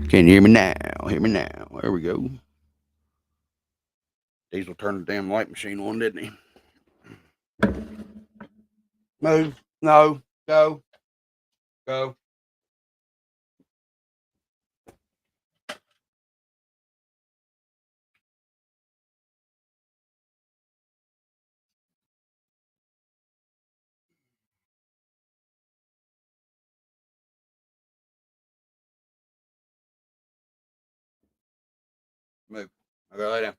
Can you hear me now? Hear me now. There we go. Diesel turned the damn light machine on, didn't he? Move. No. Go. Go. Move. I gotta lay down.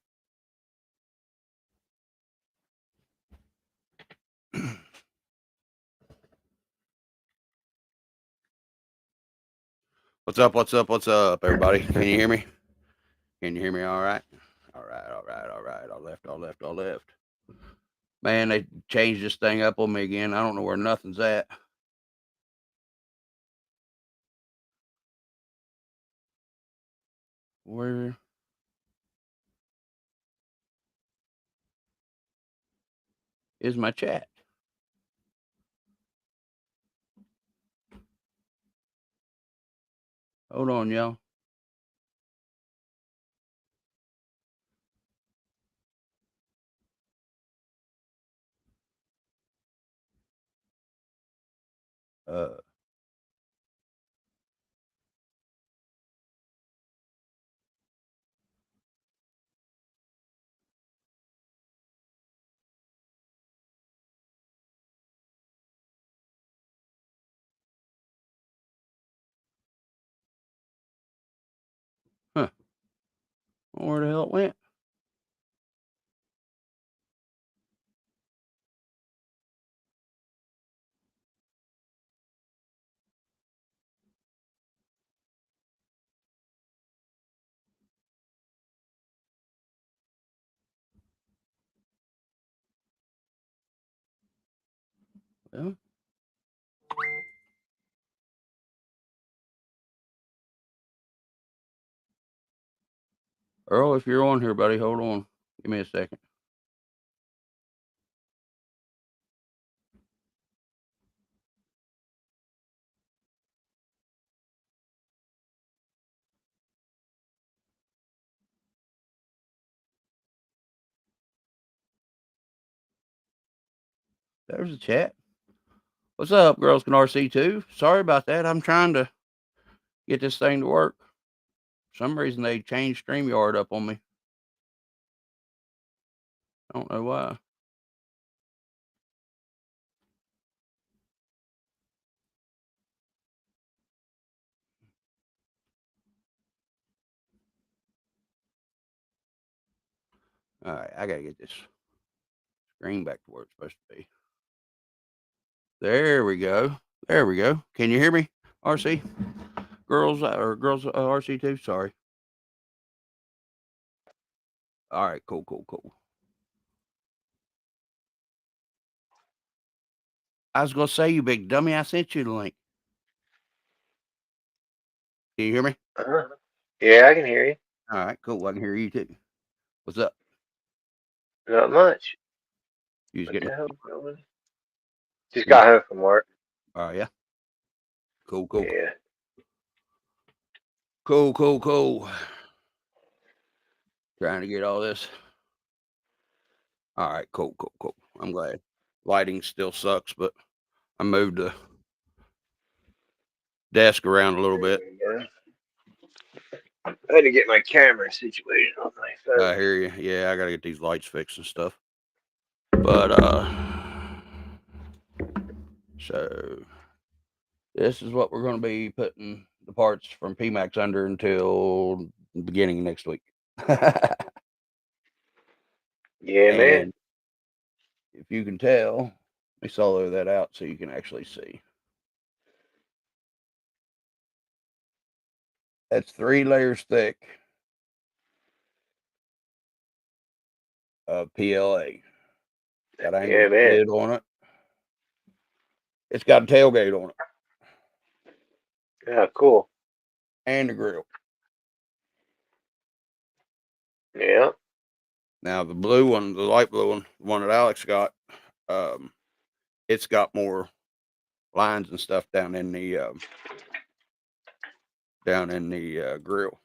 What's up? What's up? What's up, everybody? Can you hear me? Can you hear me all right? All right, all right, all right. All left, all left, all left. Man, they changed this thing up on me again. I don't know where nothing's at. Where is my chat? Hold on, y'all. Uh, huh. Where the hell it went? Well, Earl, if you're on here, buddy, hold on. Give me a second. There's the chat. What's up, Girls Can RC2? Sorry about that. I'm trying to get this thing to work. For some reason, they changed StreamYard up on me. I don't know why. All right, I gotta get this screen back to where it's supposed to be. There we go. There we go. Can you hear me, RC? Girls RC2? Sorry. All right, cool, cool, cool. I was gonna say, you big dummy, I sent you the link. Can you hear me? Yeah, I can hear you. All right, cool. I can hear you too. What's up? Not much. You just What getting? the hell going? Just You, got home from work. oh yeah. Cool, cool, Yeah. cool, cool, cool. Trying to get all this. All right, cool, cool, cool. I'm glad. Lighting still sucks, but I moved the desk around a little bit. Yeah. I had to get my camera situated on my I phone. hear you. Yeah, I gotta get these lights fixed and stuff. But so this is what we're gonna be putting the parts from PMAX under until the beginning of next week. Yeah, man. And if you can tell, let me solo that out so you can actually see. That's 3 layers thick of PLA. Got angle Yeah, man. skid on it. It's got a tailgate on it Yeah, cool. and a grill. Yeah. Now the blue one, the light blue one, the one that Alex got, um, it's got more lines and stuff down in the down in the grill.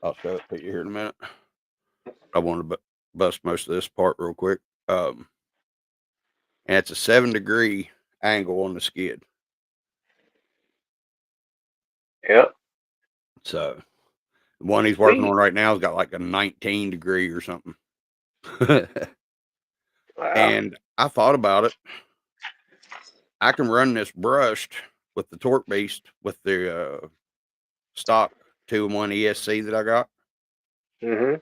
I'll show it to you here in a minute. I want to bust most of this part real quick. And it's a 7-degree angle on the skid. Yep. So the one he's working Sweet. on right now has got like a 19-degree or something. Wow. And I thought about it. I can run this brushed with the Torque Beast with the stock 2-in-1 ESC that I got. Mm-hmm.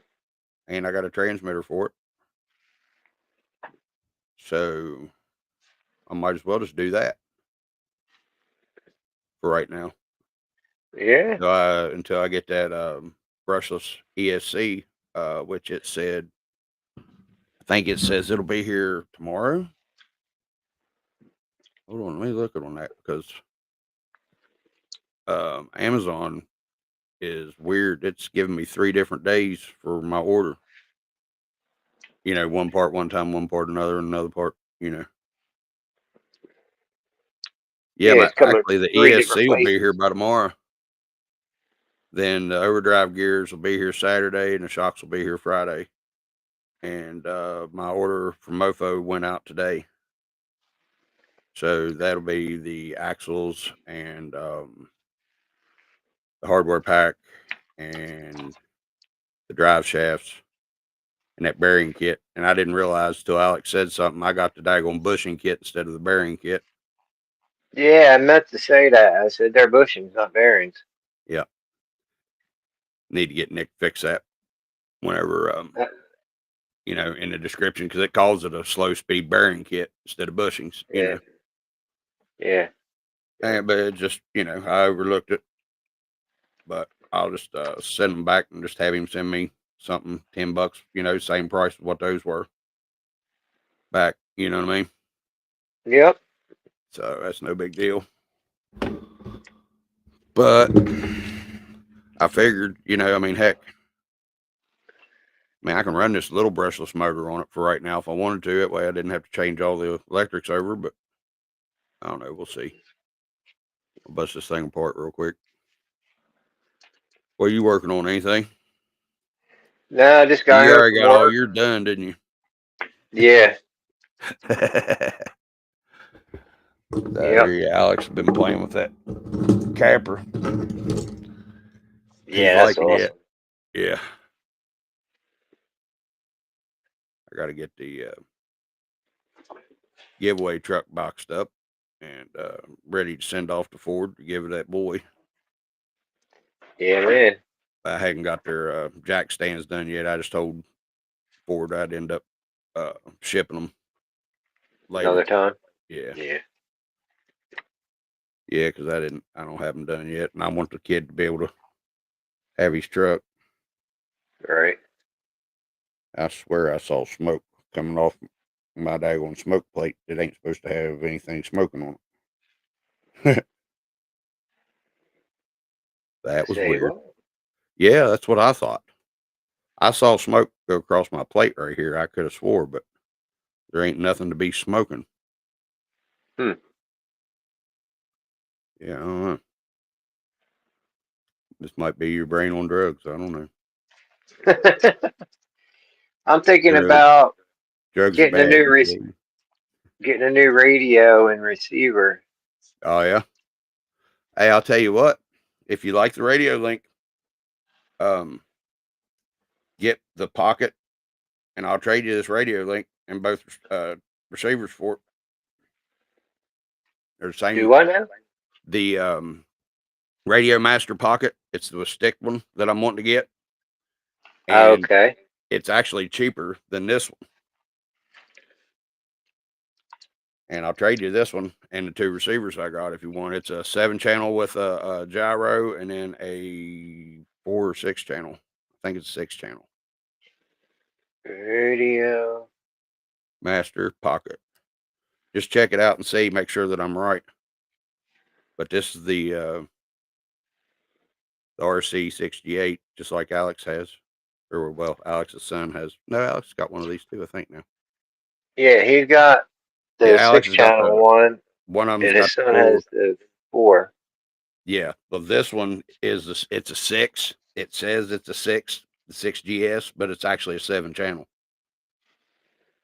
And I got a transmitter for it. So I might as well just do that for right now. Yeah. So until I get that brushless ESC, which it said, I think it says it'll be here tomorrow. Hold on, let me look on that because Amazon is weird. It's giving me 3 different days for my order. You know, one part one time, one part another part, you know. Yeah, It's but coming actually the 3 different ESC will be here places. by tomorrow. Then the overdrive gears will be here Saturday and the shocks will be here Friday. And my order from Mofo went out today. So that'll be the axles and the hardware pack and the drive shafts and that bearing kit. And I didn't realize till Alex said something, I got the daggone bushing kit instead of the bearing kit. Yeah, I meant to say that. I said they're bushings, not bearings. Yeah. Need to get Nick to fix that whenever, you know, in the description, because it calls it a slow speed bearing kit instead of bushings, you know. Yeah. But it just, you know, I overlooked it. But I'll just send them back and just have him send me something, $10, you know, same price as what those were back. You know what I mean? Yep. So that's no big deal. But I figured, you know, I mean, heck, I can run this little brushless motor on it for right now if I wanted to. That way I didn't have to change all the electrics over, but I don't know. We'll see. I'll bust this thing apart real quick. What are you working on? Anything? No, I just got You here already from got all work. yours done, didn't you? Yeah. There, yeah, Alex has been playing with that capper. He's Yeah, that's liking awesome. it. Yeah. I got to get the giveaway truck boxed up and ready to send off to Ford to give it that boy. Yeah, man. I hadn't got their jack stands done yet. I just told Ford I'd end up shipping them later. Another time. Yeah. Yeah. Yeah, because I don't have them done yet. And I want the kid to be able to have his truck. Right. I swear I saw smoke coming off my daggone smoke plate that ain't supposed to have anything smoking on it. That was Say weird. what? Yeah, that's what I thought. I saw smoke go across my plate right here. I could have swore, but there ain't nothing to be smoking. Hmm. Yeah, I don't know. This might be your brain on drugs. I don't know. I'm thinking about Drugs are getting a bad. getting a new radio and receiver. Oh yeah. Hey, I'll tell you what. If you like the radio link, get the pocket, and I'll trade you this radio link and both receivers for it. They're the same. Do what now? The Radio Master Pocket. It's the stick one that I'm wanting to get. And Okay. it's actually cheaper than this one. And I'll trade you this one and the 2 receivers I got if you want. It's a 7-channel with a gyro and then a 4 or 6 channel. I think it's a 6-channel. Radio Master Pocket. Just check it out and see. Make sure that I'm right. But this is the RC68, just like Alex has. Or, well, Alex's son has. No, Alex got one of these too, I think, now. Yeah, he's got the Yeah, Alex has got 6-channel one, one of them's and got his the son 4. has the 4. Yeah. Well, this one is it's a 6. It says it's a 6, the 6GS, but it's actually a 7-channel.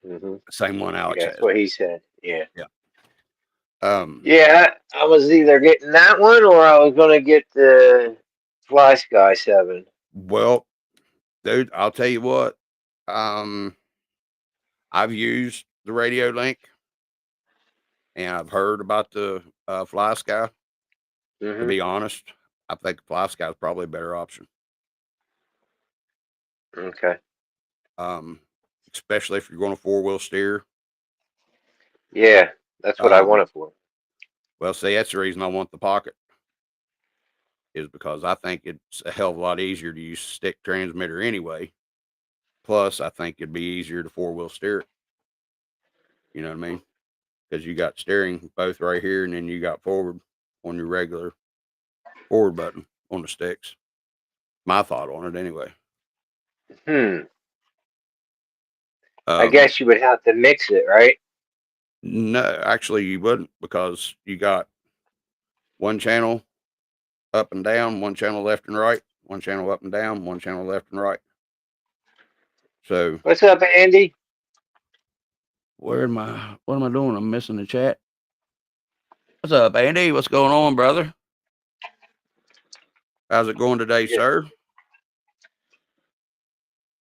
Mm-hmm. Same one Alex Yeah, has. that's what he said. Yeah. Yeah. I was either getting that one or I was gonna get the Fly Sky 7. Well, dude, I'll tell you what. I've used the Radio Link, and I've heard about the Fly Sky. To Mm-hmm. be honest, I think Fly Sky is probably a better option. Okay. Especially if you're going to 4-wheel steer. Yeah, that's what I want it for. Well, see, that's the reason I want the Pocket, is because I think it's a hell of a lot easier to use stick transmitter anyway. Plus, I think it'd be easier to 4-wheel steer it. You know what I mean? Because you got steering both right here, and then you got forward on your regular forward button on the sticks. My thought on it, anyway. I guess you would have to mix it, right? No, actually, you wouldn't, because you got one channel up and down, one channel left and right, one channel up and down, one channel left and right. So, What's up, Andy? what am I doing? I'm missing the chat. What's up, Andy? What's going on, brother? How's it going today, sir?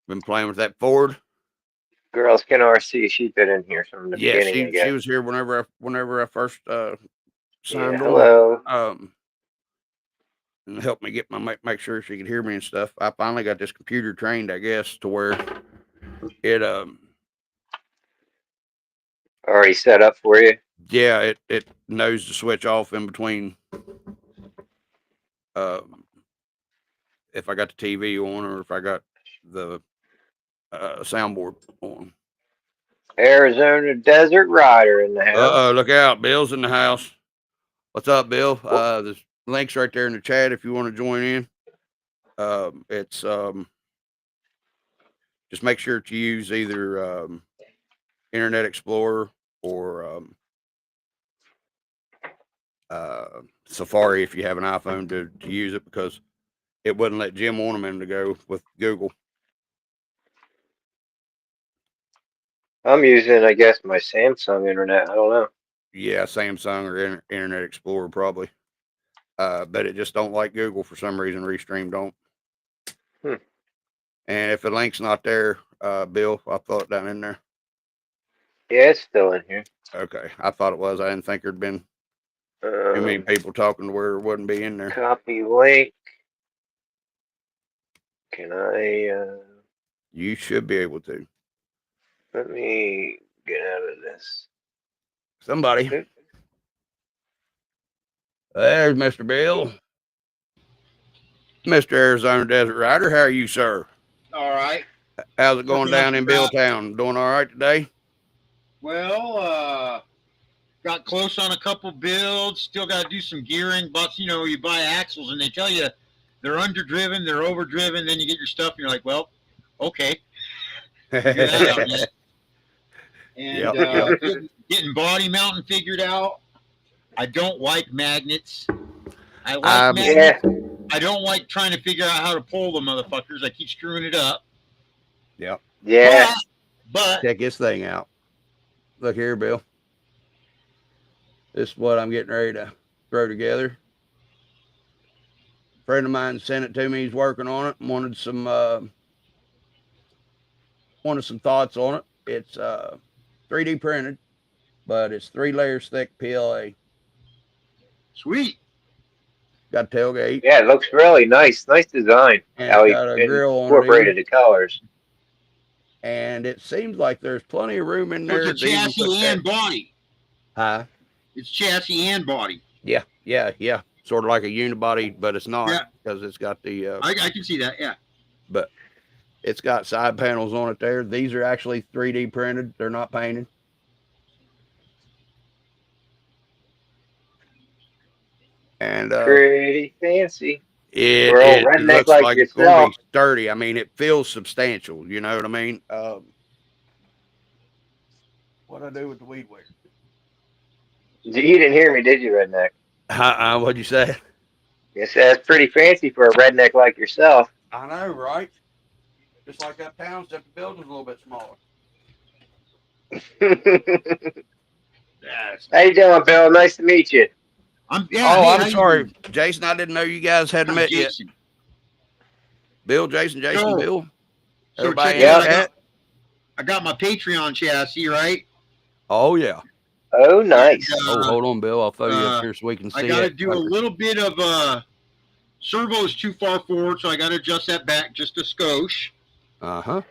Been playing with that Ford? Girl Skin RC, she's been in here from the beginning, I guess. She was here whenever I first signed on. Hello. And helped me get make sure she could hear me and stuff. I finally got this computer trained, I guess, to where it already set up for you. Yeah, it knows to switch off in between if I got the TV on or if I got the soundboard on. Arizona Desert Rider in the house. Look out, Bill's in the house. What's up, Bill? There's links right there in the chat if you want to join in. It's just make sure to use either Internet Explorer or Safari if you have an iPhone to use it, because it wouldn't let Jim Ornament to go with Google. I'm using, I guess, my Samsung internet. I don't know. Yeah, Samsung or Internet Explorer probably. But it just don't like Google for some reason. Restream don't. And if the link's not there, Bill, I'll throw it down in there. Yeah, it's still in here. Okay, I thought it was. I didn't think there'd been too many people talking to where it wouldn't be in there. Copy link. Can I? You should be able to. Let me get out of this. Somebody. There's Mr. Bill. Mr. Arizona Desert Rider, how are you, sir? All right. How's it going down in Billtown? Doing all right today? Well, got close on a couple builds. Still got to do some gearing. But, you buy axles and they tell you they're underdriven, they're overdriven. Then you get your stuff and you're like, well, okay. And getting body mounting figured out. I don't like magnets. I like magnets. Yeah. I don't like trying to figure out how to pull the motherfuckers. I keep screwing it up. Yep. Yeah. But check this thing out. Look here, Bill. This is what I'm getting ready to throw together. A friend of mine sent it to me. He's working on it. Wanted some thoughts on it. It's 3D printed, but it's 3 layers thick PLA. Sweet. Got a tailgate. Yeah, it looks really nice. Nice design. And it's got a grill on it. Incorporated the colors. And it seems like there's plenty of room in there. It's a chassis and body. Huh? It's chassis and body. Yeah. Sort of like a unibody, but it's not, because it's got the. I can see that. Yeah. But it's got side panels on it there. These are actually 3D printed. They're not painted. And pretty fancy. It looks like it's going to be sturdy. I mean, it feels substantial. You know what I mean? What'd I do with the weed whacker? You didn't hear me, did you, Redneck? What'd you say? Guess that's pretty fancy for a redneck like yourself. I know, right? Just like uptown, except the building's a little bit smaller. Yes. How you doing, Bill? Nice to meet you. I'm Oh, how I'm you sorry, doing? Jason. I didn't know you guys hadn't I'm met yet. Jason. Bill, Jason, So- Bill. So Everybody check in it the out. chat? I got my Patreon chassis, right? Oh yeah. Oh, nice. And, Oh, hold on, Bill. I'll throw you up here so we can see I got to it. do a little bit of servo is too far forward, so I got to adjust that back just a skosh. Uh-huh.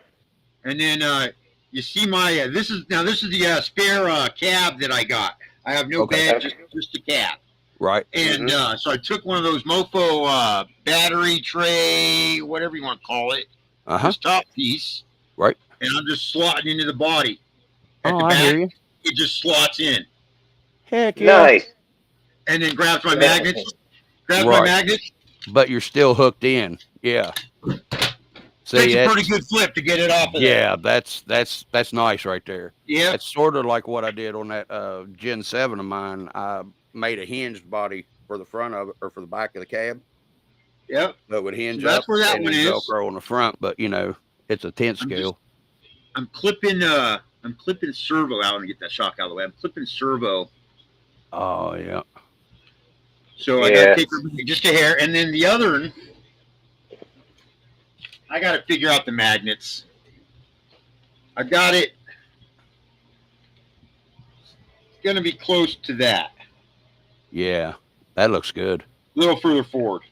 And then you see my this is the spare cab that I got. I have no Okay. bed, just a cab. Right. And so I took one of those Mofo battery tray, whatever you want to call it, Uh-huh. this top piece. Right. And I'm just slotting into the body. At Oh, the I back, hear you. it just slots in. Heck yeah. Nice. And then grabs my Yeah. magnets. Grabs Right. my magnets. But you're still hooked in. Yeah. See, Takes a that's- pretty good flip to get it off of there. yeah, that's nice right there. Yeah. That's sort of like what I did on that Gen 7 of mine. I made a hinged body for the front of it, or for the back of the cab. Yep. That would hinge So that's up where that and one then is. Velcro on the front, but you know, it's a 10 scale. I'm clipping servo out and get that shock out of the way. I'm clipping servo. Oh yeah. So I gotta take just a hair. And then the other one, I gotta figure out the magnets. I got it. It's gonna be close to that. Yeah. That looks good. A little further forward.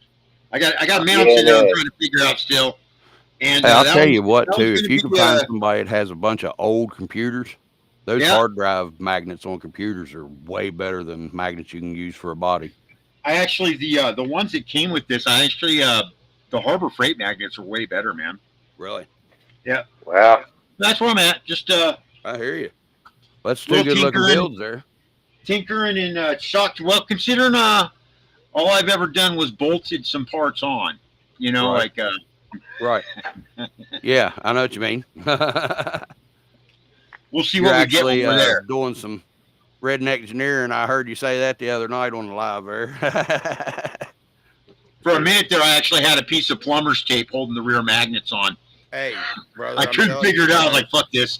I got mounts in there I'm trying to figure out still. And Hey, I'll that tell was- you what that was too, gonna if you be, can find somebody that has a bunch of old computers, those Yeah. hard drive magnets on computers are way better than magnets you can use for a body. I actually the ones that came with this, I actually the Harbor Freight magnets are way better, man. Really? Wow. That's where I'm at. Just I hear you. That's two Little good looking tinkering. builds there. tinkering and shocked. Well, considering all I've ever done was bolted some parts on. You know, Right. like Right. Yeah, I know what you mean. we'll see You're what we get actually when we're there. doing some redneck engineering. I heard you say that the other night on the live there. For a minute there, I actually had a piece of plumber's tape holding the rear magnets on. Hey, brother. I I'm couldn't telling figure you, it out. I was man. like, fuck this.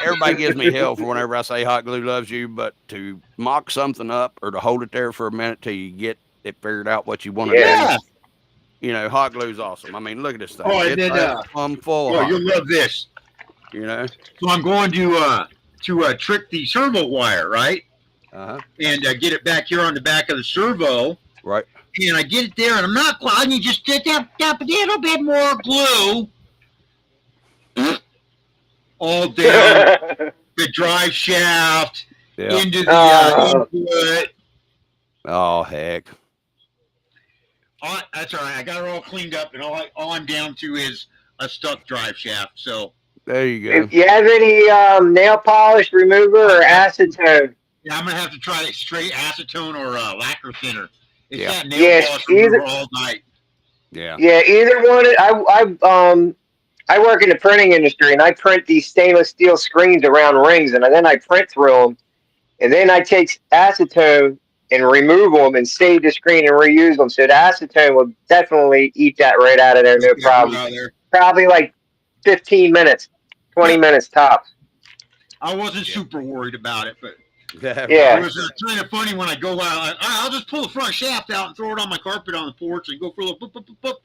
Everybody gives me hell for whenever I say hot glue loves you, but to mock something up or to hold it there for a minute till you get it figured out what you want to Yeah. do, you know, hot glue's awesome. I mean, look at this thing. Oh, and It's then, plumb full of Oh, hot you'll glue, love this. you know? So I'm going to trick the servo wire, right? Uh-huh. And get it back here on the back of the servo. Right. And I get it there, and I'm not glad. You just get that a little bit more glue all down the drive shaft Yeah. into the Oh. input. Oh, heck. That's all right. I got it all cleaned up, and all I'm down to is a stuck drive shaft. So There you go. If you have any nail polish remover or acetone, yeah, I'm gonna have to try it straight acetone or lacquer thinner. It's Yeah. that nail Yes, polish remover either- all night. Yeah. yeah, either one. I work in the printing industry, and I print these stainless steel screens around rings, and then I print through them, and then I take acetone and remove them and save the screen and reuse them. So the acetone will definitely eat that right out of there, no Get that glue problem. out of there. Probably like 15 minutes, 20 minutes tops. I wasn't Yeah. super worried about it, but Yeah. it was kind of funny when I go out. I'll just pull the front shaft out and throw it on my carpet on the porch and go for a little boop, boop, boop, boop.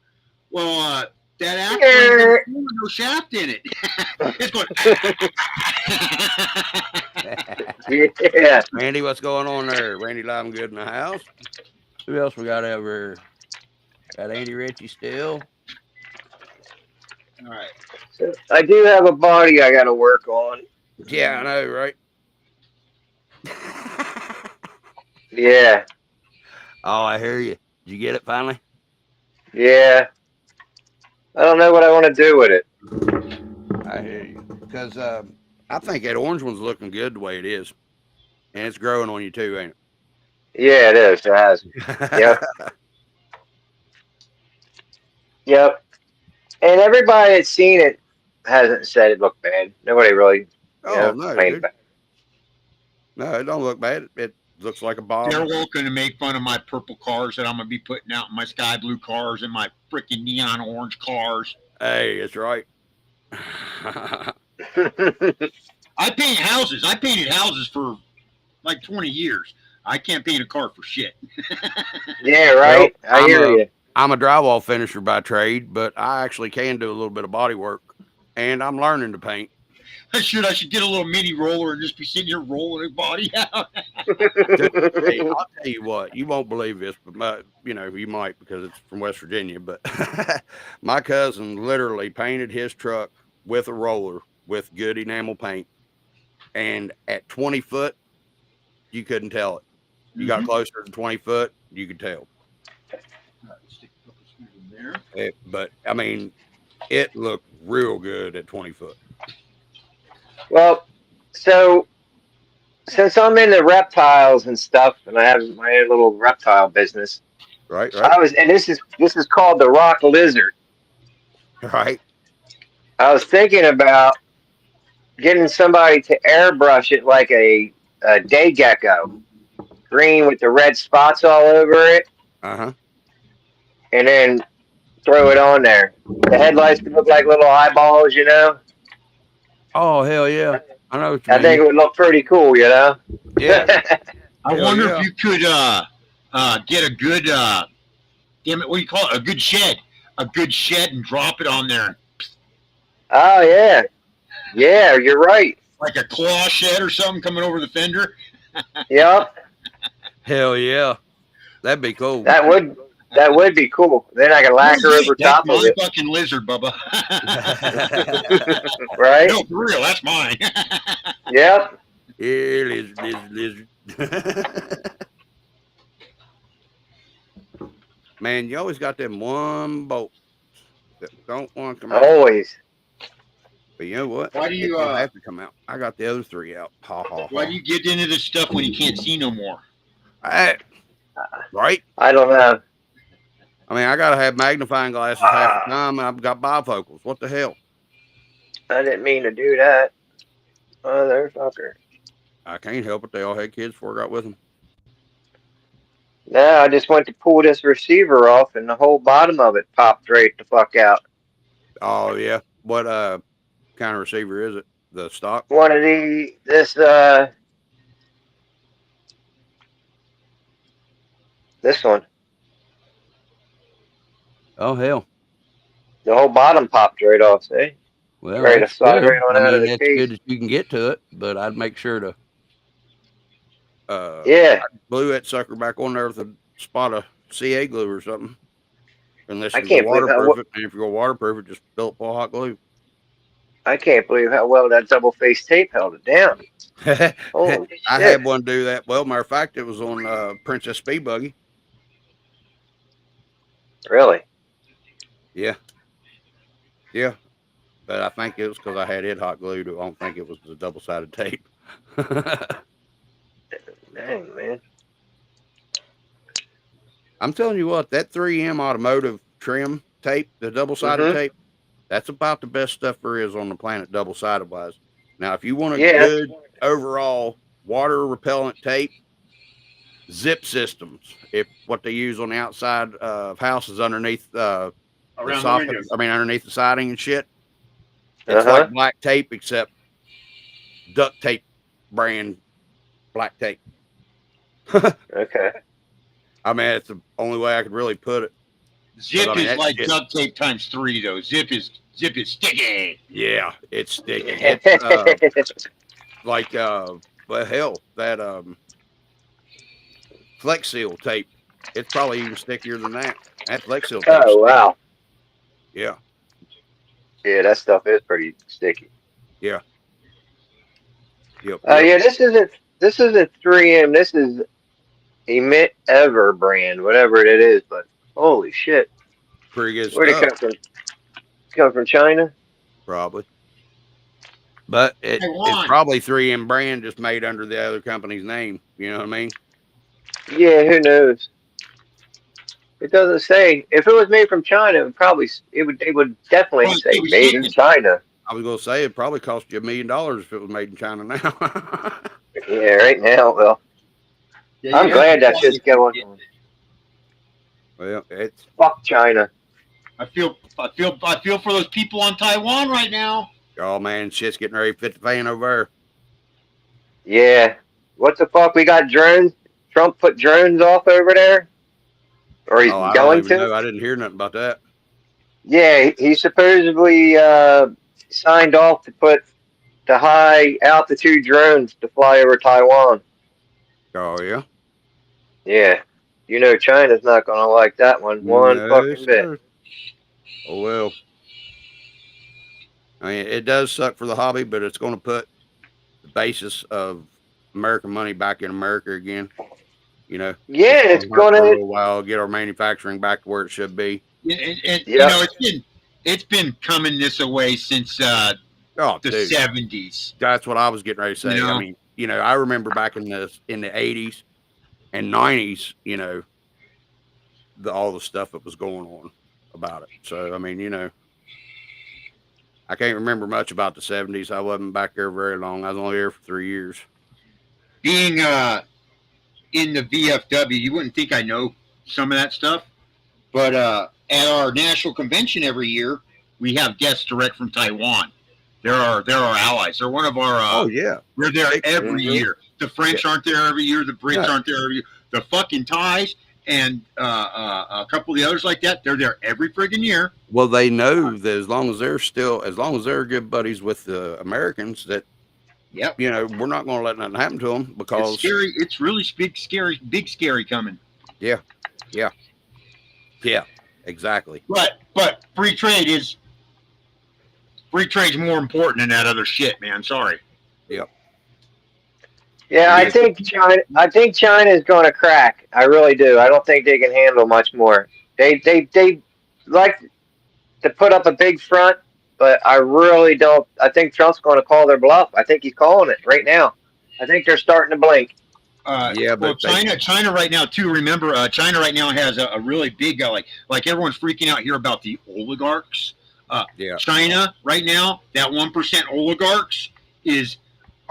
Well, that actually has no shaft in it. It's going. Yeah. Randy, what's going on there? Randy Lyman good in the house. Who else we got over? Got Andy Ritchie still. All right. So I do have a body I got to work on. Yeah, I know, right? Yeah. Oh, I hear you. Did you get it finally? Yeah. I don't know what I want to do with it. I hear you. Because I think that orange one's looking good the way it is. And it's growing on you too, ain't Yeah, it is. It has. it? Yep. Yep. And everybody that's seen it hasn't said it looked bad. Nobody really Oh, no, complained dude. about it. No, it don't look bad. Looks like a bomb. They're welcome to make fun of my purple cars that I'm gonna be putting out, my sky blue cars and my freaking neon orange cars. Hey, that's right. I paint houses. I painted houses for like 20 years. I can't paint a car for shit. Yeah, right. I hear you. I'm a drywall finisher by trade, but I actually can do a little bit of body work, and I'm learning to paint. I should get a little mini roller and just be sitting here rolling his body out. Hey, I'll tell you what, you won't believe this, but you might because it's from West Virginia. But my cousin literally painted his truck with a roller with good enamel paint, and at 20 foot, you couldn't tell it. You got closer to 20 foot, you could tell. Stick a couple screws in there. But I mean, it looked real good at 20 foot. Well, so since I'm into reptiles and stuff, and I have my own little reptile business, Right. and this is called the rock lizard. Right. I was thinking about getting somebody to airbrush it like a day gecko, green with the red spots all over it, Uh-huh. and then throw it on there. The headlights could look like little eyeballs, you know. Oh, hell yeah. I know what you I mean. think it would look pretty cool, you know. Yeah. I Hell wonder yeah. if you could get a good damn it, what do you call it? A good shed and drop it on there. Oh yeah, yeah, you're right. Like a claw shed or something coming over the fender. Yep, Hell yeah. That'd be cool. that would be cool. Then I can lacquer over top That's of my it, fucking lizard, Bubba. right? No, for real, that's mine. Yep. Yeah, lizard. Man, you always got them one bolt that don't want to come out. Always. But you know what? Why do you, It don't have to come out? I got the other three out. Ha ha. Why do you get into this stuff when you can't see no more? Right. I don't know. I mean, I gotta have magnifying glasses half the time, and I've got bifocals. What the hell? I didn't mean to do that. Motherfucker. I can't help it. They all had kids before I got with them. No, I just went to pull this receiver off, and the whole bottom of it popped right the fuck out. Oh yeah. What kind of receiver is it? The stock? One of this one. Oh hell. The whole bottom popped right off. See? Well, Ready to that's slide good. right on I out mean, of the that's case. good that you can get to it, but I'd make sure to Yeah. glue that sucker back on there with a spot of CA glue or something. Unless I you're can't gonna believe how waterproof it, and if you're gonna waterproof it, just fill it full of hot glue. I can't believe how well that double-faced tape held it down. Holy shit. I had one do that. Well, matter of fact, it was on Princess Speed Buggy. Really? Yeah. But I think it was because I had it hot glued. I don't think it was the double-sided tape. Dang, man. I'm telling you what, that 3M automotive trim tape, the double-sided tape, that's about the best stuff there is on the planet, double-sided wise. Now, if you want a good overall water repellent tape, Zip Systems, if what they use on the outside of houses underneath the soffit, underneath the siding and shit. It's like black tape, except duct tape brand black tape. Okay. I mean, it's the only way I could really put it. Zip I mean, is that's like shit. duct tape times 3, though. Zip is sticky. Yeah, it's sticky. It's like well, hell, that Flex Seal tape. It's probably even stickier than that. That Flex Seal tape. Oh, wow. Yeah. Yeah, that stuff is pretty sticky. Yeah. Yep. Yeah, this isn't 3M. This is Emit Ever brand, whatever it is. But holy shit, Pretty good where'd it stuff. come from? It's come from China. Probably. But it's probably 3M brand just made under the other company's name. You know what I mean? Yeah, who knows? It doesn't say. If it was made from China, it would definitely say made in China. I was gonna say it probably cost you $1 million if it was made in China now. Yeah, right now, well. Yeah, I'm you have glad to that try shit's it. going on. Well, it's Fuck China. I feel for those people on Taiwan right now. oh man, shit's getting ready to fit the fan over there. Yeah. What the fuck? We got drones. Trump put drones off over there, or he's Oh, I don't going even to. know. I didn't hear nothing about that. Yeah, he supposedly signed off to put the high altitude drones to fly over Taiwan. Oh yeah. Yeah. You know China's not gonna like that one No, fucking bit. sir. Oh well. I mean, it does suck for the hobby, but it's going to put the basis of American money back in America again. You know, Yeah, it's it's going to hurt for a gonna. little while, get our manufacturing back to where it should be. And you Yep. know, it's been coming this way since Oh, the dude, 70s. that's what I was getting ready to say. You know? I mean, I remember back in the '80s and '90s, all the stuff that was going on about it. So, I mean, I can't remember much about the '70s. I wasn't back there very long. I was only there for 3 years. Being in the VFW, you wouldn't think I know some of that stuff, but at our national convention every year, we have guests direct from Taiwan. They're our allies. They're one of our. Oh yeah, We're there every Mhm. year. The French aren't there every year. The Brits Yeah. aren't there every year. The fucking Thais and a couple of the others like that, they're there every friggin' year. well, they know that as long as they're good buddies with the Americans, that Yep. we're not going to let nothing happen to them It's because scary. It's really big, scary coming. yeah, exactly. But free trade's more important than that other shit, man. Sorry. Yeah, I think China is going to crack. I really do. I don't think they can handle much more. They like to put up a big front, but I really don't. I think Trump's going to call their bluff. I think he's calling it right now. I think they're starting to blink. Yeah, Well, but China right now too. Remember, China right now has a really big like everyone's freaking out here about the oligarchs. Yeah. China right now, that 1% oligarchs is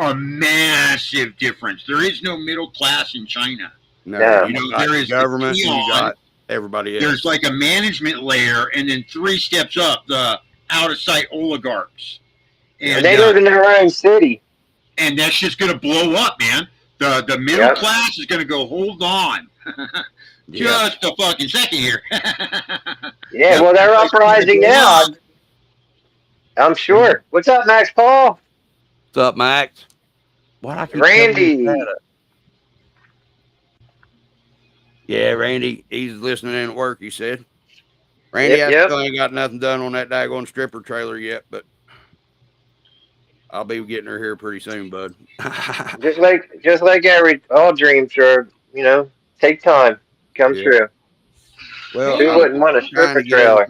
a massive difference. There is no middle class in China. No. You got there the is the government, you peon. got everybody else. There's like a management layer, and then 3 steps up, the out of sight oligarchs. And they live in their own city. And that's just going to blow up, man. The middle class is going to go, hold on. Just a fucking second here. Yeah, well, they're uprising now. I'm sure. What's up, Max Paul? What's up, Max? What I keep Randy. Yeah, Randy. He's listening in at work. He said, Randy, I still ain't got nothing done on that daggone stripper trailer yet, but I'll be getting her here pretty soon, bud. just like all dreams are, take time, come true. Well, who wouldn't want a stripper trailer?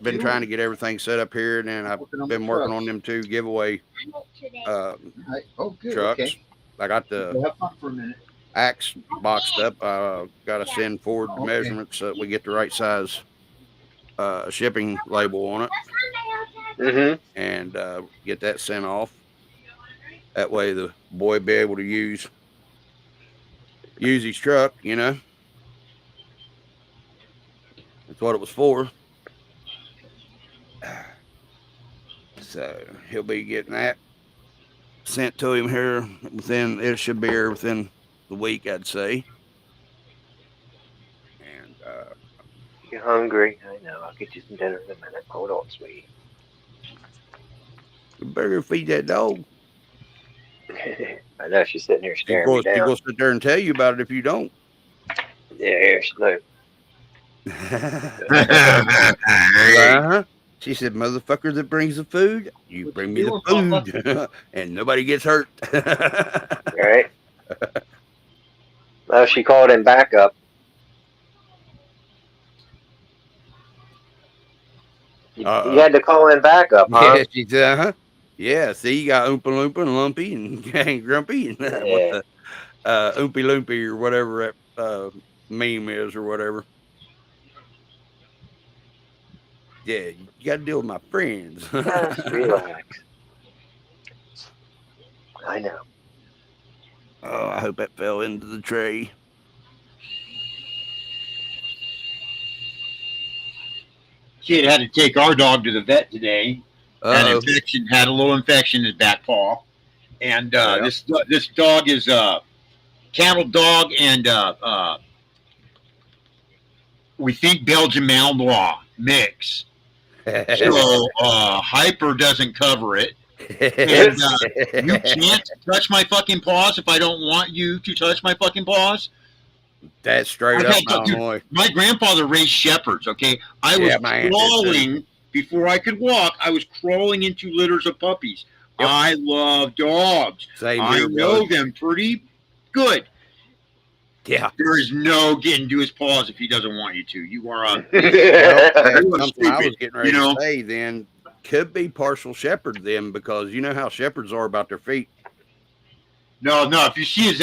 Been trying to get everything set up here, and then I've been working on them 2 giveaway trucks. Okay. I got the Have fun for a minute. axe boxed up. Got to send forward the measurements so that we get the right size shipping label on it. Mm-hmm. And get that sent off. That way the boy will be able to use his truck, That's what it was for. So he'll be getting that sent to him here it should be here within the week, I'd say. And you're hungry? I know. I'll get you some dinner in a minute. Hold on, sweetie. You better feed that dog. I know she's sitting here staring me down. She's going to sit there and tell you about it if you don't. Yeah, here she look. She said, motherfucker that brings the food, you bring me the food. And nobody gets hurt. Right? Well, she called in backup. You had to call in backup, huh? Yeah, she said, Yeah, see, you got Oompa Loompa and Lumpy and Grumpy and what the Oompy Loopy or whatever that meme is or whatever. Yeah, you got to deal with my friends. Just relax. I know. Oh, I hope that fell into the tray. kid had to take our dog to the vet today. Uh-oh. Had a little infection in his back paw, and Yeah. this dog is a cattle dog, and we think Belgian Malinois mix. So Hyper doesn't cover it, and you can't touch my fucking paws if I don't want you to touch my fucking paws. That's straight Okay, up dude, Illinois. My grandfather raised shepherds. Okay, I was mine did too. crawling before I could walk. I was crawling into litters of puppies. Yep. I love dogs. Same I here, know brother. them pretty good. Yeah. There is no getting to his paws if he doesn't want you to. You are a Well, that's You are something I was stupid, getting ready you know? to say then. Could be partial shepherd then, because you know how shepherds are about their feet. no. If you see his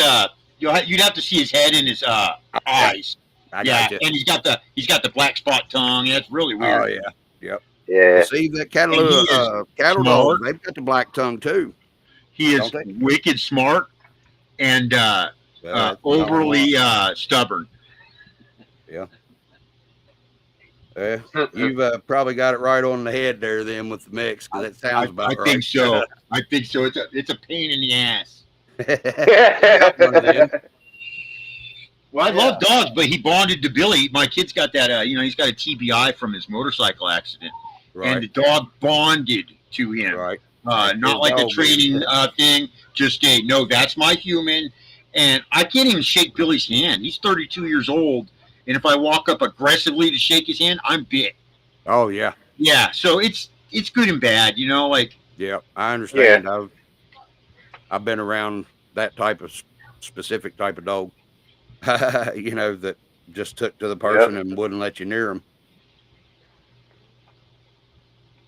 you'd have to see his head and his eyes. I Yeah, got you. and he's got the black spot tongue. That's really weird. Oh yeah. Yeah. See that And he is cattle smart. dog, they've got the black tongue too. He is Don't they? wicked smart and overly stubborn. You've probably got it right on the head there then with the mix, because that sounds about I right. think so. I think so. It's a pain in the ass. Well, I love dogs, but he bonded to Billy. My kid's got that. He's got a TBI from his motorcycle accident, and the Right, dog bonded to him. right. Not like a dog, training man. thing. Just a no. That's my human, and I can't even shake Billy's hand. He's 32 years old, and if I walk up aggressively to shake his hand, I'm bit. Oh yeah, Yeah, so it's good and bad. Like yeah. I understand. I've been around that type of specific type of dog. That just took to the person and wouldn't let you near them.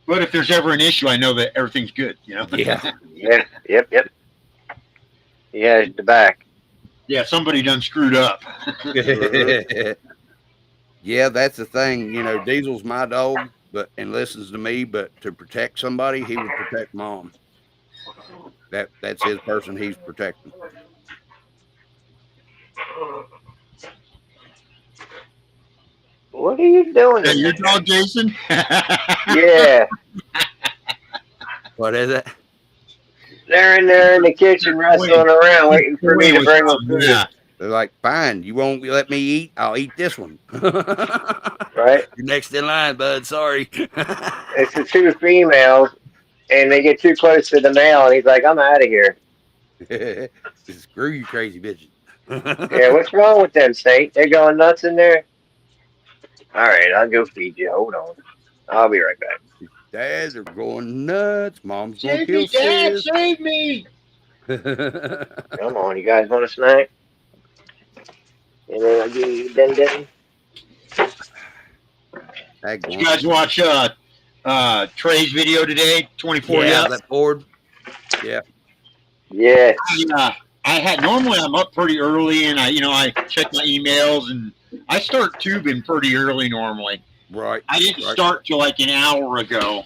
But if there's ever an issue, I know that everything's good. Yeah. Yeah. Yep. Yeah, the back. Yeah, somebody done screwed up. Yeah, that's the thing. Diesel's my dog, and listens to me, but to protect somebody, he would protect Mom. That's his person he's protecting. What are you doing? Is that your dog, Jason? Yeah, What is it? they're in there in the kitchen wrestling around, waiting for me to bring them food. Yeah. They're like, fine, you won't let me eat, I'll eat this one. Right? You're next in line, bud. Sorry. It's the two females, and they get too close to the male, and he's like, "I'm out of here." Screw you, crazy bitches. Yeah, what's wrong with them, Saint? They're going nuts in there. All right, I'll go feed you. Hold on, I'll be right back. Dads are going nuts. Mom's going to Save kill me, Dad! sis. Save me! Come on, you guys want a snack? And then I'll give you den. Did you guys watch Trey's video today? 24 Yeah, Yup? that board. Yeah. Yeah. Normally I'm up pretty early, and I check my emails, and I start tubing pretty early normally. Right. I didn't Right. start till like an hour ago,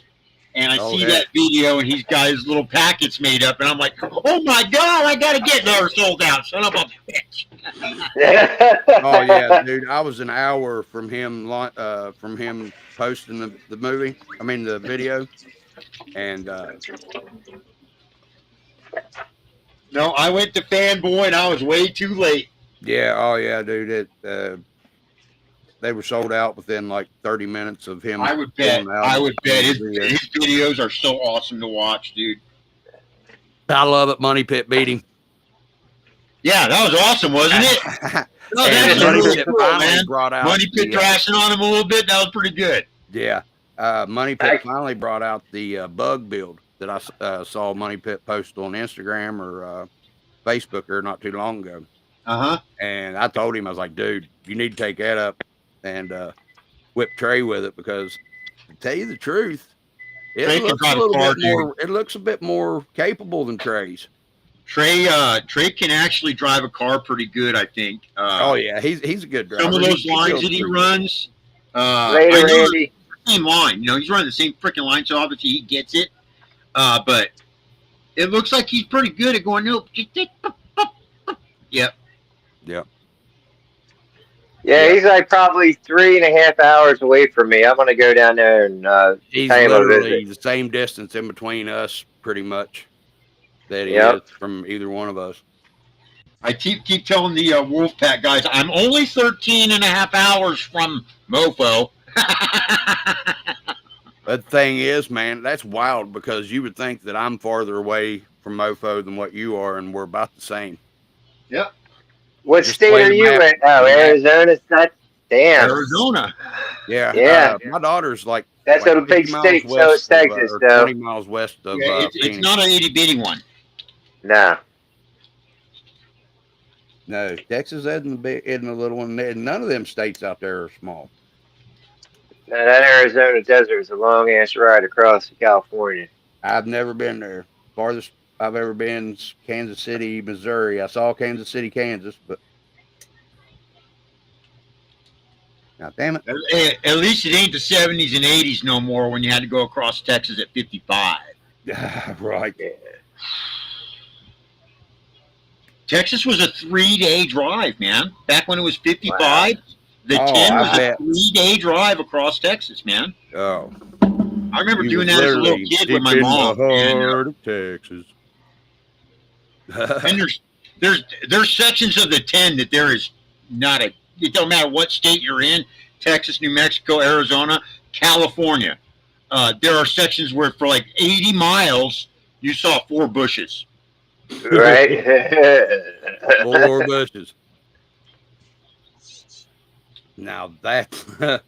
and I see yeah. that video, and he's got his little packets made up, and I'm like, oh my god, I gotta get there, sold out, son of a bitch. Oh yeah, dude. I was an hour from him posting the movie. I mean the video. And No, I went to Fanboy, and I was way too late. yeah, oh yeah, dude. They were sold out within like 30 minutes of him. I would bet. going out. I would bet his Yeah. videos are so awesome to watch, dude. I love it. Money Pit beat him. Yeah, that was awesome, wasn't it? No, And that's Money really Pit cool, finally man. brought out Money Pit the, thrashing on him a little bit. That was pretty good. yeah. Money Pit finally brought out the bug build that I saw Money Pit post on Instagram or Facebook not too long ago. Uh-huh. And I told him, I was like, dude, you need to take that up and whip Trey with it, because to tell you the truth, Trey it can looks drive a a little car, bit more. It looks a bit more capable than Trey's. Trey can actually drive a car pretty good, I think. Oh yeah, he's a good driver. Some of those He lines builds that he pretty runs, I Later, know Andy. the same line. He's running the same freaking line, so obviously he gets it. But it looks like he's pretty good at going, nope, just take. Yep. Yep. Yeah, Yeah. he's like probably 3.5 hours away from me. I'm gonna go down there and He's pay him a literally visit. the same distance in between us, pretty much, that he is Yep. from either one of us. I keep telling the Wolfpack guys, I'm only 13.5 hours from Mofo. But the thing is, man, that's wild because you would think that I'm farther away from Mofo than what you are, and we're about the same. Yep. What Just the state way are the you map, in? Oh, the map. Arizona. That's damn. Arizona. Yeah. Yeah, My daughter's like that's a 50 big miles state. So is west of, Texas, or though. 20 miles west of Yeah, it's Phoenix. not an itty bitty one. No. No, Texas isn't a little one. None of them states out there are small. No, that Arizona desert is a long ass ride across to California. I've never been there. Farthest I've ever been is Kansas City, Missouri. I saw Kansas City, Kansas, but now damn it. At least it ain't the 70s and 80s no more when you had to go across Texas at 55. Right. Yeah. Texas was a 3-day drive, man. Back when it was 55, Wow. the Oh, 10 I was a bet. 3-day drive across Texas, man. Oh, I remember you doing was that as a little literally kid deep with my in mom. the And, heart of Texas. and there's sections of the 10 that there is not a. It don't matter what state you're in, Texas, New Mexico, Arizona, California. There are sections where for like 80 miles you saw 4 bushes. Right? 4 bushes. Now that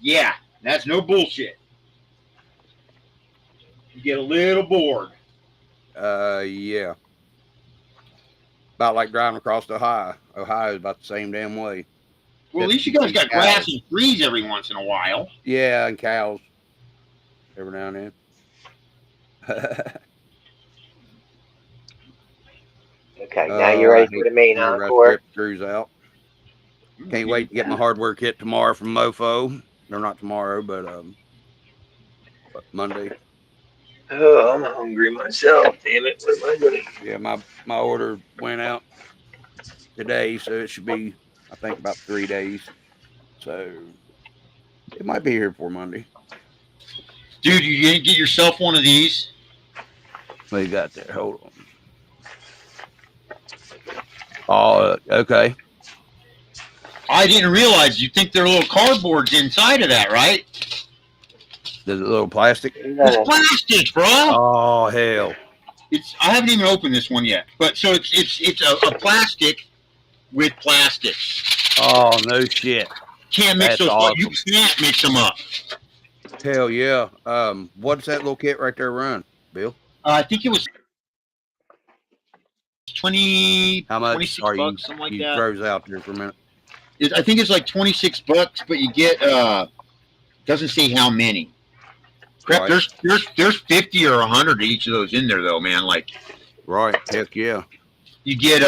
Yeah, that's no bullshit. You get a little bored. yeah. About like driving across Ohio. Ohio is about the same damn way. Well, at least you guys got grass and trees every once in a while. Yeah, and cows every now and then. Okay, now you're ready I for hate the main to rush encore. Rip Drews out. Can't wait to get my hardware kit tomorrow from Mofo. Or not tomorrow, but Monday. Oh, I'm hungry myself. Damn it! What am I doing? Yeah, my order went out today, so it should be, I think, about 3 days. So it might be here before Monday. Dude, you didn't get yourself one of these? What you got there? Hold on. Oh, okay. I didn't realize. You think they're little cardboards inside of that, right? The little plastic. It's plastic, bro. Oh hell! I haven't even opened this one yet. But so it's a plastic with plastic. Oh no shit! Can't mix That's those. awesome. You can't mix them up. Hell yeah! What's that little kit right there run, Bill? I think it was 20. How much 26 are you? bucks, something like You that. froze out there for a minute. I think it's like $26, but you get doesn't say how many. Crap, Right. there's 50 or 100 of each of those in there though, man. Like Right. Heck yeah. you get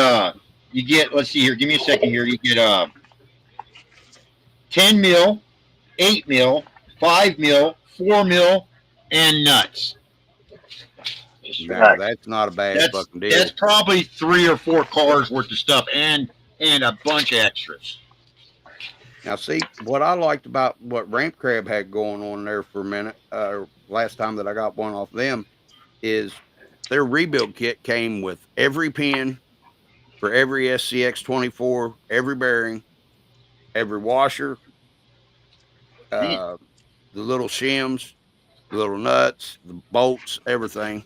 let's see here, give me a second here. You get 10 mil, 8 mil, 5 mil, 4 mil, and nuts. Now that's not a bad That's fucking deal. that's probably 3 or 4 cars worth of stuff and a bunch of extras. Now, see, what I liked about what Ramp Crab had going on there for a minute, last time that I got one off them, is their rebuild kit came with every pin for every SCX24, every bearing, every washer, the little shims, the little nuts, the bolts, everything.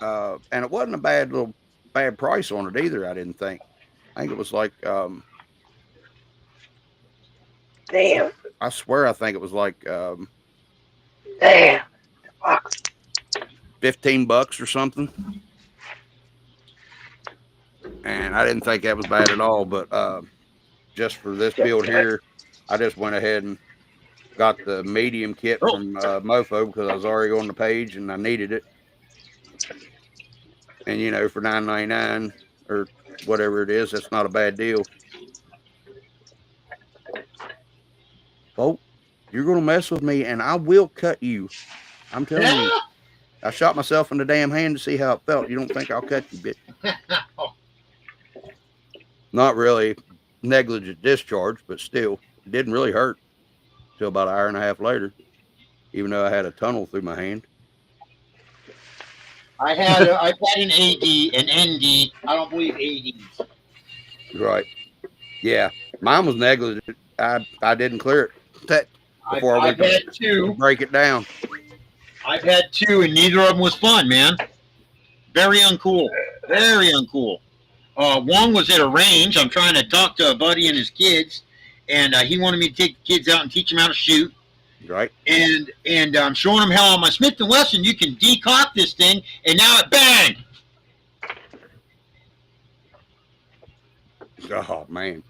And it wasn't a bad price on it either, I didn't think. I think it was like, Damn. I swear, I think it was like Damn. Fuck. $15 or something. And I didn't think that was bad at all. But just for this build here, I just went ahead and got the medium kit from Mofo because I was already on the page and I needed it. And you know, for $9.99 or whatever it is, that's not a bad deal. Oh, you're gonna mess with me, and I will cut you. I'm telling you. I shot myself in the damn hand to see how it felt. You don't think I'll cut you, bitch? Not really. negligent discharge, but still, it didn't really hurt until about an hour and a half later, even though I had a tunnel through my hand. I've had an AD, an ND. I don't believe ADs. Right. Yeah. Mine was negligent. I didn't clear it before I I've had two. break it down. I've had two, and neither of them was fun, man. Very uncool. Very uncool. One was at a range. I'm trying to talk to a buddy and his kids, and he wanted me to take the kids out and teach them how to shoot. Right. And I'm showing them how on my Smith & Wesson you can decock this thing, and now it bang. Oh, man.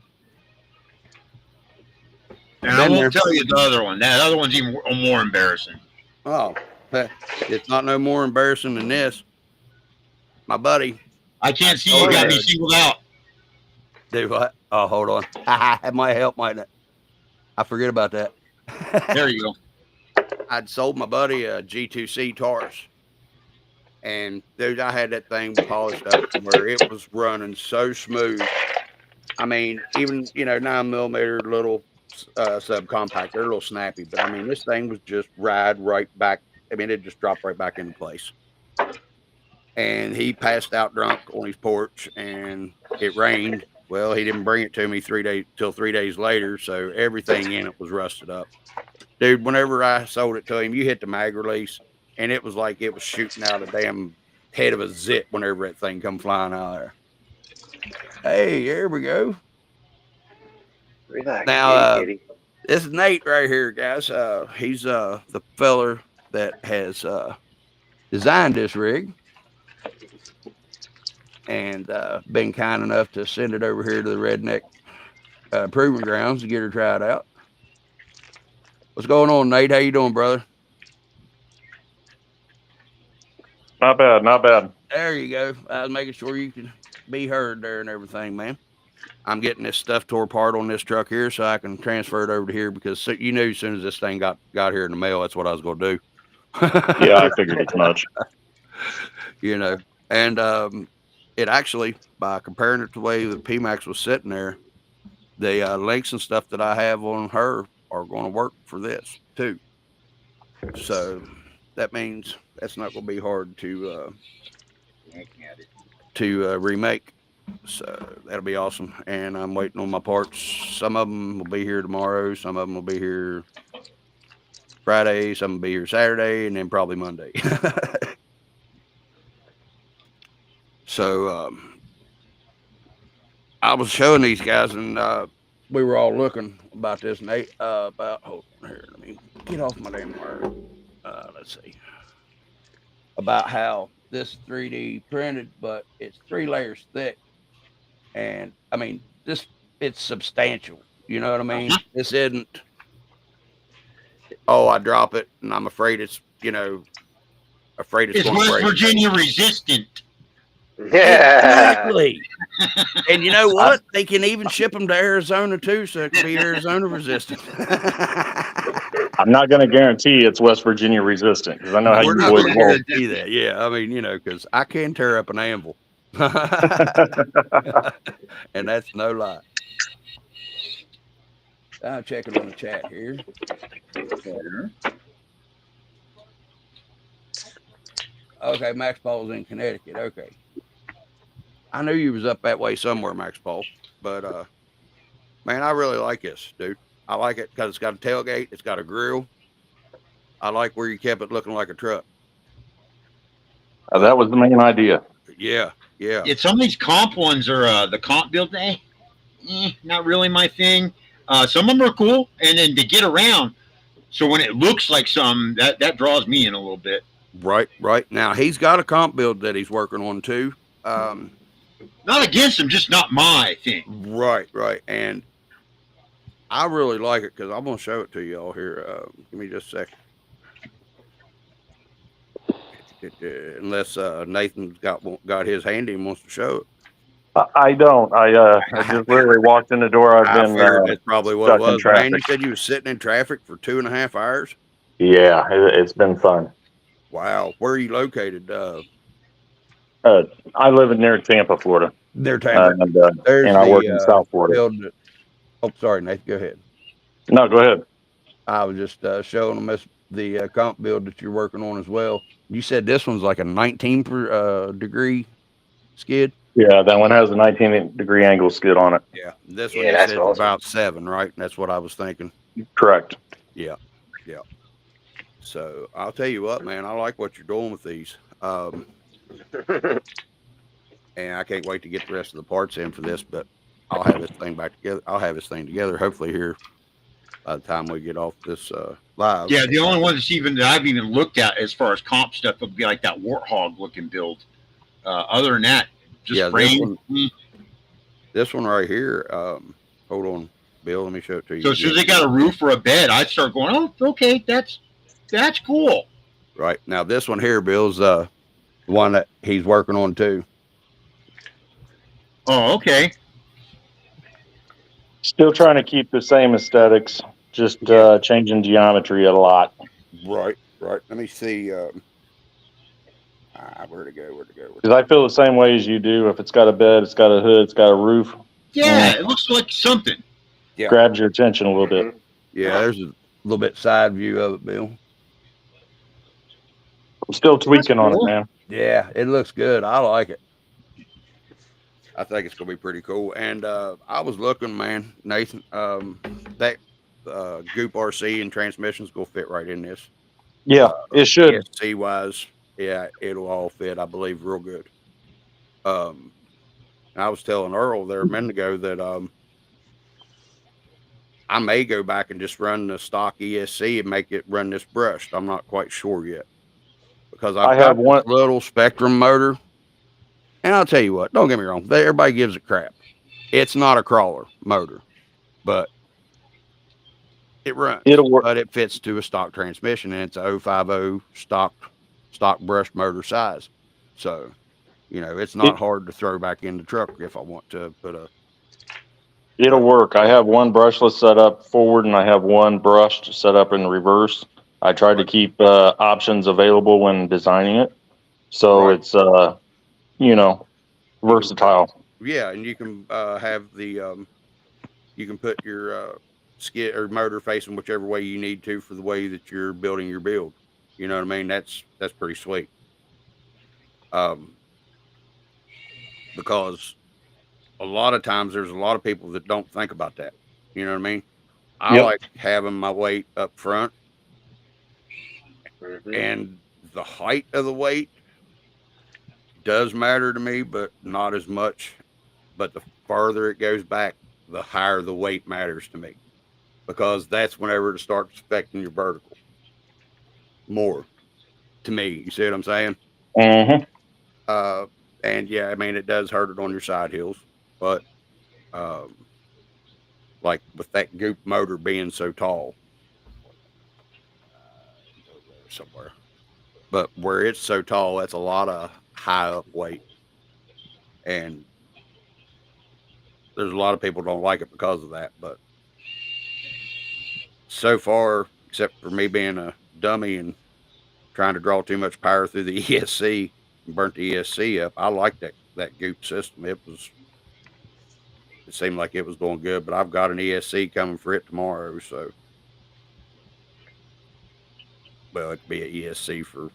And I won't tell you the other one. That other one's even more embarrassing. Oh, it's not no more embarrassing than this. My buddy. I can't see you got me singled out. Do what? Oh, hold on. That might help, mightn't it? I forget about that. There you go. I'd sold my buddy a G2C Taurus. And, dude, I had that thing polished up to where it was running so smooth. I mean, even, 9mm little subcompact, they're a little snappy. But, I mean, this thing was just ride right back. I mean, it just dropped right back into place. And he passed out drunk on his porch, and it rained. Well, he didn't bring it to me 3 days later, so everything in it was rusted up. Dude, whenever I sold it to him, you hit the mag release, and it was like it was shooting out a damn head of a zip whenever that thing come flying out of there. Hey, here we go. Relax, Now, kitty. This is Nate right here, guys. He's the feller that has designed this rig. And been kind enough to send it over here to the Redneck Proving Grounds to get her tried out. What's going on, Nate? How you doing, brother? Not bad, not bad. There you go. I was making sure you could be heard there and everything, man. I'm getting this stuff tore apart on this truck here so I can transfer it over to here because you knew as soon as this thing got here in the mail, that's what I was going to do. Yeah, I figured as much. And it actually, by comparing it to the way the PMAX was sitting there, the links and stuff that I have on her are going to work for this too. So that means that's not going to be hard to remake. So that'll be awesome. And I'm waiting on my parts. Some of them will be here tomorrow. Some of them will be here Friday. Some will be here Saturday, and then probably Monday. So I was showing these guys, and we were all looking about this, Nate. Hold on here. Let me get off my damn wire. Let's see. About how this 3D printed, but it's 3 layers thick. And, I mean, it's substantial. You know what I mean? This isn't, I drop it, and I'm afraid it's, afraid it's going to break. West Virginia resistant. Yeah. Exactly. And you know what? They can even ship them to Arizona too, so it can be Arizona resistant. I'm not going to guarantee it's West Virginia resistant because I know how We're you not boys going to roll. guarantee that. Yeah, I mean, because I can tear up an anvil, and that's no lie. I'm checking on the chat here. Okay, Max Paul's in Connecticut. Okay. I knew you was up that way somewhere, Max Paul. But, man, I really like this, dude. I like it because it's got a tailgate. It's got a grill. I like where you kept it looking like a truck. That was the main idea. Yeah. Some of these comp ones are the comp build. Not really my thing. Some of them are cool, and then to get around. So when it looks like something, that draws me in a little bit. Right. Now, he's got a comp build that he's working on, too. Not against him, just not my thing. Right. And I really like it because I'm going to show it to you all here. Give me just a second. Unless Nathan's got his handy and wants to show it. I don't. I just literally walked in the door. That's probably what it was. Traffic. Man, you said you were sitting in traffic for 2.5 hours? Yeah, it's been fun. Wow. Where are you located? I live near Tampa, Florida, They're Tampa. There's and I work in the South Florida. build. Oh, sorry, Nathan. Go ahead. No, go ahead. I was just showing them the comp build that you're working on as well. You said this one's like a 19 degree skid. Yeah, that one has a 19-degree angle skid on it. Yeah, this Yeah, one you that's said awesome. about 7, right? That's what I was thinking. Correct. Yeah. So I'll tell you what, man, I like what you're doing with these, and I can't wait to get the rest of the parts in for this. But I'll have this thing back together. I'll have this thing together hopefully here by the time we get off this live. Yeah, the only one that I've even looked at as far as comp stuff would be like that Warthog looking build. Other than that, just Yeah, frame. this one right here. Hold on, Bill. Let me show it to you. So as soon as they got a roof or a bed, I'd start going, oh, okay, that's cool. Right now, this one here, Bill's the one that he's working on too. Oh, okay. Still trying to keep the same aesthetics, just changing geometry a lot. Right. Let me see. Where'd it go? Because I feel the same way as you do. If it's got a bed, it's got a hood, it's got a roof. Yeah, it looks like something. Yeah. Grabs your attention a little bit. Yeah, there's a little bit side view of it, Bill. I'm still tweaking on it, cool. man. Yeah, it looks good. I like it. I think it's gonna be pretty cool. And I was looking, man, Nathan. That Goop RC and transmissions gonna fit right in this. Yeah, it should. ESC wise, yeah, it'll all fit. I believe real good. I was telling Earl there a minute ago that I may go back and just run the stock ESC and make it run this brushed. I'm not quite sure yet because I have one little Spectrum motor. And I'll tell you what, don't get me wrong. Everybody gives it crap. It's not a crawler motor, but it runs. It'll work. But it fits to a stock transmission, and it's a 050 stock brush motor size. So, it's not hard to throw back in the truck if I want to put a. It'll work. I have one brushless set up forward, and I have one brushed set up in reverse. I tried to keep options available when designing it, so it's versatile. Yeah, and you can have the you can put your skid or motor facing whichever way you need to for the way that you're building your build. You know what I mean? That's pretty sweet. Because a lot of times there's a lot of people that don't think about that. You know what I mean? I like having my weight up front, and the height of the weight does matter to me, but not as much. But the farther it goes back, the higher the weight matters to me, because that's whenever it starts affecting your vertical more. To me, you see what I'm saying? Mm-hmm. And yeah, I mean, it does hurt it on your side hills, but like with that Goop motor being so tall, somewhere, but where it's so tall, that's a lot of high up weight, and there's a lot of people don't like it because of that. But so far, except for me being a dummy and trying to draw too much power through the ESC and burnt the ESC up, I like that Goop system. It seemed like it was going good, but I've got an ESC coming for it tomorrow, so it could be an ESC for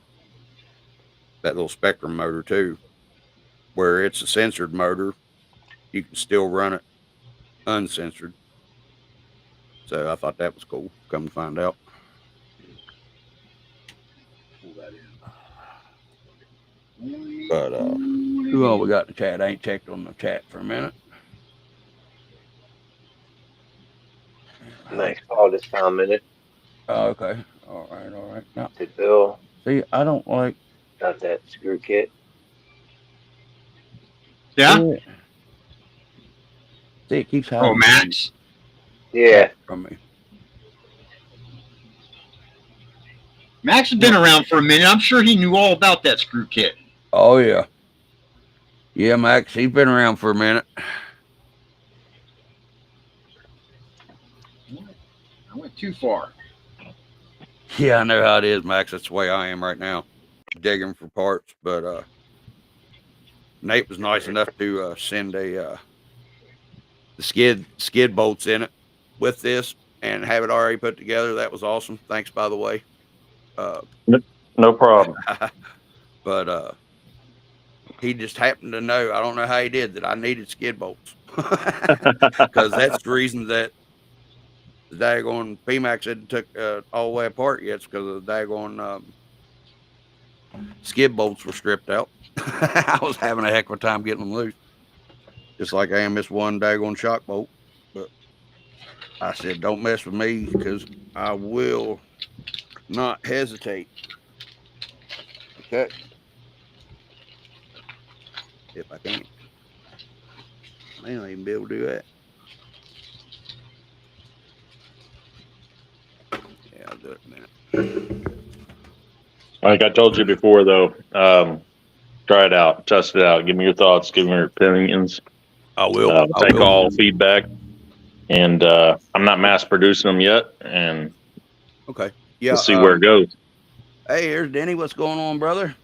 that little Spectrum motor too, where it's a censored motor. You can still run it uncensored. So I thought that was cool. Come to find out. But who all we got in the chat? I ain't checked on the chat for a minute. Nice call this time, minute. Oh, okay. All right. Now, To Bill. see, I don't like. Got that screw kit. Yeah. See, it keeps hiding. Oh, Max. Yeah. From me. Max has been around for a minute. I'm sure he knew all about that screw kit. Oh yeah. Yeah, Max, he's been around for a minute. I went too far. Yeah, I know how it is, Max. That's the way I am right now, digging for parts. But Nate was nice enough to send the skid bolts in it with this and have it already put together. That was awesome. Thanks, by the way. No problem. But he just happened to know. I don't know how he did that. I needed skid bolts because that's the reason that the daggone PMAX hadn't took all the way apart yet. It's because the daggone skid bolts were stripped out. I was having a heck of a time getting them loose, just like I am this one daggone shock bolt. But I said, don't mess with me because I will not hesitate. Okay. If I can. I may not even be able to do that. Yeah, I'll do it in a minute. Like I told you before, though, try it out, test it out, give me your thoughts, give me your opinions. I will. I Take will. all feedback. And I'm not mass producing them yet, and Okay. Yeah. we'll see where it goes. Hey, here's Denny. What's going on, brother?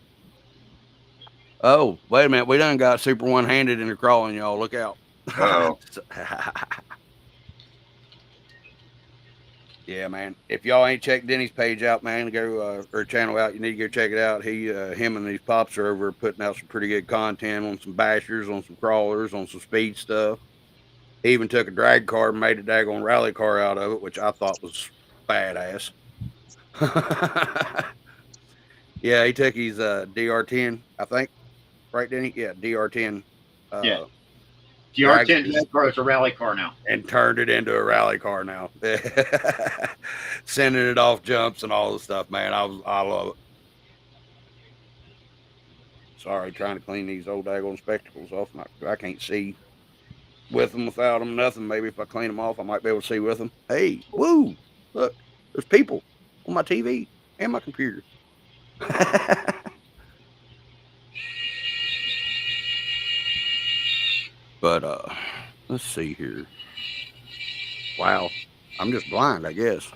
Oh, wait a minute. We done got super one-handed in the crawling, y'all. Look out. Uh-oh. Yeah, man. If y'all ain't checked Denny's page out, man, go or channel out. You need to go check it out. Him and these pops are over putting out some pretty good content on some bashers, on some crawlers, on some speed stuff. He even took a drag car and made a daggone rally car out of it, which I thought was badass. Yeah, he took his DR10, I think, right, Denny? Yeah, DR10. Yeah. DR10 drag car is a rally car now. And turned it into a rally car now. Sending it off jumps and all the stuff, man. I love it. Sorry, trying to clean these old daggone spectacles off. I can't see with them, without them, nothing. Maybe if I clean them off, I might be able to see with them. Hey, woo! Look, there's people on my TV and my computer. But let's see here. Wow, I'm just blind, I guess.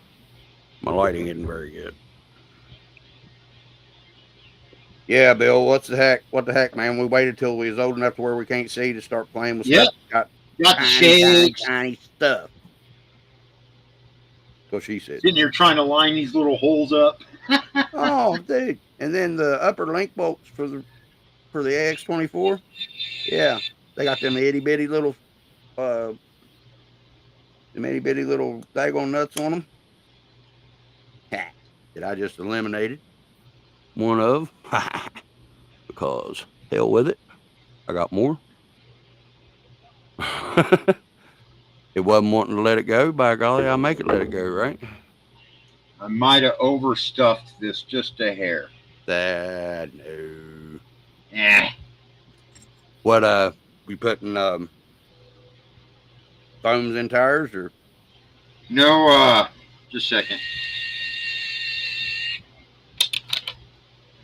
My lighting isn't very good. Yeah, Bill, what the heck, man? We waited till we was old enough to where we can't see to start playing with stuff. Got the Tiny shades. stuff. So she said. Sitting here trying to line these little holes up. Oh, dude. And then the upper link bolts for the AX24. Yeah, they got them itty bitty little daggone nuts on them. Did I just eliminate one of? Because hell with it. I got more. It wasn't wanting to let it go. By golly, I'll make it let it go, right? I might have overstuffed this just a hair. That no. What we putting foams in tires or No, just a second.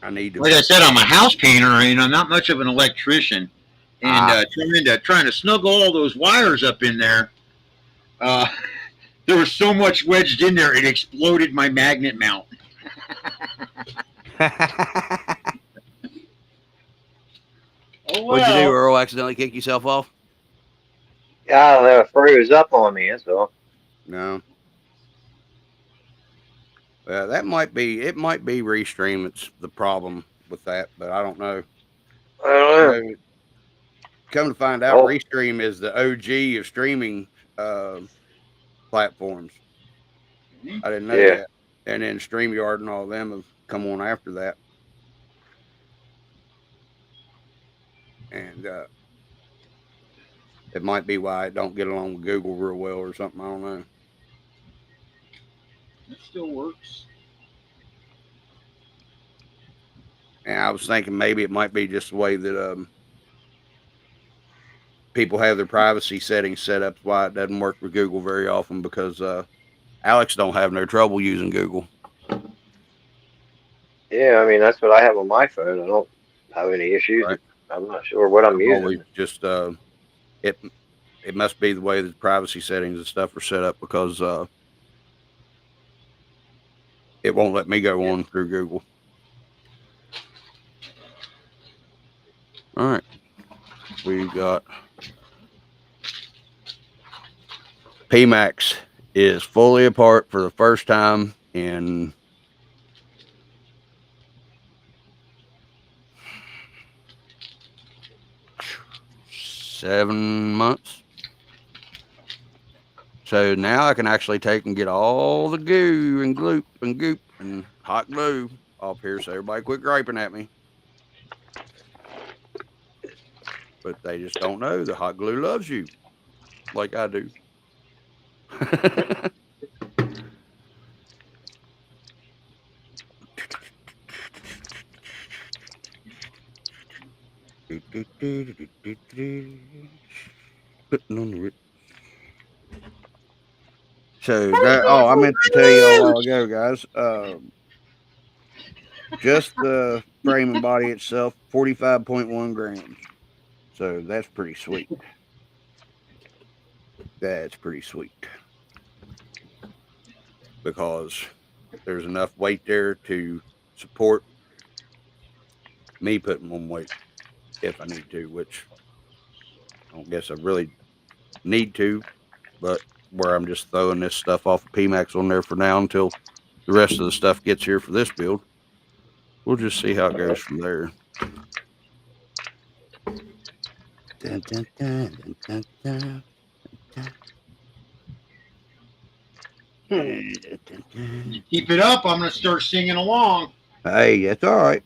I need to Like I said, I'm a house painter, and I'm not much of an electrician. And trying to snuggle all those wires up in there, there was so much wedged in there, it exploded my magnet mount. Oh, well. What'd you do, Earl? Accidentally kick yourself off? I don't know. It froze up on me. That's all. No. Well, it might be Restream. It's the problem with that, but I don't know. I don't know. Come to find out, Restream is the OG of streaming platforms. I didn't know that. And then StreamYard and all of them have come on after that. And it might be why I don't get along with Google real well or something. I don't know. It still works. And I was thinking maybe it might be just the way that people have their privacy settings set up. Why it doesn't work with Google very often, because Alex don't have no trouble using Google. Yeah, I mean, that's what I have on my phone. I don't have any issues. Right. I'm not sure what I'm using. Always just it must be the way the privacy settings and stuff are set up, because it won't let me go on through Google. All right. we got PMAX is fully apart for the first time in seven months. So now I can actually take and get all the goo and gloop and goop and hot glue off here. So everybody quit griping at me. But they just don't know the hot glue loves you like I do. Putting on the rip. So that, oh, I meant to tell you a while ago, guys. Just the frame and body itself, 45.1 grams. So that's pretty sweet. That's pretty sweet. Because there's enough weight there to support me putting on weight if I need to, which I don't guess I really need to, but where I'm just throwing this stuff off of PMAX on there for now until the rest of the stuff gets here for this build. We'll just see how it goes from there. Dun, dun, dun, dun, dun, dun. You keep it up, I'm going to start singing along. Hey, that's all right.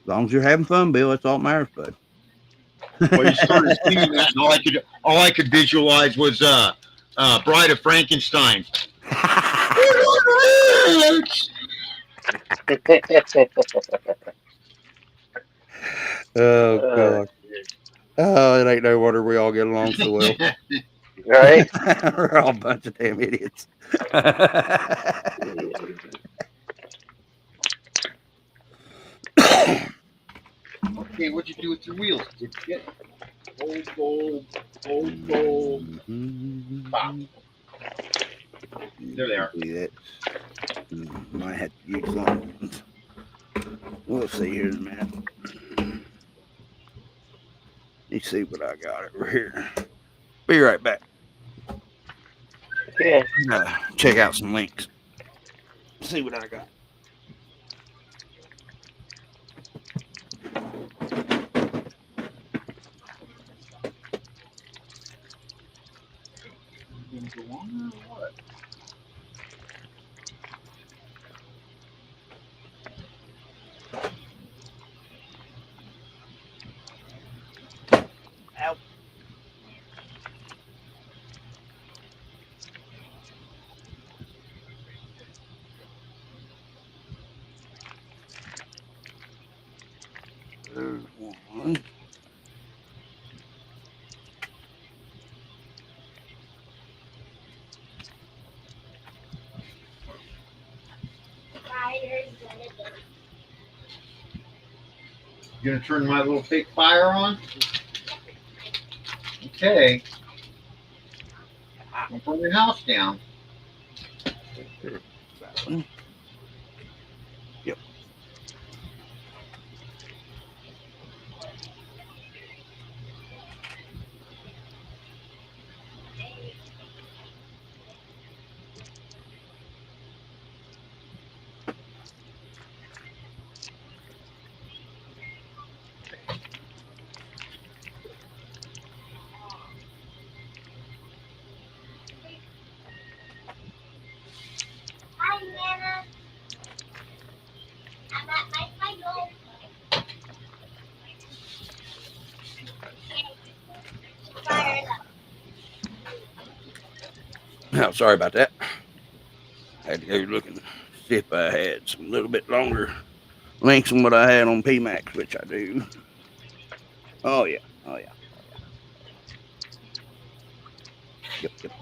As long as you're having fun, Bill, that's all that matters, bud. Well, you started singing that, and all I could visualize was Bride of Frankenstein. Oh, God. Oh, it ain't no wonder we all get along so well. Right? We're all a bunch of damn idiots. Okay, what'd you do with your wheels? Did you get old gold? Pop. There they are. Might have to use some. We'll see here in a minute. Let's see what I got over here. Be right back. Yeah. Check out some links. See what I got. There's one. You gonna turn my little fake fire on? Okay. Don't burn your house down. That one. Yep. Hi, Nana. I'm at my goal. Fire it up. Oh, sorry about that. I had to go looking to see if I had some little bit longer links than what I had on PMAX, which I do. Oh yeah. Oh yeah.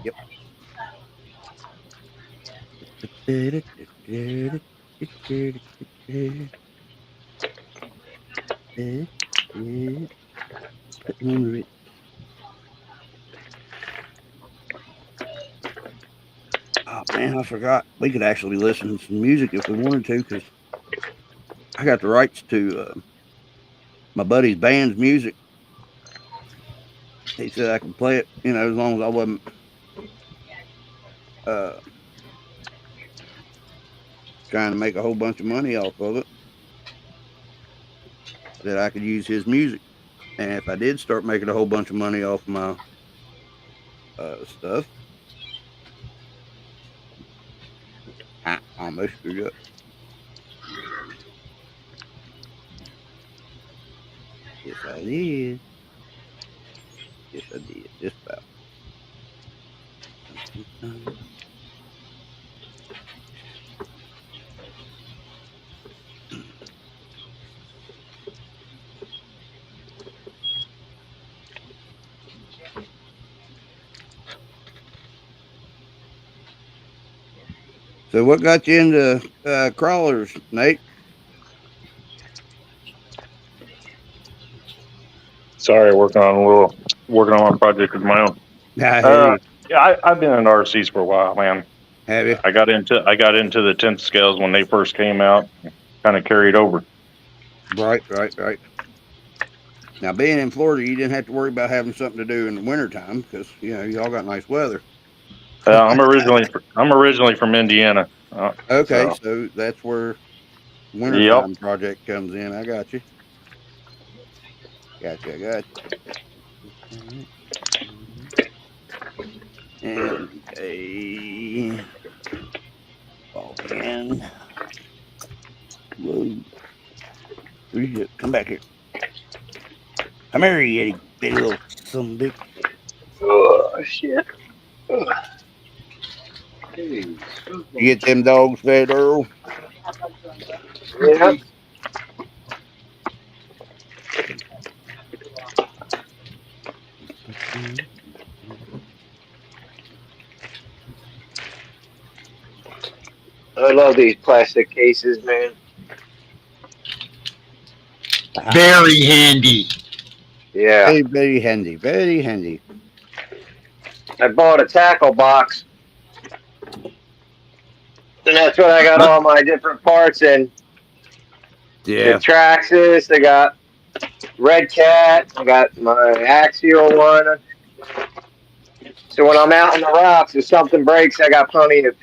Yep. Oh man, I forgot. We could actually listen to some music if we wanted to, because I got the rights to my buddy's band's music He said I could play it, you know, as long as I wasn't trying to make a whole bunch of money off of it. That I could use his music, and if I did start making a whole bunch of money off my stuff, I almost screwed up. Yes, I did. Yes, I did. Just about. So, what got you into crawlers, Nate? Sorry, working on a project of my own. I hear you. Yeah, I've been in RCs for a while, man. Have you? I got into the 10th scales when they first came out, kind of carried over. Right. Now, being in Florida, you didn't have to worry about having something to do in the wintertime because, you know, y'all got nice weather. I'm originally from Indiana. Okay, So, so that's where yep. wintertime project comes in. I got you. I got you. And a ball in. Whoa. Where you go? Come back here. Come here, you itty bitty little some bitch. Oh shit. You get them dogs fed, Earl? Yeah. I love these plastic cases, man. Very handy. Yeah. Very, very handy. Very handy. I bought a tackle box. And that's what I got all my different parts in. Yeah. The Traxxas, I got Red Cat, I got my Axial one. So when I'm out in the rocks, if something breaks, I got plenty of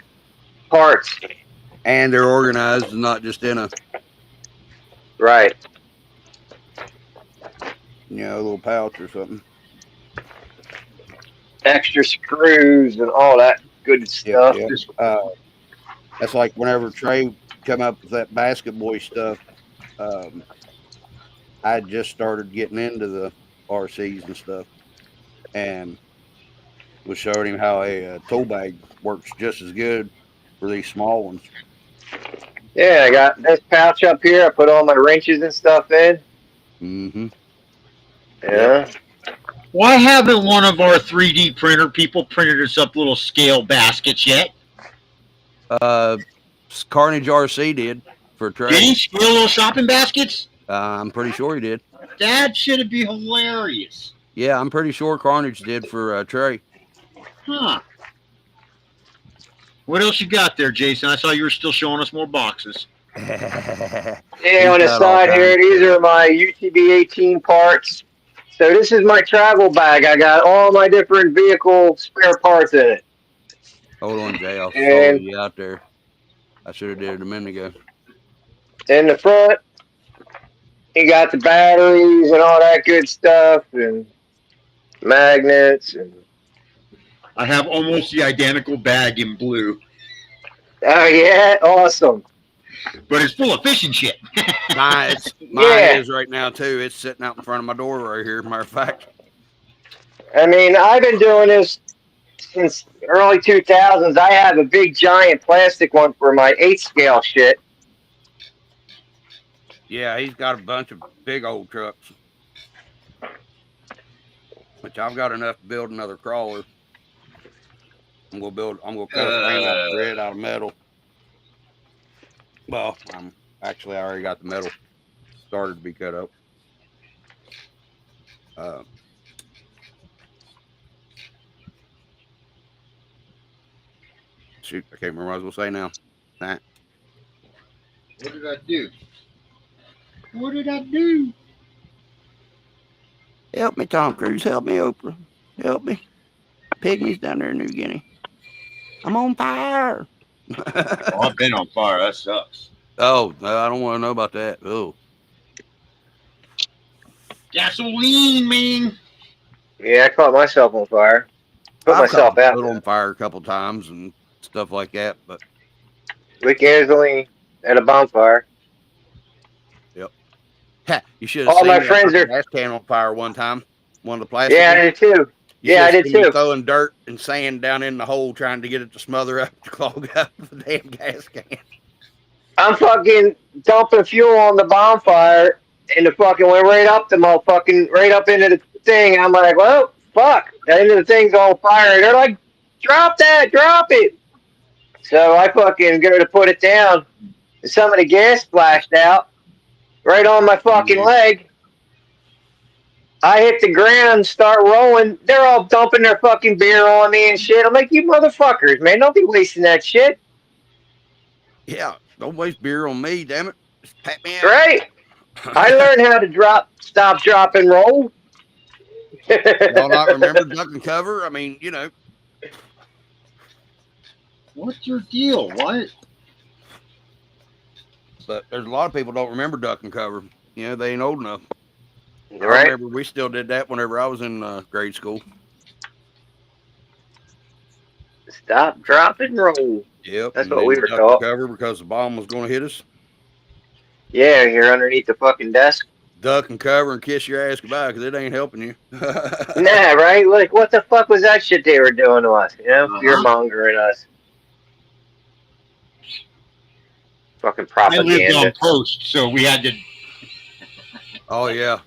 parts. And they're organized and not just in a, Right. you know, a little pouch or something. Extra screws and all that good stuff. Yep. That's like whenever Trey come up with that basket boy stuff, I just started getting into the RCs and stuff, and was showing him how a tool bag works just as good for these small ones. Yeah, I got this pouch up here. I put all my wrenches and stuff in. Mm-hmm. Yeah. Why haven't one of our 3D printer people printed us up little scale baskets yet? Carnage RC did for Trey. Did he scale little shopping baskets? I'm pretty sure he did. That should be hilarious. Yeah, I'm pretty sure Carnage did for Trey. Huh. What else you got there, Jason? I saw you were still showing us more boxes. Yeah, on the side here, these are my UTB 18 parts. So this is my travel bag. I got all my different vehicle spare parts in it. Hold on, Jay. I'll And- follow you out there. I should have did it a minute ago. In the front, you got the batteries and all that good stuff, and magnets. And I have almost the identical bag in blue, oh yeah, awesome. but it's full of fishing shit. Mine Yeah. is right now too. It's sitting out in front of my door right here. Matter of fact. I mean, I've been doing this since early 2000s. I have a big giant plastic one for my 8 scale shit. Yeah, he's got a bunch of big old trucks. Which I've got enough to build another crawler. I'm gonna cut a frame out of grid out of metal. Well, I already got the metal started to be cut up. Shoot, I can't remember what I was gonna say now. Nah. What did I do? What did I do? Help me, Tom Cruise. Help me, Oprah. Help me. Pygmies down there in New Guinea. I'm on fire. Oh, I've been on fire. That sucks. Oh, no, I don't want to know about that. Oh, Gasoline, man. Yeah, I caught myself on fire. Put I've myself caught out foot on fire a couple times and stuff like that. But with gasoline at a bonfire. you should have All seen my me. I friends put a are. gas can on fire one time. One of the plastic Yeah, I ones. did too. You Yeah, I should have did seen me too. throwing dirt and sand down in the hole trying to get it to smother up, to clog up the damn gas can. I'm fucking dumping fuel on the bonfire, and the fucking went right up the motherfucking right up into the thing. I'm like, well, fuck, that into the thing's on fire. And they're like, drop that, drop it. So I fucking go to put it down, and some of the gas splashed out right on my fucking leg. I hit the ground, start rolling. They're all dumping their fucking beer on me and shit. I'm like, you motherfuckers, man, don't be wasting that shit, Yeah, don't waste beer on me, damn it. Just pat me out. right? I learned how to stop, drop, and roll. Y'all not remember duck and cover? I mean, you know, What's your deal? What? but there's a lot of people don't remember duck and cover. You know, they ain't old enough. I Right? remember we still did that whenever I was in grade school. Stop, drop, and roll. Yep. That's and what then we you were duck taught. and cover because the bomb was going to hit us. Yeah, you're underneath the fucking desk. Duck and cover and kiss your ass goodbye because it ain't helping you. Nah, right? Like, what the fuck was that shit they were doing to us? You know, fear mongering us. Fucking I lived on propaganda. post, so we had to. Oh yeah.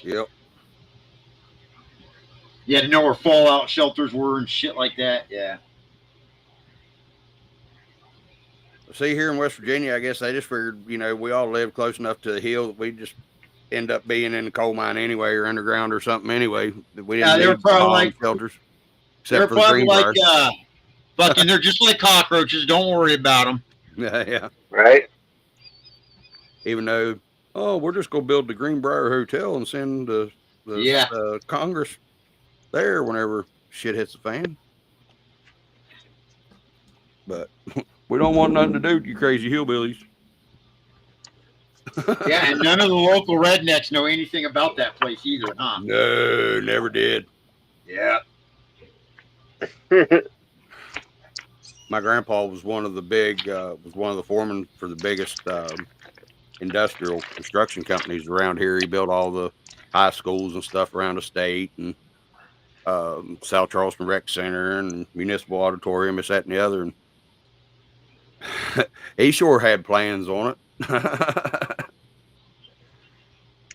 Yep. You had to know where fallout shelters were and shit like that. Yeah. See, here in West Virginia, I guess they just figured, you know, we all live close enough to the hill that we just end up being in the coal mine anyway or underground or something anyway. We didn't They were need probably bomb like shelters they're except for the probably like Greenbrier. fucking. They're just like cockroaches. Don't worry about them. Yeah. Right? Even though, oh, we're just gonna build the Greenbrier Hotel and send the Yeah. Congress there whenever shit hits the fan. But we don't want nothing to do with you crazy hillbillies. Yeah, and none of the local rednecks know anything about that place either, huh? No, never did. Yeah. My grandpa was one of the foremen for the biggest industrial construction companies around here. He built all the high schools and stuff around the state, and South Charleston Rec Center and Municipal Auditorium, this, that, and the other. And he sure had plans on it.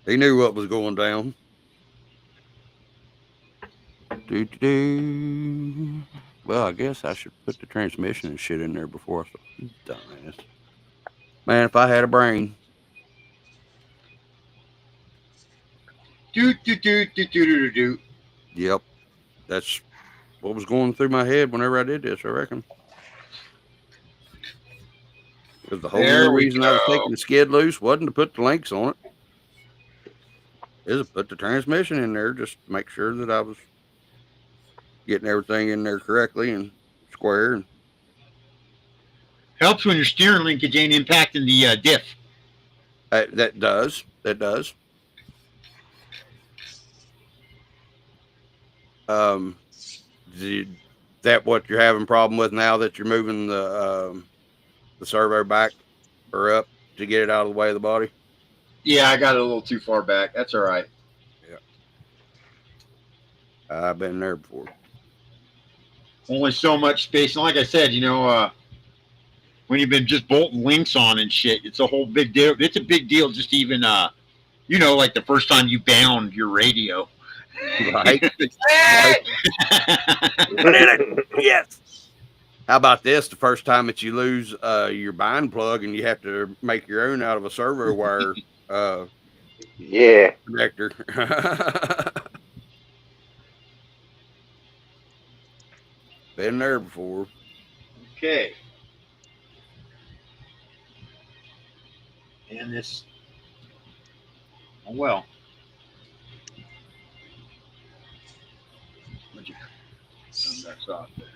He knew what was going down. Well, I guess I should put the transmission and shit in there before I dumbass. Man, if I had a brain. Do do do do do do do. Yep. That's what was going through my head whenever I did this, I reckon. Because the whole There we reason I was go. taking the skid loose wasn't to put the links on it. It was to put the transmission in there just to make sure that I was getting everything in there correctly and square. And Helps when your steering linkage ain't impacting the diff. that does. That does. That what you're having problem with now that you're moving the servo back or up to get it out of the way of the body? Yeah, I got it a little too far back. That's all right. Yeah. I've been there before. Only so much space. And like I said, you know, when you've been just bolting links on and shit, it's a whole big deal. It's a big deal just even, you know, like the first time you bound your radio. Right. Yes. How about this? The first time that you lose your bind plug and you have to make your own out of a servo wire Yeah. connector. Been there before. Okay. And this, oh well. That's off there.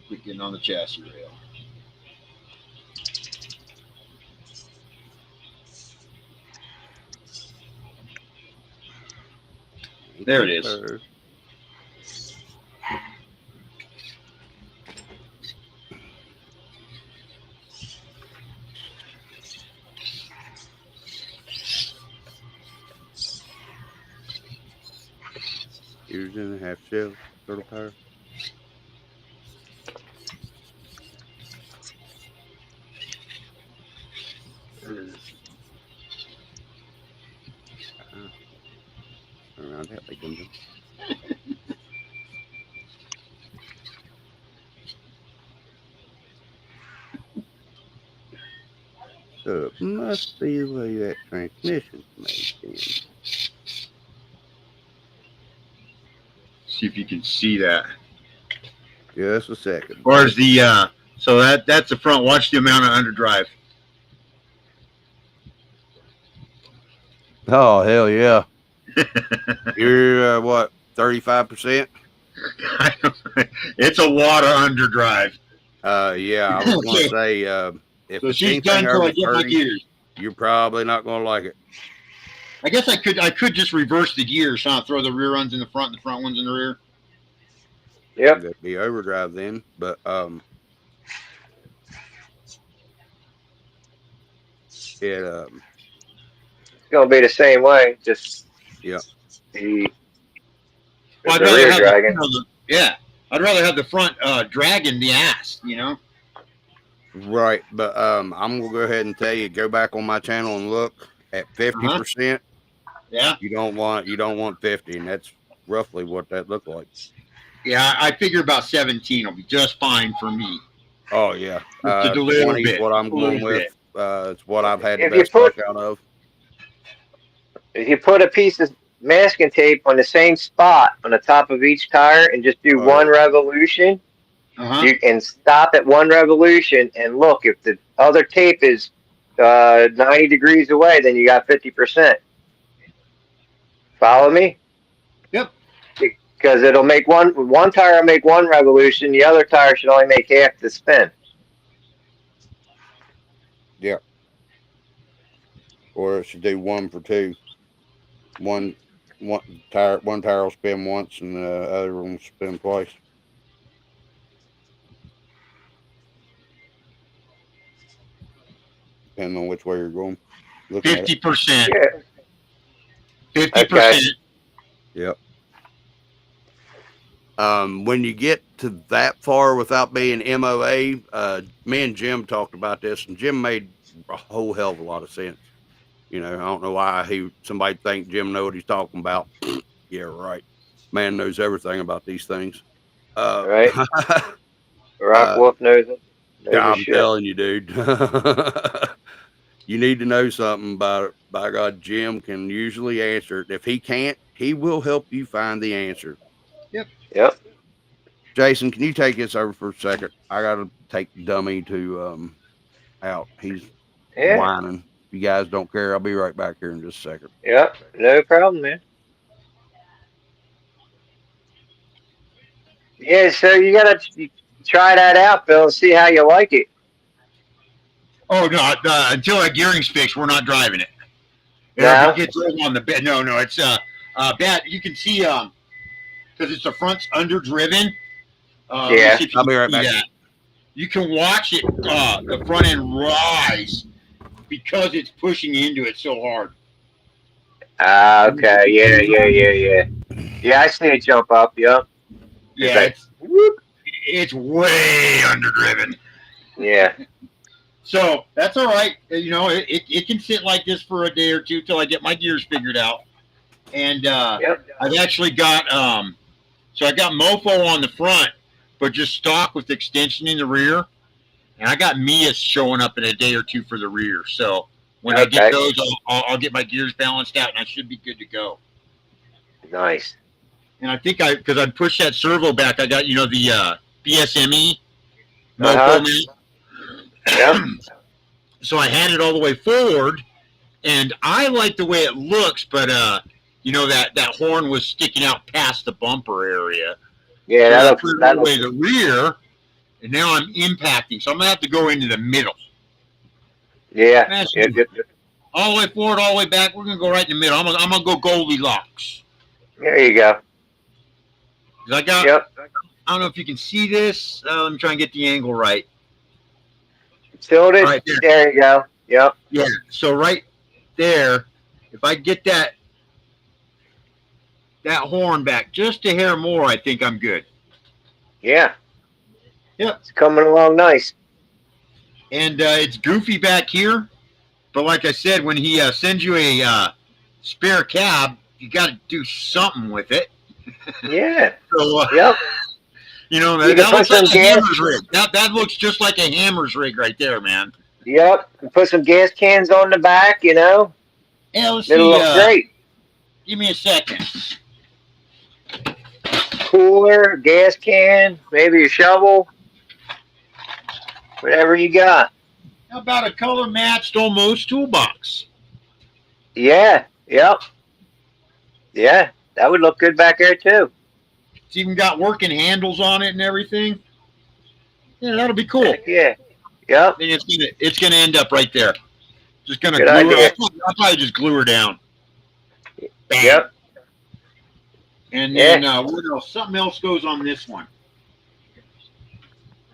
Quit getting on the chassis rail. There it is. Years and a half shell, turtle power. Around that like them. So it must be the way that transmission's made then. See if you can see that. Just a second. Or is the so that's the front. Watch the amount of underdrive. Oh hell yeah! You're what, 35%? It's a lot of underdrive. Yeah, I was gonna say if So it's she's anything done till I over get my 30, gears. you're probably not gonna like it. I guess I could just reverse the gears, huh? Throw the rear ones in the front and the front ones in the rear. Yep. That'd be overdrive then, but it It's gonna be the same way. Just yeah. The Well, I'd the rather rear have dragon. yeah, I'd rather have the front dragging the ass. You know. Right, but I'm gonna go ahead and tell you, go back on my channel and look at 50%. Yeah. You don't want 50, and that's roughly what that looked like. Yeah, I figure about 17 will be just fine for me. Oh yeah, Just a little 20 is bit, what I'm a going little with. It's what I've had the If you best put- luck out of. If you put a piece of masking tape on the same spot on the top of each tire and just do Oh, one yeah. revolution, Uh-huh. you can stop at one revolution and look. If the other tape is 90 degrees away, then you got 50%. Follow me? Yep. Because it'll make one tire will make one revolution, the other tire should only make half the spin. Or it should do 1 for 2. One tire will spin once, and the other one will spin twice. Depending on which way you're going. Looking at it. 50%. Yeah. 50%. Yep. When you get to that far without being MOA, me and Jim talked about this, and Jim made a whole hell of a lot of sense. You know, I don't know why somebody think Jim know what he's talking about. Yeah, right. Man knows everything about these things. Right. Rock Wolf knows it. Knows Yeah, his I'm shit. telling you, dude. You need to know something about it. By God, Jim can usually answer it. If he can't, he will help you find the answer. Yep. Jason, can you take this over for a second? I gotta take Dummy to out. He's Yeah. whining. If you guys don't care, I'll be right back here in just a second. Yep. No problem, man. Yeah, so you gotta try that out, Bill, and see how you like it. Oh, no, until that gearing's fixed, we're not driving it. No? If it gets over on the bed. No, it's bad. You can see because it's the front's underdriven. Let me Yeah. see if you I'll be can right see back. that. You can watch it, the front end rise because it's pushing into it so hard. Ah, okay. Yeah. Yeah, I see it jump up. Yep. Yeah, like, it's way underdriven. Yeah. So that's all right. You know, it can sit like this for a day or two till I get my gears figured out. And Yep. I've actually got so I got Mofo on the front, but just stock with extension in the rear. And I got Mia showing up in a day or two for the rear. So when I get Okay. those, I'll get my gears balanced out, and I should be good to go. Nice. And I think because I pushed that servo back, I got the BSME Mofo Uh-huh. mount. Yep. So I had it all the way forward, and I like the way it looks, but you know, that horn was sticking out past the bumper area. Yeah, So I that put it that all the way looks, to the rear, and now I'm impacting. So I'm gonna have to go into the middle. yeah, That's yeah, yeah, yeah. all the way forward, all the way back. We're gonna go right in the middle. I'm gonna go Goldilocks. There you go. 'Cause I got. Yep. I don't know if you can see this. Let me try and get the angle right. Tilt it. Right there. There you go. Yep. Yeah. So right there, if I get that horn back just a hair more, I think I'm good. Yeah. Yep. It's coming along nice. And it's goofy back here, but like I said, when he sends you a spare cab, you got to do something with it. Yeah. So Yep. you know You that can looks put like some a gas. hammer's rig. That looks just like a hammer's rig right there, man. Yep. And put some gas cans on the back. You know, Yeah, let's it'll see. look great. Give me a second. Cooler, gas can, maybe a shovel, whatever you got. How about a color matched almost toolbox? Yeah. Yep. Yeah. That would look good back there too. It's even got working handles on it and everything. Yeah, that'll be cool. Heck yeah. Yep. Then it's gonna end up right there. Just gonna Good glue her. idea. I'll probably just glue her down. Bang. Yep. And Yeah. then what else? Something else goes on this one.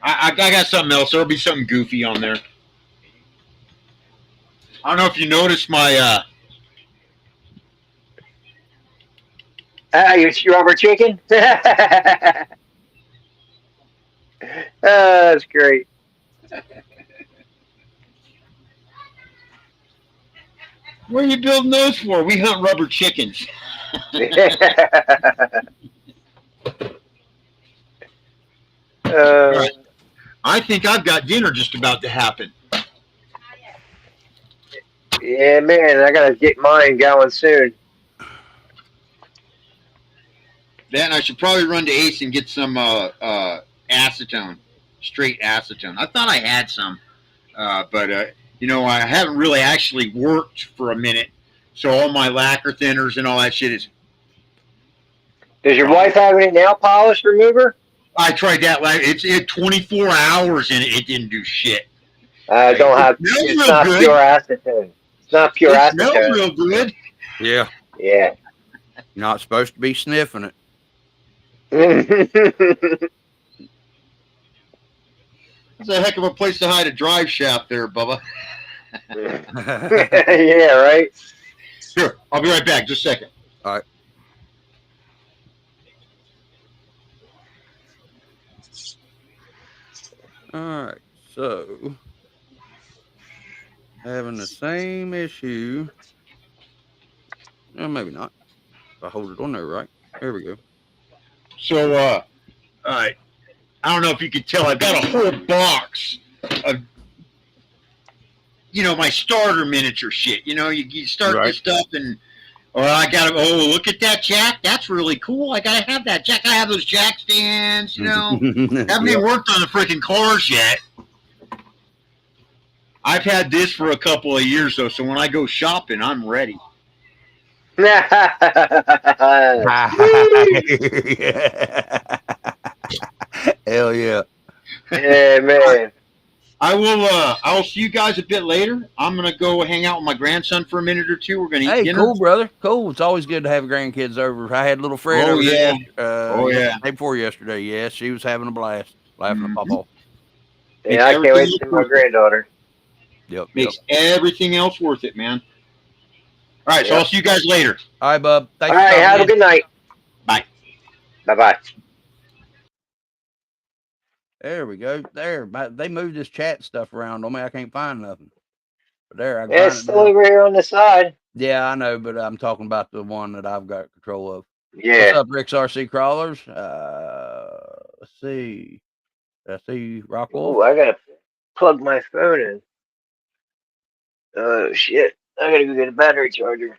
I got something else. There'll be something goofy on there. I don't know if you noticed my You rubber chicken? That's great. what are you building those for? We hunt rubber chickens. Right. I think I've got dinner just about to happen. Yeah, man, I gotta get mine going soon. Then I should probably run to Ace and get some acetone, straight acetone. I thought I had some, but you know, I haven't really actually worked for a minute, so all my lacquer thinners and all that shit is. Does your wife have any nail polish remover? I tried that. It 24 hours and it didn't do shit. Don't have. It smells It's real not good. pure acetone. It's not pure It smells acetone. real good. Yeah. Yeah. You're not supposed to be sniffing it. That's a heck of a place to hide a drive shaft there, Bubba. Yeah, right. Sure, I'll be right back. Just a second. All right. So, having the same issue. Maybe not. If I hold it on there right. There we go. So, all right. I don't know if you could tell. I've got a whole box of, you know, my starter miniature shit. You know, you start Right. this stuff and, or I got to, oh, look at that jack. That's really cool. I got to have that jack. I have those jack stands, you know. Haven't Yeah. even worked on the freaking cars yet. I've had this for a couple of years, though, so when I go shopping, I'm ready. Hell yeah. Yeah, man. I'll see you guys a bit later. I'm going to go hang out with my grandson for a minute or two. We're going to eat Hey, dinner. cool, brother. Cool. It's always good to have grandkids over. I had little Fred Oh, over yeah. there. Oh, yeah. Day before yesterday. Yeah, she was having a blast, laughing Mhm. her pop off. Yeah, I can't wait to see my granddaughter. Yep. Makes everything else worth it, man. All right, so Yeah. I'll see you guys later. All right, bub. Thanks All for right, coming have a in. good night. Bye. Bye-bye. There we go. There. They moved this chat stuff around on me. I can't find nothing. But there, I Yeah, grind it's it still down. over here on the side. Yeah, I know, but I'm talking about the one that I've got control of. What's Yeah. up, Rick's RC Crawlers? Let's see. Did I see Rockwolf? Ooh, I gotta plug my phone in. Oh, shit. I gotta go get a battery charger.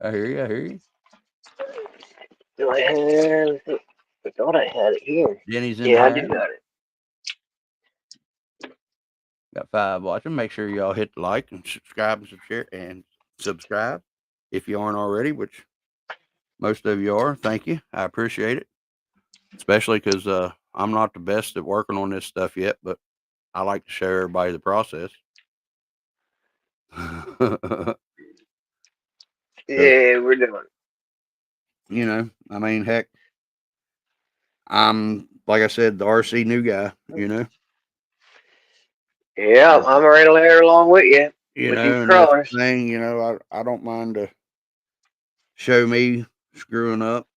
I hear you. I hear you. Do I have it? I thought I had it here. Jenny's in Yeah, I the do house. got it. Got 5 watching. Make sure y'all hit the like and subscribe and share and subscribe if you aren't already, which Most of you are. Thank you. I appreciate it. Especially because I'm not the best at working on this stuff yet, but I like to show everybody the process. Yeah, we're doing it. You know, I mean, heck, I'm, like I said, the RC new guy, you know. Yeah, I'm right there along with you. You With these know, and that's crawlers. the thing, you know, I don't mind to show me screwing up.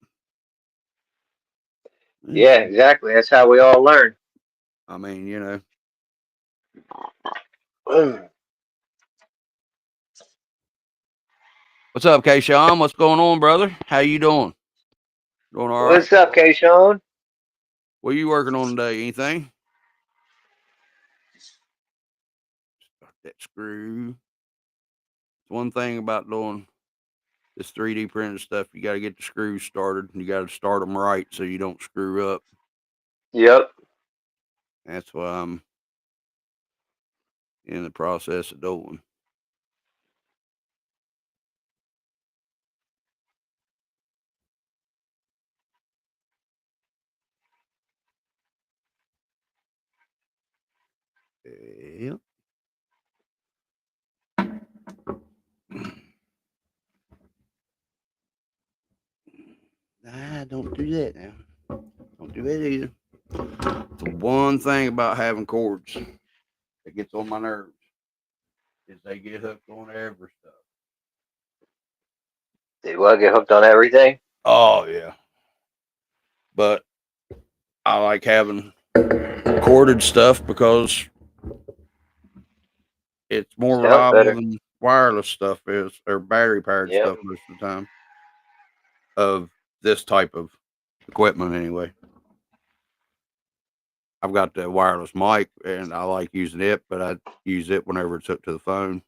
Yeah, exactly. That's how we all learn. I mean, you know, what's up, K. Sean? What's going on, brother? How you doing? Doing all right? What's up, K. Sean? What are you working on today? Anything? That screw. It's one thing about doing this 3D printed stuff. You got to get the screws started. And you got to start them right so you don't screw up. Yep. That's why I'm in the process of doing. Yep. Nah, don't do that now. Don't do that either. The one thing about having cords that gets on my nerves is they get hooked on every stuff. They will get hooked on everything. Oh yeah. But I like having corded stuff because it's more Sounds reliable better. than wireless stuff is, or battery powered Yep. stuff most of the time. Of this type of equipment, anyway. I've got the wireless mic, and I like using it, but I use it whenever it's hooked to the phone.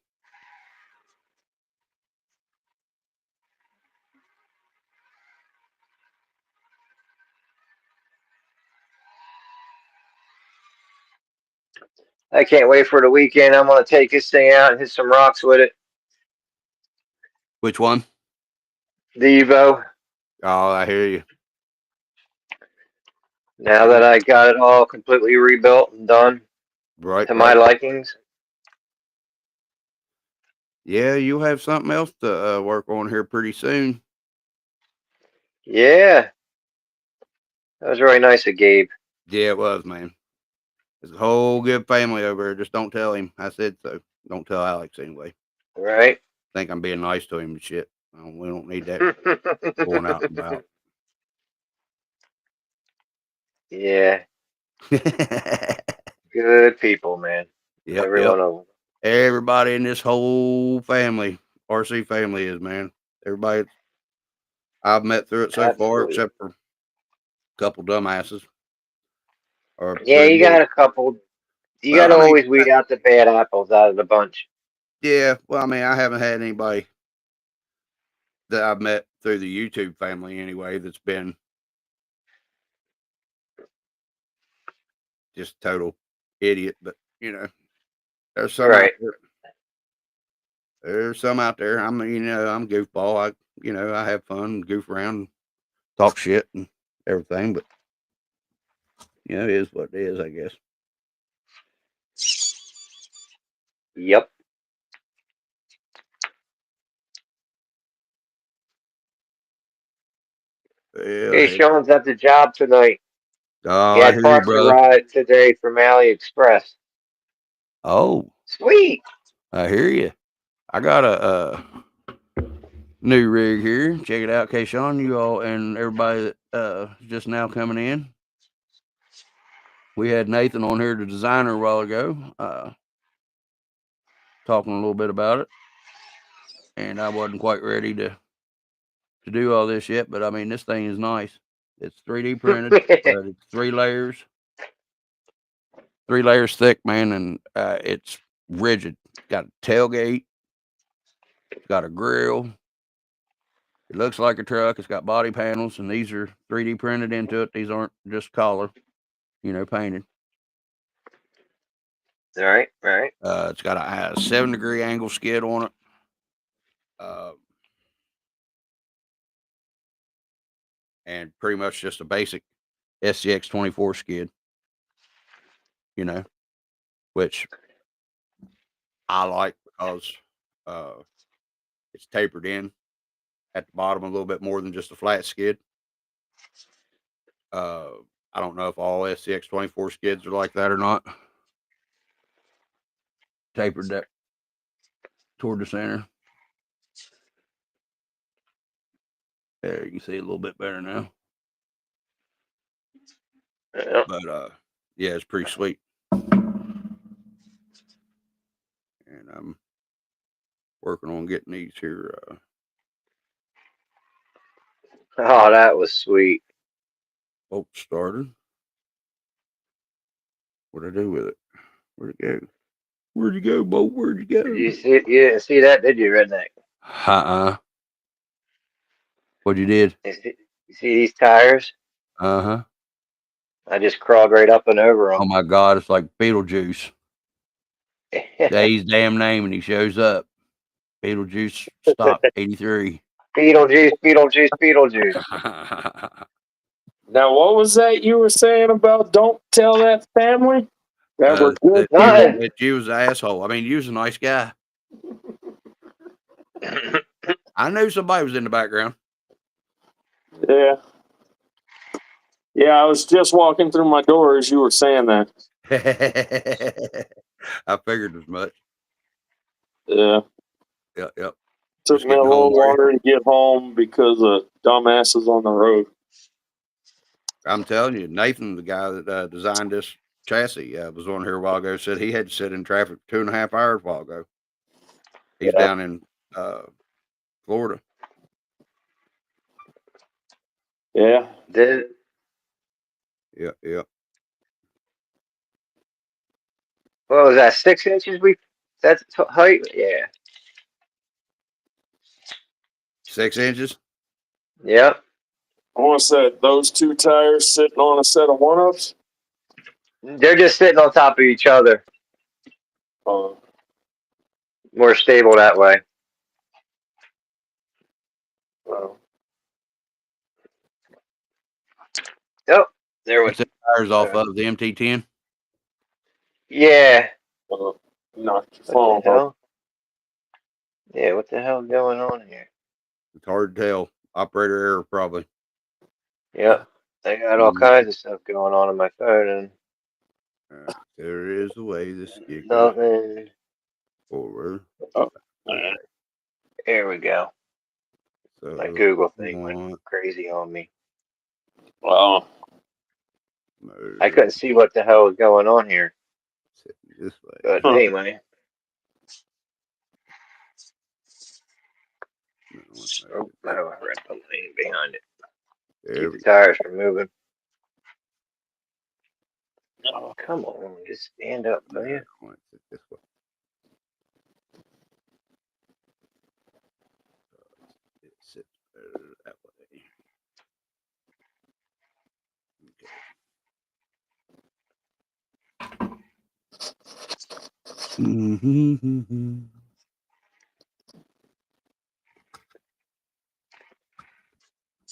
I can't wait for the weekend. I'm gonna take this thing out and hit some rocks with it. Which one? The Evo. Oh, I hear you. Now that I got it all completely rebuilt and done Right, to my right. likings. Yeah, you'll have something else to work on here pretty soon. Yeah. That was really nice of Gabe. Yeah, it was, man. There's a whole good family over here. Just don't tell him. I said so. Don't tell Alex anyway. Right? Think I'm being nice to him and shit. We don't need that going out and about. Yeah. Yep, Good people, man. Every yep. one of them. Everybody in this whole family, RC family, is, man. Everybody I've met through it so far, Absolutely. except for a couple dumbasses. Or Yeah, pretty you good. got a couple. You got Well, to I mean, always weed out the bad apples out of the bunch. yeah. Well, I mean, I haven't had anybody that I've met through the YouTube family anyway that's been just total idiot. But you know, there's some out Right. there. There's some out there. I'm goofball. I have fun, goof around, talk shit and everything. But it is what it is, I guess. Yep. Well, Hey, heck. Sean's at the job tonight. Oh, He I had hear you, parts brother. arrived today from AliExpress. Oh, Sweet. I hear you. I got a new rig here. Check it out, Kayshawn. You all and everybody that just now coming in. We had Nathan on here, the designer, a while ago, talking a little bit about it. And I wasn't quite ready to do all this yet, but I mean, this thing is nice. It's 3D printed, but it's 3 layers thick, man, and it's rigid. It's got a tailgate. It's got a grill. It looks like a truck. It's got body panels, and these are 3D printed into it. These aren't just color, painted. All right. All right. It's got a 7-degree angle skid on it. and pretty much just a basic SCX 24 skid, you know, which I like because it's tapered in at the bottom a little bit more than just a flat skid. I don't know if all SCX 24 skids are like that or not. Tapered that toward the center. There, you can see a little bit better now. Yeah. But yeah, it's pretty sweet. And I'm working on getting these here. Oh, that was sweet. Oh, started. What'd I do with it? Where'd it go? Where'd you go, Bo? Where'd you go? Did you see? You didn't see that, did you, Redneck? What you did? You see these tires? Uh-huh. I just crawled right up and over Oh my God, it's like Beetlejuice. them. Say his damn name and he shows up. Beetlejuice stop 83. Beetlejuice, Beetlejuice, Beetlejuice. Now, what was that you were saying about don't tell that family? That we're good people? Nothing. That you was an asshole. I mean, you was a nice guy. I knew somebody was in the background. Yeah. Yeah, I was just walking through my door as you were saying that. I figured as much. Yeah. Yep. Took Just me a getting little home, are you? longer to get home because of dumbasses on the road. I'm telling you, Nathan, the guy that designed this chassis, was on here a while ago, said he had to sit in traffic 2.5 hours a while ago. He's Yeah. down in Florida. Yeah. Did Yeah. what was that? 6 inches? That's height. Yeah. 6 inches. Yep. What's that? Those two tires sitting on a set of one-ups? They're just sitting on top of each other. More stable that way. Yep. There we That's the tires off of the MT10. Yeah. Knock your What the phone off. hell? Yeah, what the hell going on here? It's hard to tell. Operator error, probably. Yep. I got all kinds of stuff going on my phone There is a way this skid goes and nothing. forward. There we go. So My Google thing went crazy on me. Wow. I couldn't see what the hell was going on here. This way. But anyway. Oh, I read the lane behind it. Keep the tires from moving. Oh, come on. Just stand up, will you? This way. It sits better that way. Okay.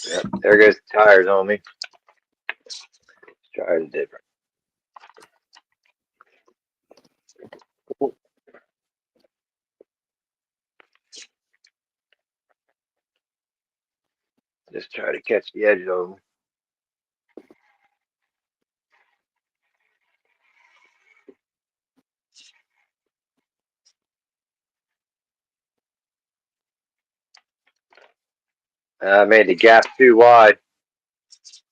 Yep, there goes the tires on me. Let's try it different. Just try to catch the edge of them. I made the gap too wide.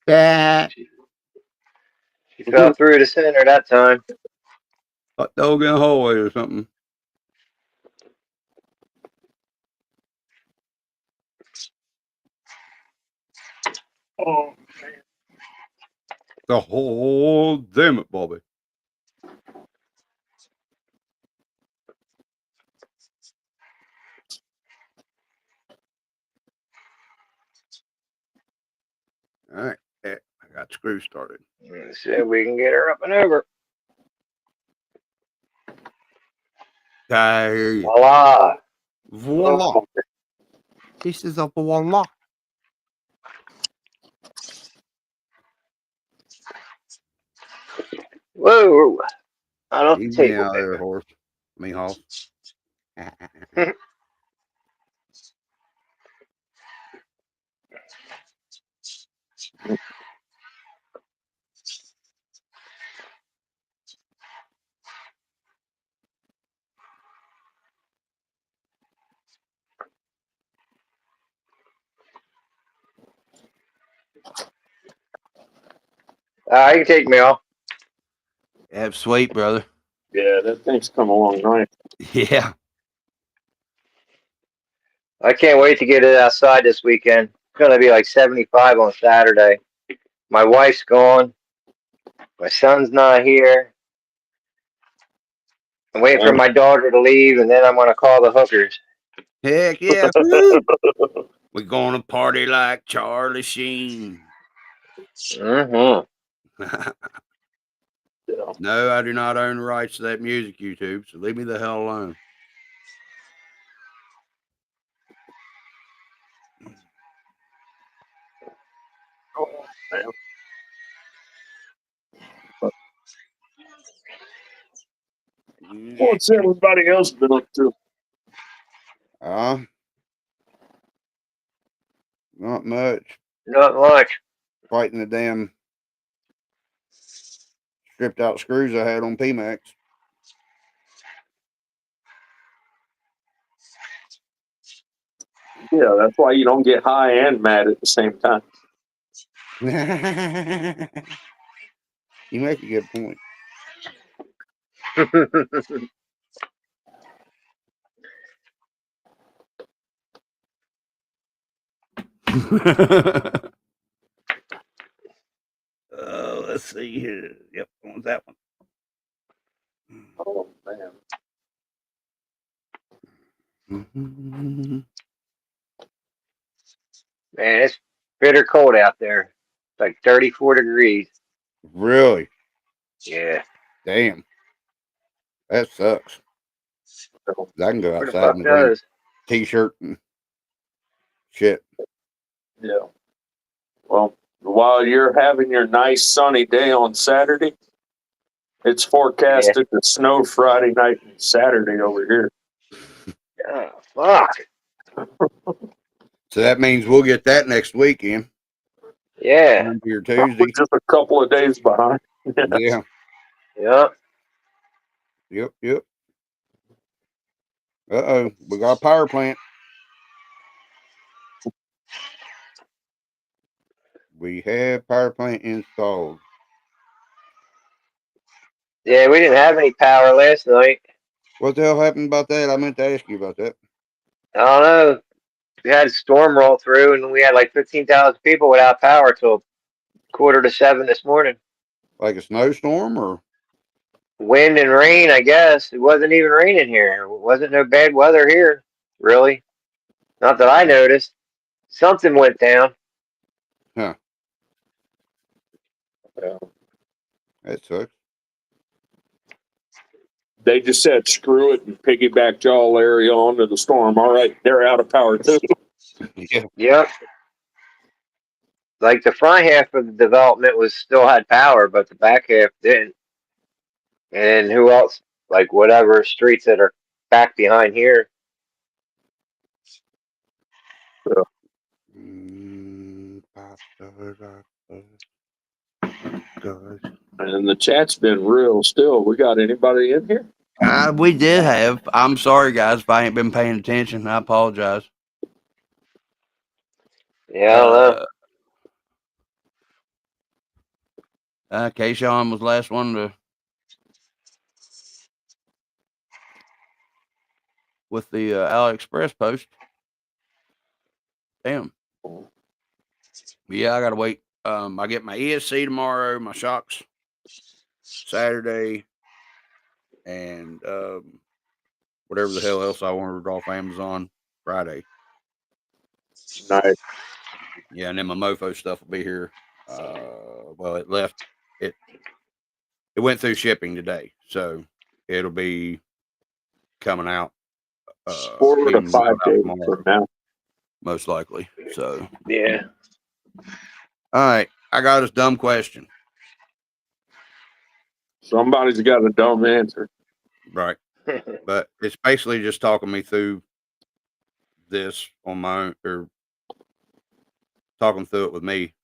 She fell through the center that time. Hot dog in the hallway or something. Oh, The whole damn it, Bobby. All right. I got screws started. Let's see if we can get her up and over. I hear you. Voila. Voila. This is a voila. Whoa! Not off the Easy table, out there, baby. horse. Me, horse. You can take me off. Have sweet, brother. Yeah, that thing's come along nice. Yeah. I can't wait to get it outside this weekend. It's gonna be like 75 on Saturday. My wife's gone. My son's not here. I'm waiting for my daughter to leave, and then I'm gonna call the hookers. Heck yeah. Woo! We're gonna party like Charlie Sheen. Mm-hmm. Yeah. No, I do not own the rights to that music, YouTube, so leave me the hell alone. Oh, man. What's everybody else been up to? Not much. Not much. Fighting the damn stripped out screws I had on PMAX. Yeah, that's why you don't get high and mad at the same time. You make a good point. Let's see here. Yep, on that one. Oh, man. Man, it's bitter cold out there. It's like 34 degrees. Really? Yeah. Damn. That sucks. I can go Where the outside fuck in the green does? t-shirt and shit. Yeah. Well, while you're having your nice sunny day on Saturday, it's forecasted to snow Friday night and Saturday over here. Oh, fuck. So that means we'll get that next weekend. Yeah. Monday or We're Tuesday. just a couple of days behind. Yeah. Yep. Yep. Uh-oh. We got a power plant. We have power plant installed. Yeah, we didn't have any power last night. What the hell happened about that? I meant to ask you about that. I don't know. We had a storm roll through, and we had like 15,000 people without power till 6:45 this morning. Like a snowstorm or? Wind and rain, I guess. It wasn't even raining here. It wasn't no bad weather here, really. Not that I noticed. Something went down. Huh. Yeah. That sucks. They just said screw it and piggybacked y'all area onto the storm. All right, they're out of power too. Yeah. Yep. Like the front half of the development was still had power, but the back half didn't. And who else? Like whatever streets that are back behind here. And the chat's been real still. We got anybody in here? We did have. I'm sorry, guys, if I ain't been paying attention. I apologize. Yeah, I don't know. Kayshawn was the last one to with the AliExpress post. Damn. Yeah, I gotta wait. I get my ESC tomorrow, my shocks Saturday, and whatever the hell else I ordered off Amazon Friday. Nice. Yeah, and then my Mofo stuff will be here. Well, it left. It went through shipping today, so it'll be coming out 4 to 5 days tomorrow, from now. most likely. So, Yeah. all right, I got this dumb question. Somebody's got a dumb answer. Right. But it's basically just talking me through this on my own, or talking through it with me.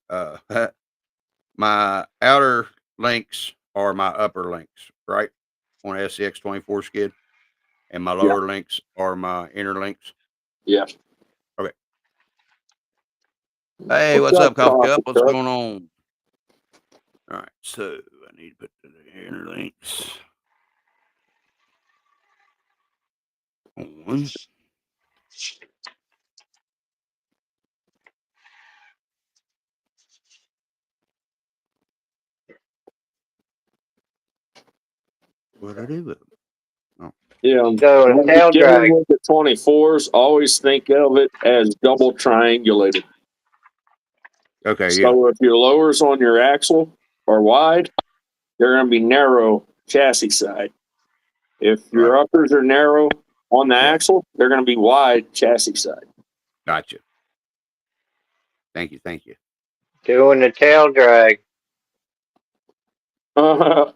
My outer links are my upper links, right? On SCX 24 skid. And my lower links are my inner links. Yeah. Okay. Hey, what's up, Coffee Cup? What's going on? All right, so I need to put the inner links on. What I do with them? Yeah. So When tail you get drag. in with the 24s, always think of it as double triangulated. Okay, yeah. So if your lowers on your axle are wide, they're going to be narrow chassis side. If your uppers are narrow on the axle, they're going to be wide chassis side. Gotcha. Thank you. Doing the tail drag. Whoa.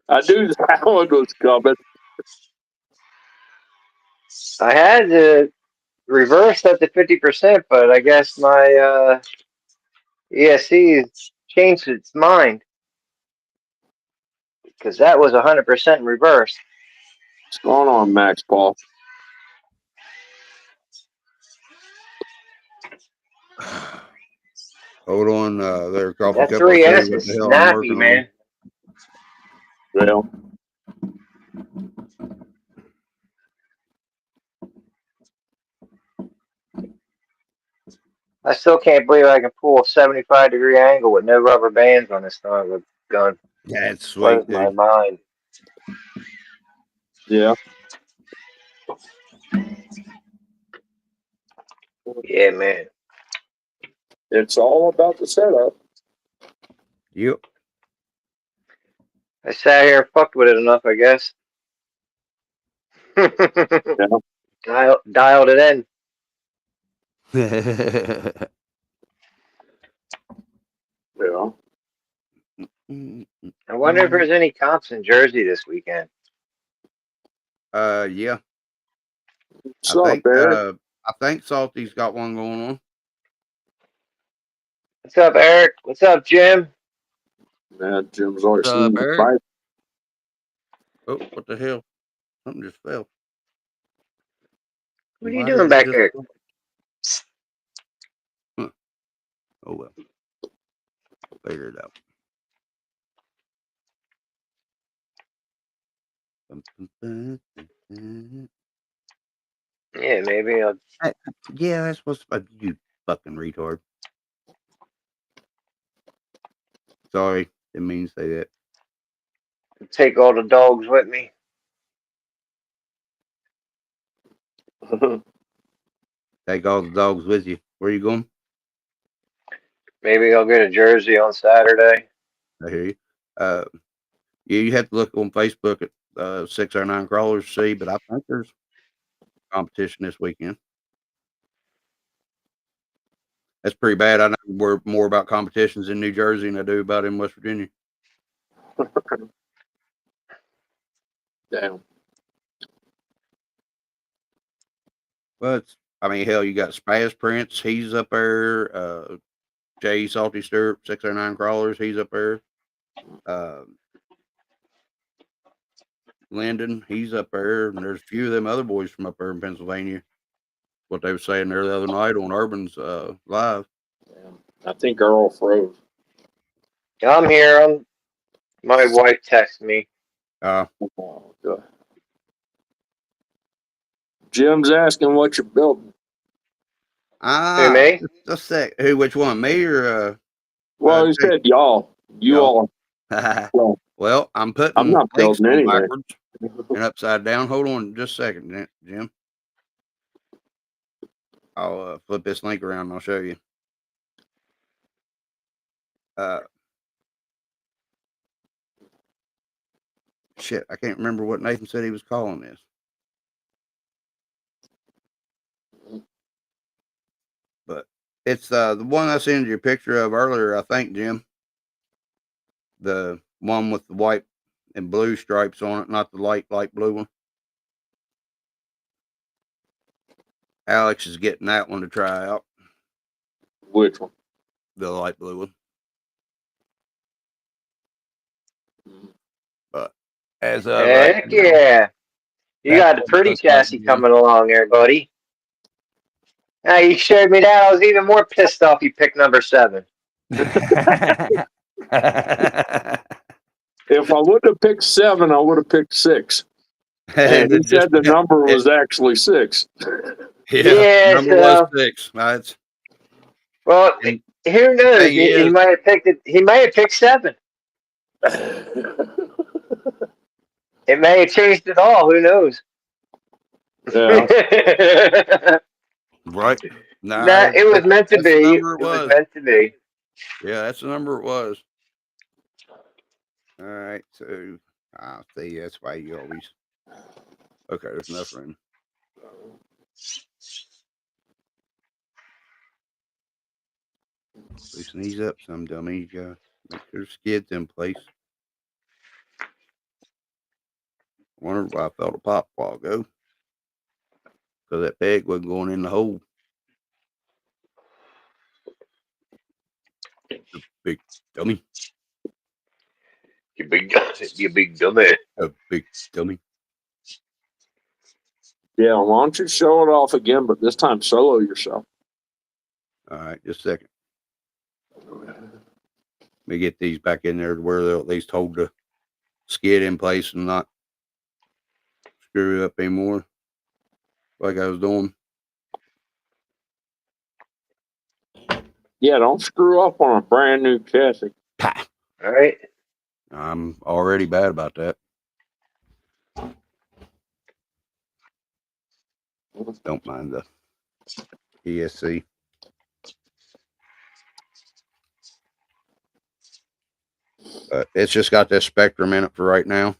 I knew that one was coming. I had to reverse at the 50%, but I guess my ESC has changed its mind. Because that was 100% reverse. What's going on, Max Paul? Hold on, there, Coffee That Cup. I'll show 3S you what is the hell I'm snappy, working man. Well, I still can't believe I can pull a 75-degree angle with no rubber bands on this son of a gun. That's sweet, Blows my dude. mind. yeah. Yeah, man. It's all about the setup. Yep. I sat here and fucked with it enough, I guess. Dialed it in. Yeah. I wonder if there's any comps in Jersey this weekend. Yeah. What's up, Eric? I think Salty's got one going on. What's up, Eric? What's up, Jim? Man, Jim's always What's up, seen Eric? the Oh, what the hell? Something just fell. What are you doing back there? Huh. Oh well. Figure it out. Yeah, maybe I'll Yeah, that's what's you fucking retard. Sorry, didn't mean to say that. take all the dogs with me. Take all the dogs with you. Where you going? Maybe I'll go to Jersey on Saturday. I hear you. Yeah, you have to look on Facebook at 609 Crawlers to see, but I think there's competition this weekend. That's pretty bad. I know more about competitions in New Jersey than I do about in West Virginia. Damn. But I mean, hell, you got Spaz Prince. He's up there. Jay Salty Stirrup, 609 Crawlers. He's up there. Lyndon, he's up there. And there's a few of them other boys from up there in Pennsylvania. What they were saying there the other night on Urban's Live. I think Earl froze. I'm here. My wife texted me. Oh, God. Jim's asking what you're building. Who, me? Just a sec. Who? Which one? Me or? Well, he said y'all. You Y'all. all. Well, I'm putting I'm not links building on anything. backwards and upside down. Hold on just a second, Jim. I'll flip this link around and I'll show you. Shit, I can't remember what Nathan said he was calling this. But it's the one I sent you a picture of earlier, I think, Jim. The one with the white and blue stripes on it, not the light blue one. Alex is getting that one to try out. Which one? The light blue one. But as of Heck yeah. You got the pretty chassis coming along there, buddy. Now you showed me that. I was even more pissed off you picked number 7. If I would have picked 7, I would have picked 6. And he said the number was actually 6. Yeah, number was 6. That's well, and who knows? thing He is- might have picked it. He may have picked 7. It may have changed it all. Who knows? Yeah. right. No, Nah, it was meant to that's the be. number It was meant to be. Yeah, that's the number it was. All right, so I'll see. That's why you always. Okay, there's enough room. Loosen these up some, dummy. You gotta make sure the skid's in place. Wonder why I felt a pop a while ago. Because that peg wasn't going in the hole. The big dummy. You big dummy. A big dummy. Yeah, why don't you show it off again, but this time solo yourself. All right, just a second. Let me get these back in there to where they'll at least hold the skid in place and not screw up anymore like I was doing. Yeah, don't screw up on a brand new chassis. Pah. All right. I'm already bad about that. Don't mind the ESC. But it's just got this Spectrum in it for right now.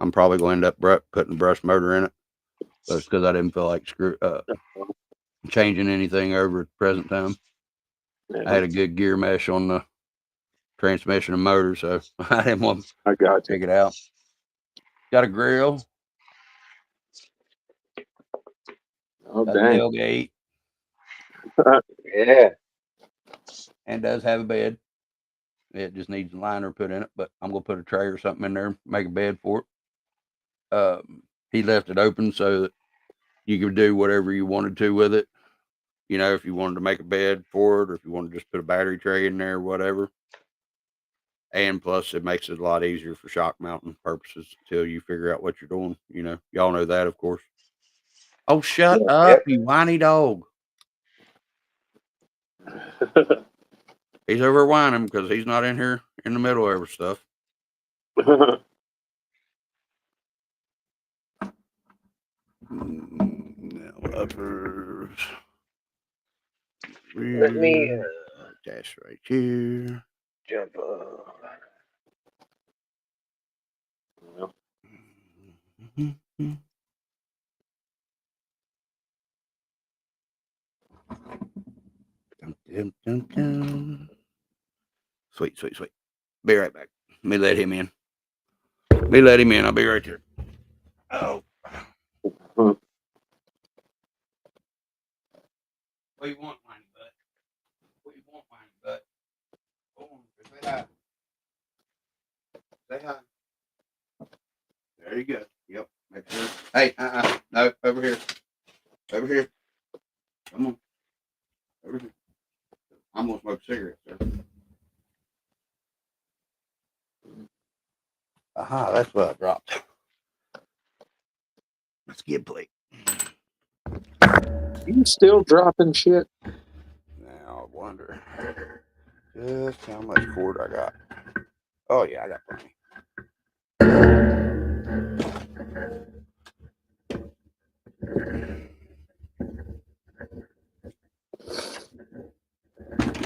I'm probably going to end up putting the brush motor in it. That's because I didn't feel like changing anything over at the present time. I had a good gear mesh on the transmission and motor, so I didn't want I got to you. take it out. Got a grill, Oh, a dang. tailgate, Yeah. and does have a bed. It just needs a liner put in it, but I'm gonna put a tray or something in there, make a bed for it. He left it open so that you could do whatever you wanted to with it. You know, if you wanted to make a bed for it, or if you wanted to just put a battery tray in there, whatever. And plus, it makes it a lot easier for shock mounting purposes until you figure out what you're doing. You know, y'all know that, of course. Oh, shut up, you whiny dog. He's over whining because he's not in here in the middle of every stuff. Now, uppers. Let me Dash right here. jump up. Dum, dum, dum, dum. Sweet. Be right back. Let me let him in. I'll be right there. Oh. What do you want, whiny butt? What do you want, whiny butt? Go on, say hi. Say hi. There you go. Yep. Make sure. Hey, no, over here. Over here. Come on. Over here. I'm gonna smoke cigarettes, sir. Aha, that's what I dropped. Let's get plate. You still dropping shit? Now I wonder just how much cord I got. Oh yeah, I got plenty.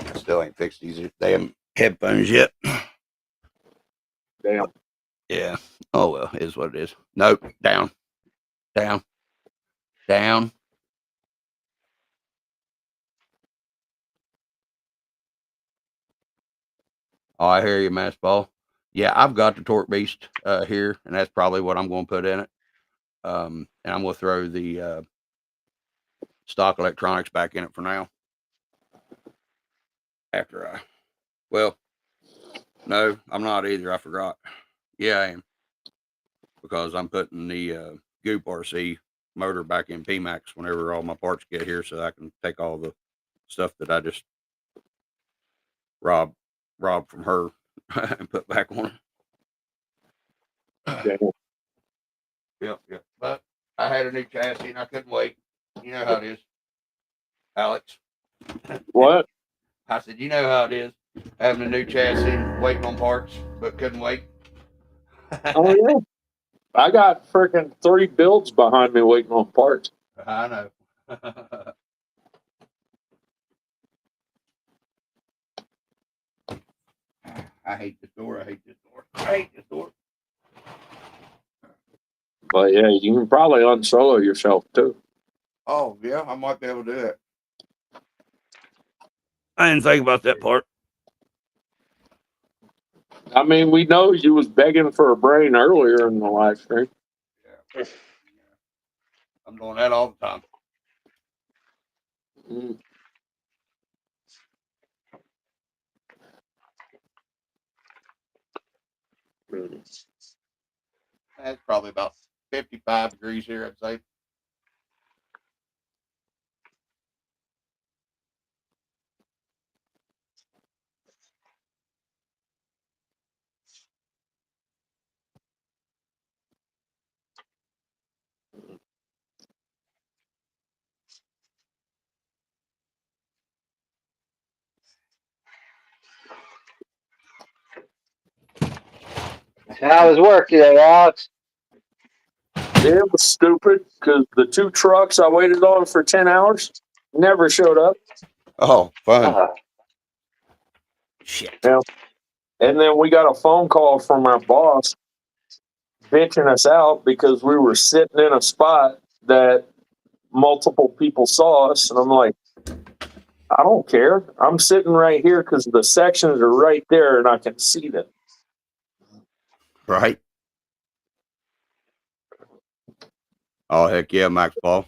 I still ain't fixed these damn headphones yet. Damn. Yeah. Oh well, it is what it is. Nope. Down. Down. Down. Oh, I hear you, Mass Ball. Yeah, I've got the Torque Beast here, and that's probably what I'm going to put in it. And I'm going to throw the stock electronics back in it for now. Well, no, I'm not either. I forgot. Yeah, I am, because I'm putting the Goop RC motor back in PMAX whenever all my parts get here, so I can take all the stuff that I just robbed from her and put back on it. Yeah. Yep. But I had a new chassis and I couldn't wait. You know how it is, Alex. What? I said, you know how it is, having a new chassis, waiting on parts, but couldn't wait. Oh yeah. I got freaking 3 builds behind me waiting on parts. I know. I hate this door. But yeah, you can probably unsolo yourself too. Oh, yeah, I might be able to do that. I didn't think about that part. I mean, we know you was begging for a brain earlier in the live stream. Yeah. I'm doing that all the time. Mm. That's probably about 55 degrees here, I'd say. How was work today, Alex? It was stupid because the 2 trucks I waited on for 10 hours never showed up. Oh, fun. Uh, Shit. Yeah. And then we got a phone call from our boss bitching us out because we were sitting in a spot that multiple people saw us. And I'm like, I don't care. I'm sitting right here because the sections are right there and I can see them. Right? Oh, heck yeah, Max Ball.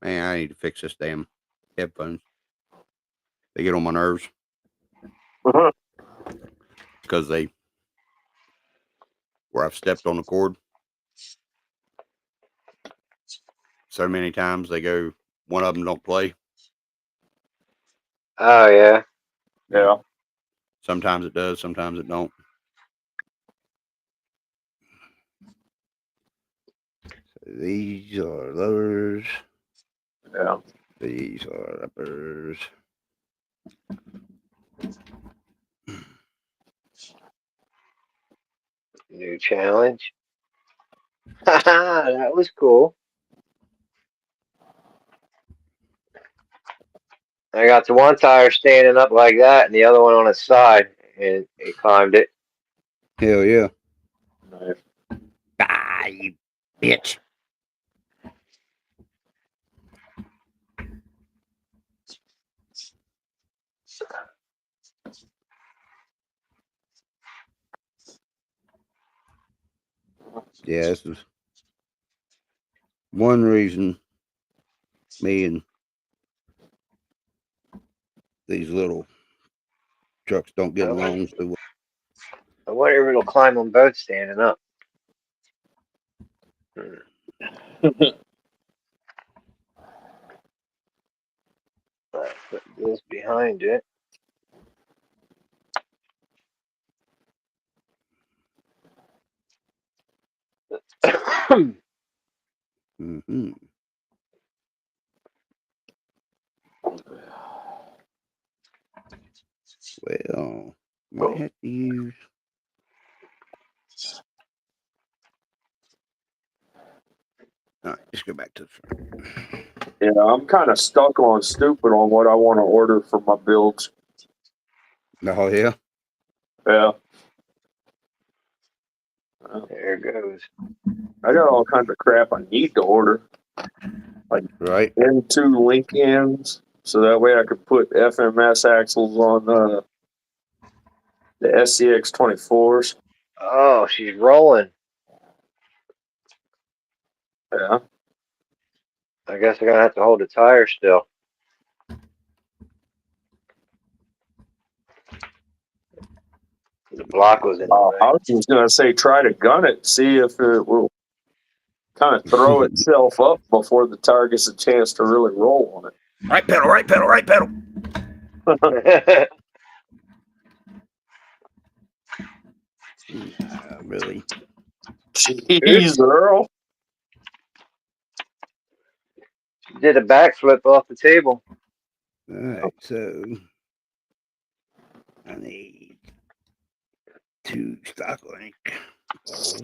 Man, I need to fix this damn headphones. They get on my nerves Uh-huh. because where I've stepped on the cord so many times, one of them don't play. oh yeah. Yeah. Sometimes it does, sometimes it don't. So these are lowers. Yeah. These are uppers. New challenge. That was cool. I got the one tire standing up like that and the other one on its side, and it climbed it. Hell yeah. Nice. Ah, you bitch. Yeah, this is one reason me and these little trucks don't get along so well. I wonder if it'll climb them both standing up. Put this behind it. Mm-hmm. Well, might have to use. All right, let's go back to the front. Yeah, I'm kind of stuck on stupid on what I want to order for my builds. Oh yeah. Yeah, There it goes. I got all kinds of crap I need to order, like Right. N2 link ends, so that way I could put FMS axles on the SCX 24s. Oh, she's rolling. Yeah, I guess I'm gonna have to hold the tire still. The block was in the I way. was just gonna say try to gun it, see if it will kind of throw itself up before the tire gets a chance to really roll on it. Right pedal, right pedal, right pedal. Really. Jeez, Earl. Did a backflip off the table. All right, so I need 2 stock link balls.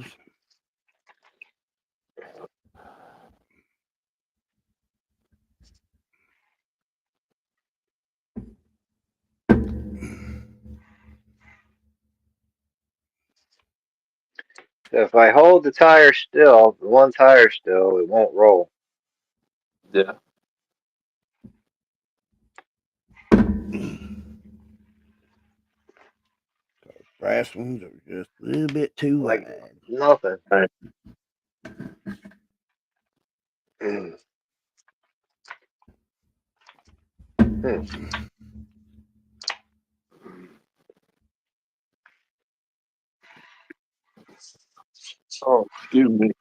So if I hold the tire still, the one tire still, it won't roll. Yeah. Brass ones are just a little bit too Like wide. nothing. Right. Oh, excuse me.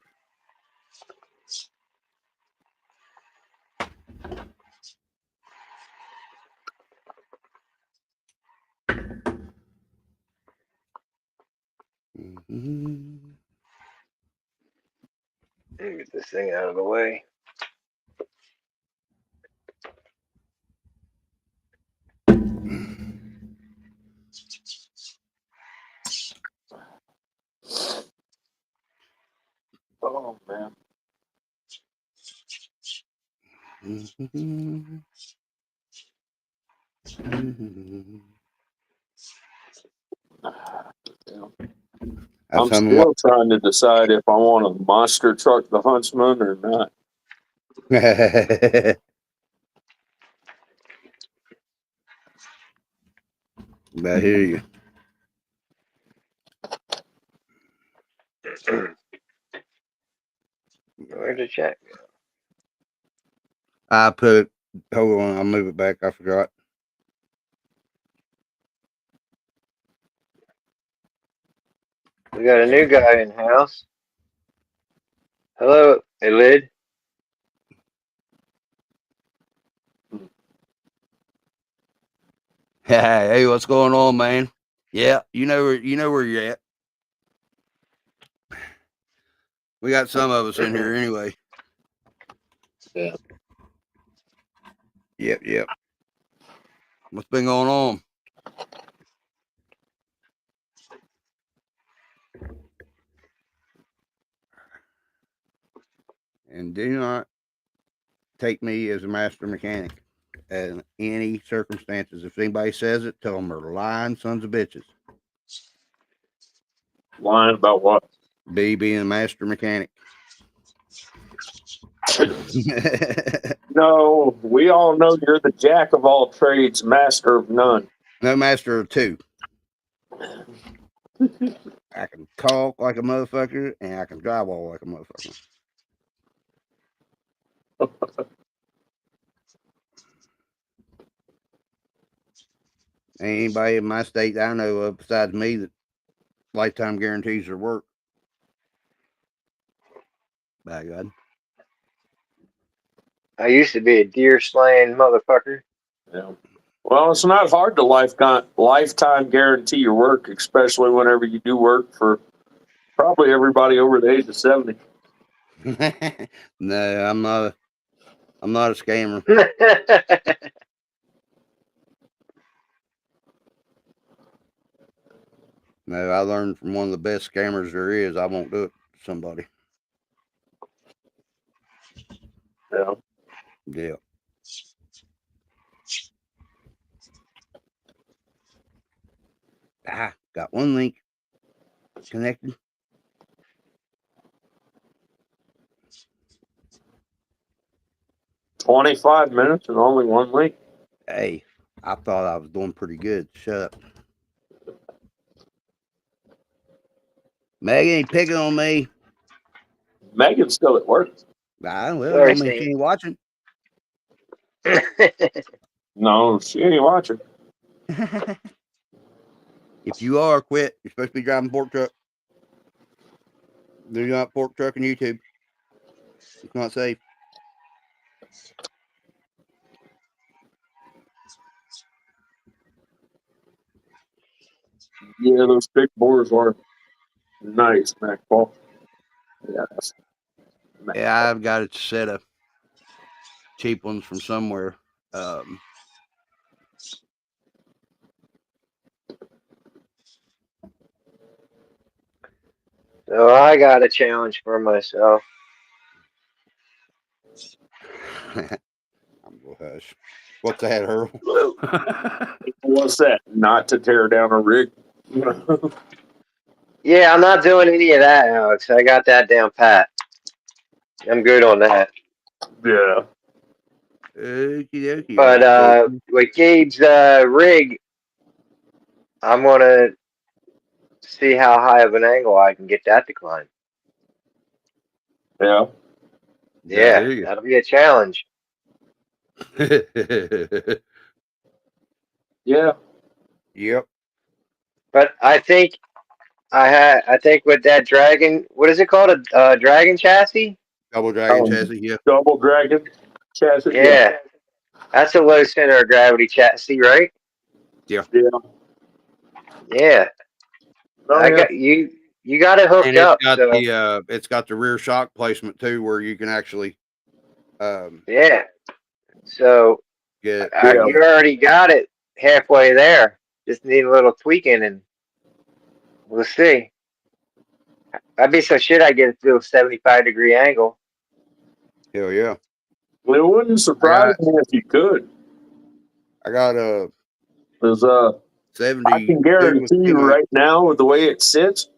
Mhm. Let me get this thing out of the way. Oh man. Mhm. Mhm. I'm That's something. still trying to decide if I want to monster truck the Huntsman or not. I hear you. Where's the check? I put it. Hold on, I'll move it back. I forgot. We got a new guy in house. Hello, Elid. Hey, what's going on, man? Yeah, you know where you're at. We got some of us in here anyway. Yeah. Yep. What's been going on? And do not take me as a master mechanic in any circumstances. If anybody says it, tell them they're lying sons of bitches. Lying about what? Being a master mechanic. No, we all know you're the jack of all trades, master of none. No master of 2. I can talk like a motherfucker and I can drywall like a motherfucker. Ain't anybody in my state that I know of besides me that lifetime guarantees their work. By God. I used to be a deer slaying motherfucker. Yeah. Well, it's not hard to lifetime guarantee your work, especially whenever you do work for probably everybody over the age of 70. No, I'm not a scammer. No, I learned from one of the best scammers there is. I won't do it to somebody. Yeah. Yeah. Got one link connected. $25 and only one link. Hey, I thought I was doing pretty good. Shut up. Megan ain't picking on me. Megan's still at work. Well, Sorry, I mean, she Steve. ain't watching. No, she ain't watching. If you are, quit. You're supposed to be driving pork truck. Do not pork truck on YouTube. It's not safe. Yeah, those big boars are nice, Mac Paul. Yeah. Yeah, I've got a set of cheap ones from somewhere. So I got a challenge for myself. I'm gonna hush. What's that, Earl? What's that? Not to tear down a rig. Yeah, I'm not doing any of that, Alex. I got that down pat. I'm good on that. Yeah. Okie dokie. But with Gabe's rig, I'm gonna see how high of an angle I can get that to climb. Yeah. Yeah, that'll be a challenge. Yeah. Yep. But I think I think with that dragon, what is it called? A dragon chassis? Double dragon Oh, chassis. Yeah. Double dragon chassis. Yeah, that's a low center of gravity chassis, right? Yeah. Yeah, Oh, I yeah. got you. You got it hooked And it's up. got So it's got the rear shock placement too, where you can actually yeah. So get Yeah. you already got it halfway there. Just need a little tweaking, and we'll see. I'd be so shit. I get it to a 75-degree angle. hell yeah. It wouldn't surprise me if you could. I got a Because 70. I can guarantee you right now, with the way it sits,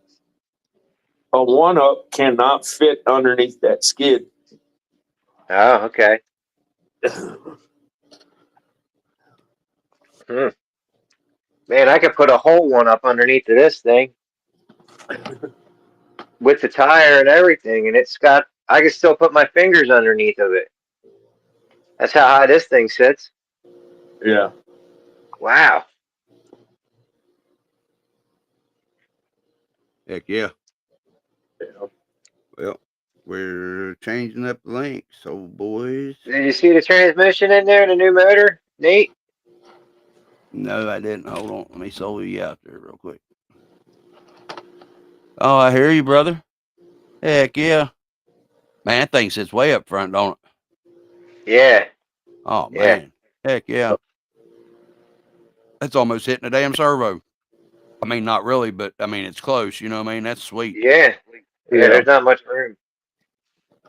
a 1-up cannot fit underneath that skid. Oh, okay. Man, I could put a whole one up underneath of this thing with the tire and everything, and I can still put my fingers underneath of it. That's how high this thing sits. Yeah. Wow. Heck yeah. Yeah. Well, we're changing up the link, so boys. Did you see the transmission in there, the new motor? Neat. No, I didn't. Hold on. Let me solo you out there real quick. Oh, I hear you, brother. Heck yeah. Man, that thing sits way up front, don't it? Yeah. Oh, Yeah. man. Heck yeah. That's almost hitting a damn servo. I mean, not really, but I mean, it's close. You know what I mean? That's sweet. Yeah. Yeah, there's not much room.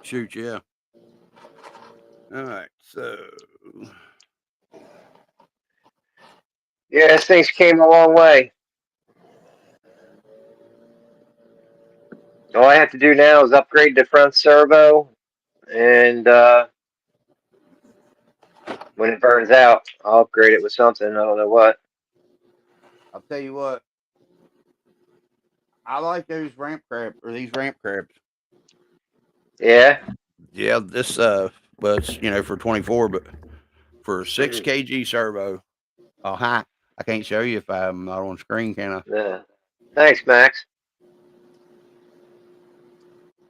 Shoot, yeah. All right, so. Yeah, this thing's came a long way. All I have to do now is upgrade the front servo, and when it burns out, I'll upgrade it with something. I don't know what. I'll tell you what. I like those ramp crabs, or these ramp crabs. Yeah. Yeah, this well, it's for 24, but for 6 kg servo. Oh, hi. I can't show you if I'm not on screen, can I? Yeah. Thanks, Max.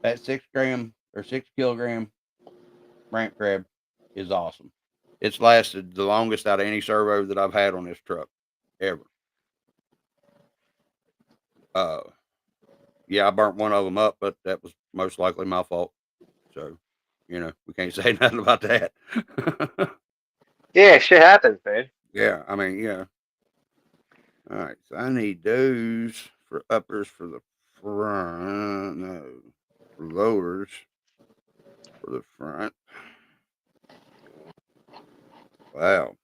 That 6 gram or 6 kilogram ramp crab is awesome. It's lasted the longest out of any servo that I've had on this truck ever. Yeah, I burnt one of them up, but that was most likely my fault. So, we can't say nothing about that. Yeah, shit happens, man. Yeah, I mean, yeah. All right, so I need those for uppers for the front. No, for lowers for the front. Wow.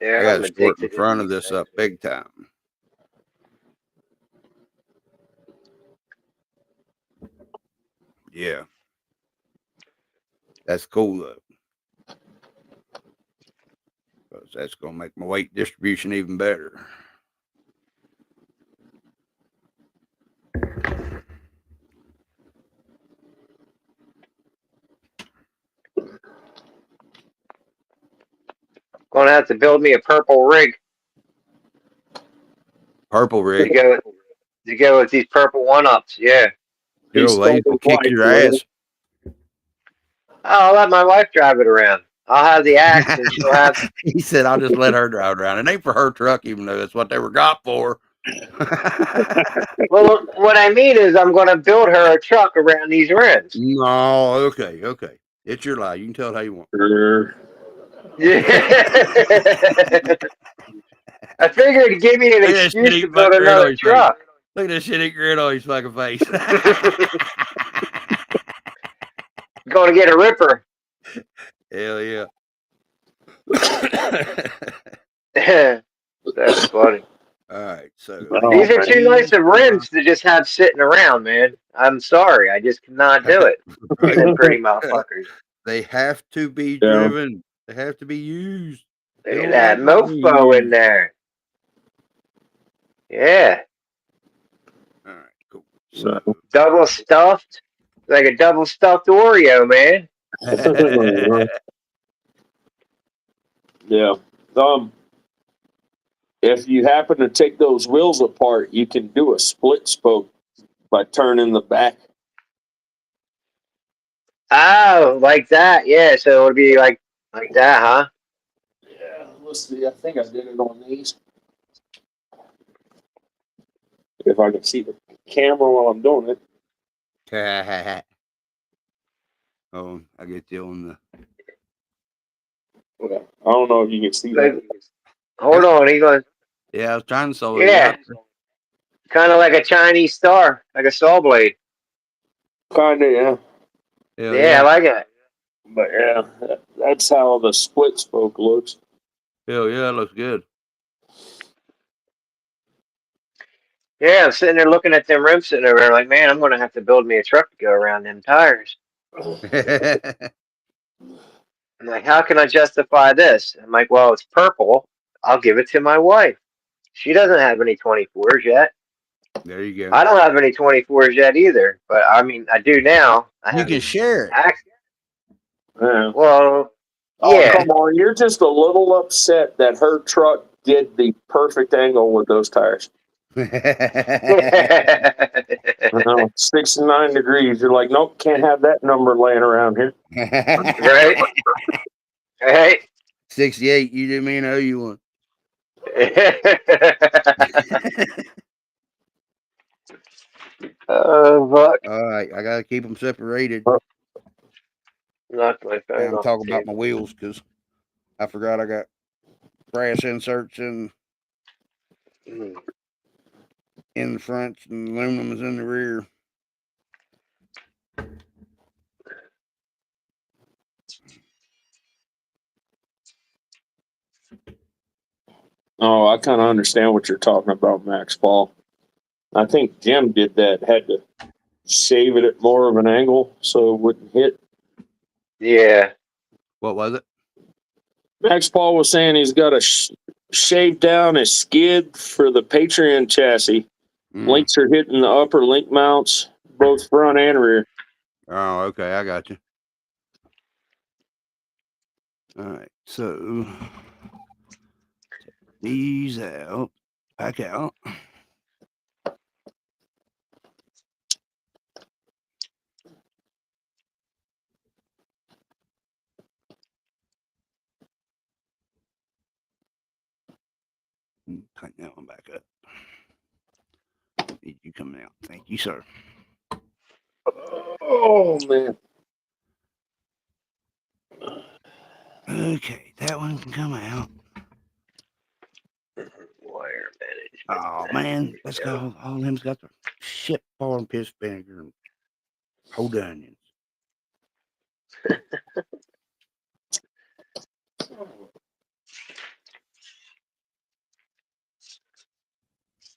Yeah, I got I'm to shorten addicted the to front of these this things. up big time. Yeah. That's cool though. 'Cause that's going to make my weight distribution even better. Gonna have to build me a purple rig Purple to rig. go with these purple one-ups. Yeah. Good He old lady stole will his kick wife, your man. ass. I'll let my wife drive it around. I'll have the axe and she'll have. He said, I'll just let her drive around. It ain't for her truck, even though that's what they were got for. Well, what I mean is, I'm gonna build her a truck around these rims. No, okay. It's your lie. You can tell it how you want. Err. Yeah. I figured to give me an Look at that shit excuse to eating build fucking grin on another his face. truck. Look at that shit eating grin on his fucking face. Going to get a ripper. Hell yeah. That's funny. All right, so Oh, These are man. too nice of rims to just have sitting around, man. I'm sorry, I just cannot do it. Them pretty motherfuckers. They have to be Yeah. driven. They have to be used. They Look at don't that like being mofo in used. there. Yeah, All right, cool. So double stuffed, like a double stuffed Oreo, man. Yeah. If you happen to take those wheels apart, you can do a split spoke by turning the back. Oh, like that. Yeah, so it would be like that, huh? Yeah, let's see. I think I did it on these. If I can see the camera while I'm doing it. Oh, I get you on the. Yeah. I don't know if you can see Like, that. hold on, he goes, Yeah, I was trying to solve yeah, kind of like a Chinese star, like a saw blade. Kinda, yeah. Hell Yeah, I like it. But yeah, that's how the split spoke looks. Hell yeah, it looks good. Yeah, I'm sitting there looking at them rims sitting over there, like, man, I'm gonna have to build me a truck to go around them tires. I'm like, how can I justify this? I'm like, well, it's purple. I'll give it to my wife. She doesn't have any 24s yet. There you go. I don't have any 24s yet either. But I mean, I do now. I You have can this share it. axe. Yeah. Well, Oh, yeah. come on. You're just a little upset that her truck did the perfect angle with those tires. 69 degrees. You're like, nope, can't have that number laying around here. Right? Right? 68, you didn't mean owe you one. Oh, fuck. All right, I gotta keep them separated. Knocked my And phone I'm off talking the about my table. wheels because I forgot I got brass inserts in Mm. the front and aluminum is in the rear. Oh, I kind of understand what you're talking about, Max Paul. I think Jim did that, had to shave it at more of an angle so it wouldn't hit. Yeah. What was it? Max Paul was saying he's got to shave down his skid for the Patreon chassis. Links are hitting the upper link mounts, both front and rear. Oh, okay, I got you. All right, so take these out, back out. Tighten that one back up. Need you coming out. Thank you, sir. Oh, man. Okay, that one can come out. Wire management. Oh man, let's go. All of them's got the shit falling piss vinegar and whole onions.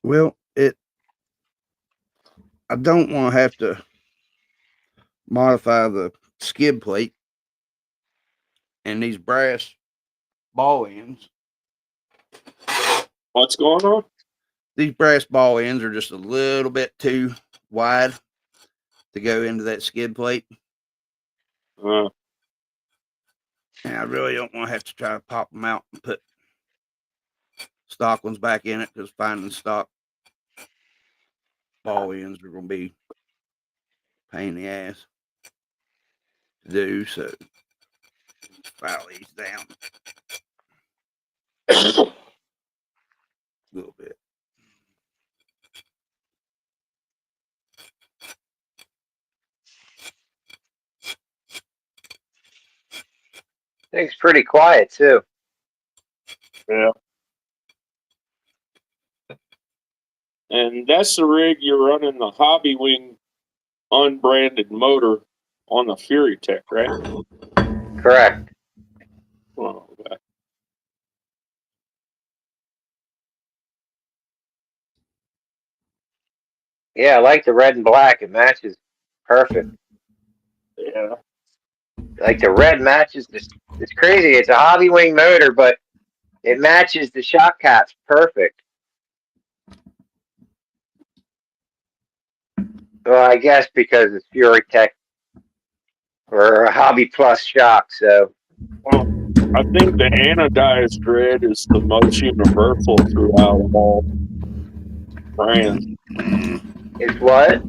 Well, I don't want to have to modify the skid plate and these brass ball ends. What's going on? These brass ball ends are just a little bit too wide to go into that skid plate. Uh, And I really don't want to have to try to pop them out and put stock ones back in it, because finding stock ball ends are going to be a pain in the ass to do. So file these down a little bit. Thing's pretty quiet too. yeah. And that's the rig you're running the Hobby Wing unbranded motor on the Fury Tech, right? Correct. Oh, okay. Yeah, I like the red and black. It matches perfect. Yeah. Like the red matches. It's crazy. It's a Hobby Wing motor, but it matches the shock caps perfect. Well, I guess because it's Fury Tech or a Hobby Plus shock. So Well, I think the anodized red is the most universal throughout all brands. it's what?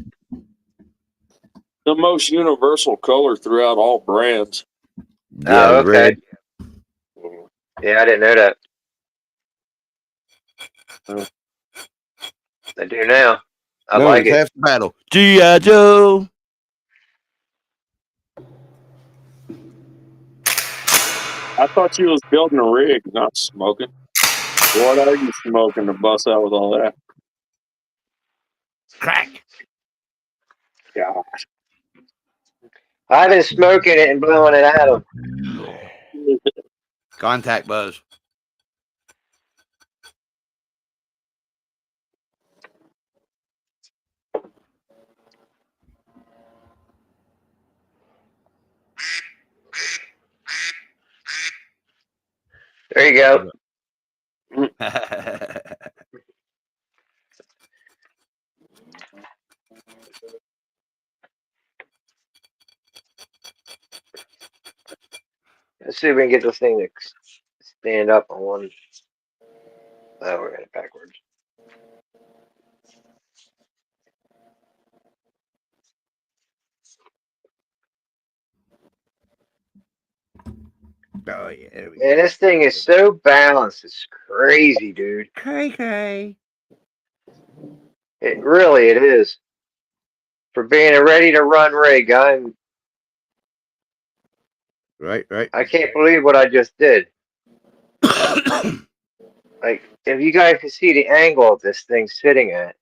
The most universal color throughout all brands. Yeah, Oh, okay. red. Yeah, I didn't know that. Oh. I do now. I No, like it's it. half the battle. G.I. Joe. I thought you was building a rig, not smoking. What are you smoking to bust out with all that? Crack. Yeah. I've been smoking it and blowing it at them. Contact buzz. There you go. Let's see if we can get this thing to stand up on one. Oh, we're going backwards. Oh yeah. There we Man, this thing is so balanced. It's crazy, dude. go. It really it is. For being a ready to run rig, Right. I can't believe what I just did. Like, if you guys can see the angle of this thing sitting at.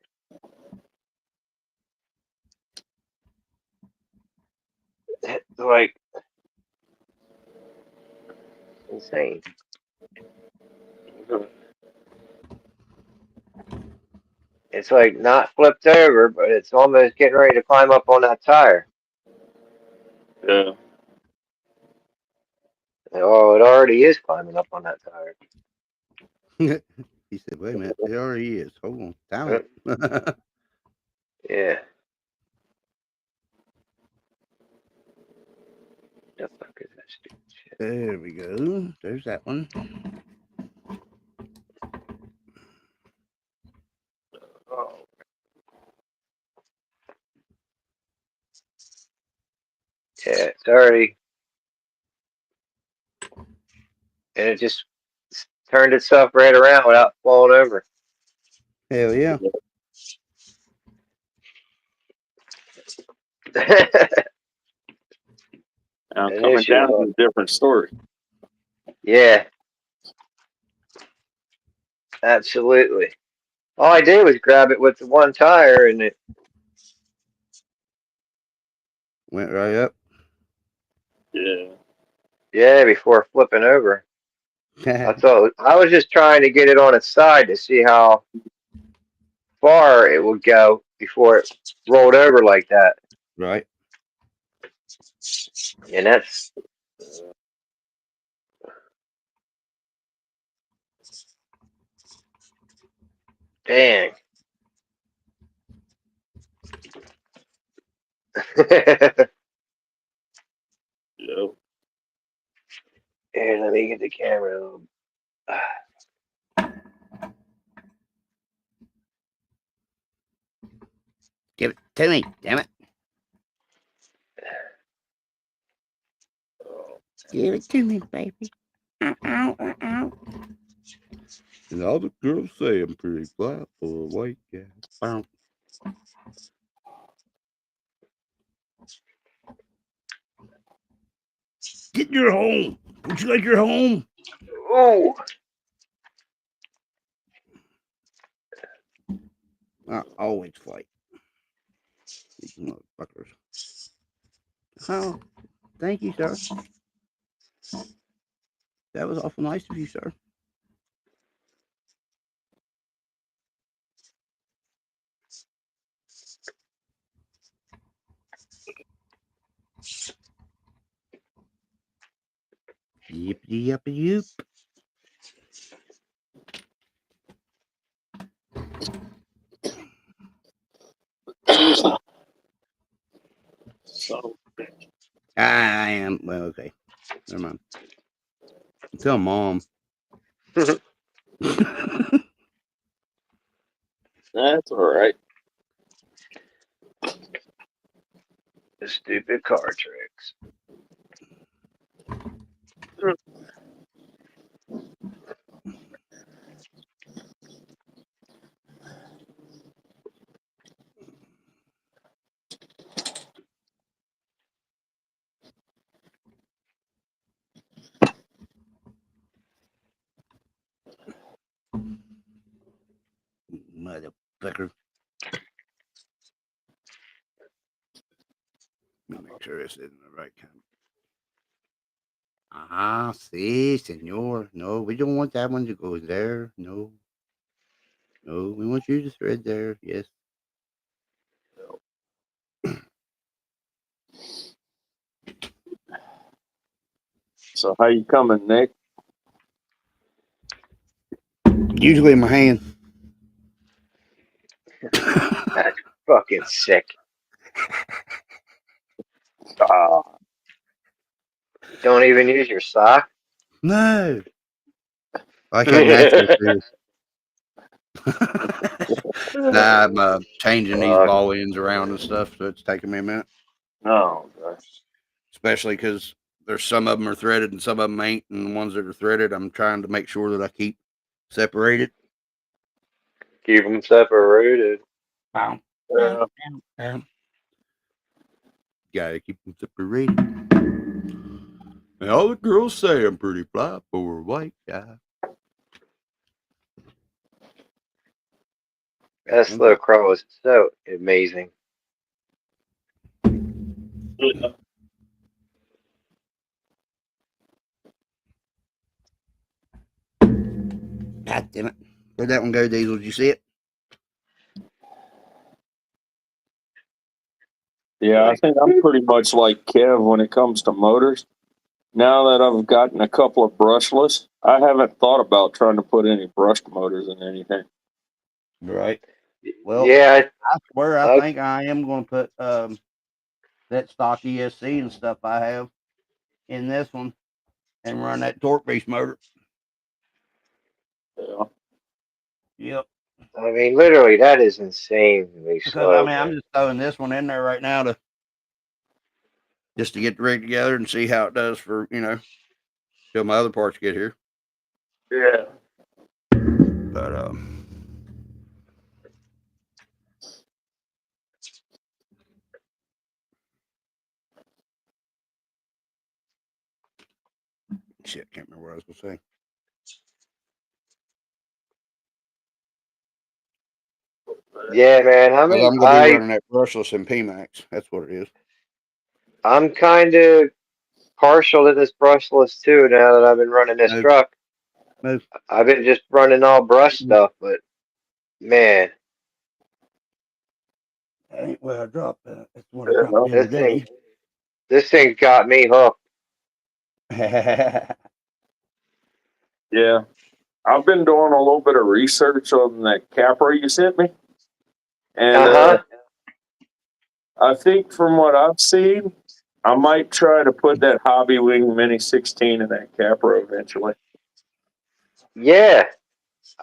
Like, insane. It's like not flipped over, but it's almost getting ready to climb up on that tire. Yeah. Oh, it already is climbing up on that tire. He said, wait a minute. It already is. Hold on. Time it. Yeah. The fuck is that stupid shit? There we go. There's that one. Oh. Yeah, it's already. And it just turned itself right around without falling over. Hell yeah. Now An coming issue, down huh? is a different story. Yeah. Absolutely. All I did was grab it with the one tire and it. Went right up. Yeah. Yeah, before flipping over. I thought I was just trying to get it on its side to see how far it would go before it rolled over like that. Right. And that's dang. Yeah. Here, let me get the camera. Give it to me, damn it. Give it to me, baby. Ow, ow, ow, ow. And all the girls say I'm pretty flat for a white guy. Bow. Get in your home. Don't you like your home? Ooh. I always fight. These motherfuckers. Oh, thank you, sir. That was awful nice of you, sir. Yippity yippity yoop. So I am. Well, okay. Never mind. Tell mom. that's all right. The stupid card tricks. Motherfucker. Let me make sure this isn't the right kind. Ah, see, senor. No, we don't want that one to go there. No. No, we want you to thread there. Yes. So how you coming, Nick? Usually in my hand. That's fucking sick. Don't even use your sock. No. I can't naturally feel. Nah, I'm changing these Fuck. ball ends around and stuff, so it's taking me a minute. Oh gosh. Especially because there's some of them are threaded and some of them ain't, and the ones that are threaded, I'm trying to make sure that I keep separated. Keep them separated. Bow. Yeah. Gotta keep them separated. And all the girls say I'm pretty fly for a white guy. That slow crow is so amazing. God damn it. Where'd that one go, Diesel? Did you see it? Yeah, I think I'm pretty much like Kev when it comes to motors. Now that I've gotten a couple of brushless, I haven't thought about trying to put any brushed motors in anything. Right. Well, Yeah, I swear I I- think I am going to put that stock ESC and stuff I have in this one and run that torque based motor. Yeah. Yep. I mean, literally, that is insanely Because slow. I mean, I'm just throwing this one in there right now to just to get the rig together and see how it does for till my other parts get here. Yeah. But shit, can't remember what I was gonna say. Yeah, man. I Well, mean, I'm gonna be running that brushless in PMAX. That's what it is. I'm kind of partial to this brushless too. Now that I've been running this Move. truck, Move. I've been just running all brush stuff, but man, ain't where I dropped that. It's what I dropped the other This thing got me hooked. day. Yeah. I've been doing a little bit of research on that Capra you sent me. And Uh-huh. I think from what I've seen, I might try to put that Hobby Wing Mini 16 in that Capra eventually. Yeah,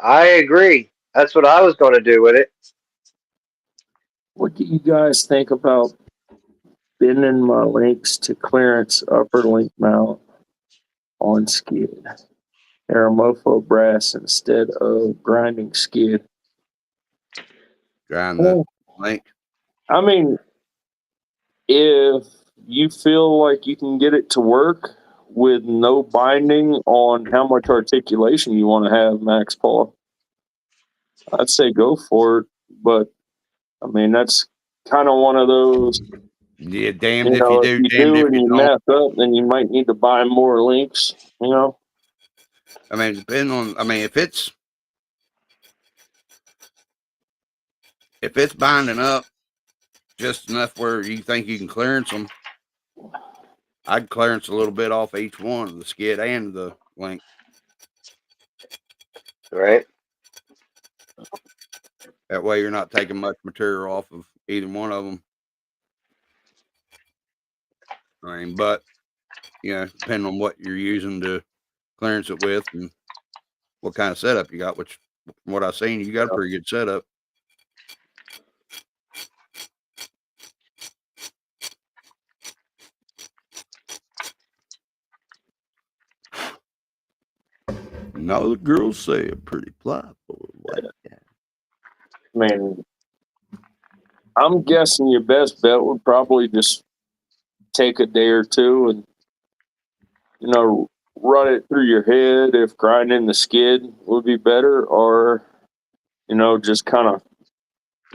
I agree. That's what I was going to do with it. What do you guys think about bending my links to clearance upper link mount on skid? Aramofo brass instead of grinding skid. Grind the link. I mean, if you feel like you can get it to work with no binding on how much articulation you want to have, Max Paul, I'd say go for it. But I mean, that's kind of one of those, Yeah, damned if if you damned do if and you you don't. mess up, then you might need to buy more links, I mean, depending on. I mean, if it's binding up just enough where you think you can clearance them, I'd clearance a little bit off each one, the skid and the link. Right? That way, you're not taking much material off of either one of them. I mean, but depending on what you're using to clearance it with and what kind of setup you got, which from what I've seen, you got a pretty good setup. Now the girls say a pretty fly boy. Like that. I mean, I'm guessing your best bet would probably just take a day or two and, run it through your head if grinding the skid would be better, or, just kind of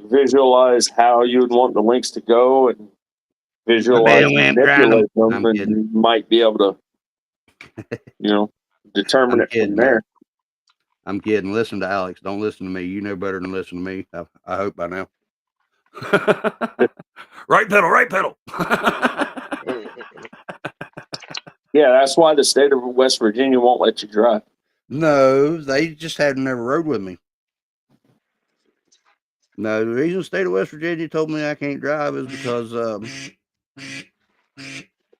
visualize how you would want the links to go and visualize manipulate them, and you might be able to, determine it from there. I'm kidding. Listen to Alex. Don't listen to me. You know better than listen to me. I hope by now. Right pedal. Yeah, that's why the state of West Virginia won't let you drive. No, they just hadn't never rode with me. No, the reason the state of West Virginia told me I can't drive is because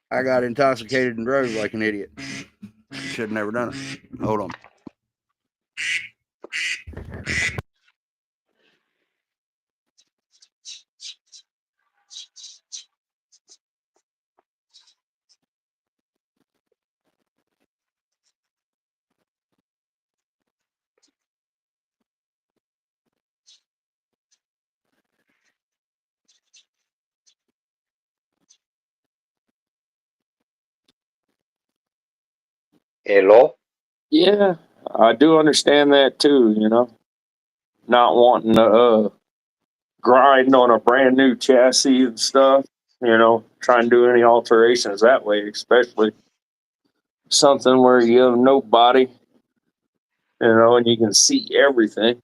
I got intoxicated and drove like an idiot. Should have never done it. Hold on. Hello? Yeah, I do understand that too, not wanting to grind on a brand new chassis and stuff, try and do any alterations that way, especially something where you have no body, and you can see everything.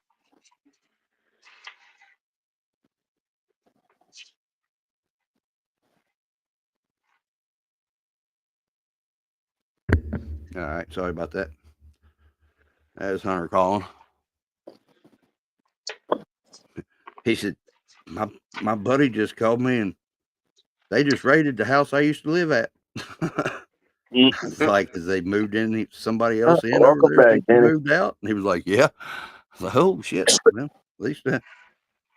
All right, sorry about that. That is Hunter calling. He said, my buddy just called me and they just raided the house I used to live at. It's like, as they moved in, somebody else in over Welcome there back, since he Danny. moved out. And he was like, yeah. I was like, oh shit. Well, at least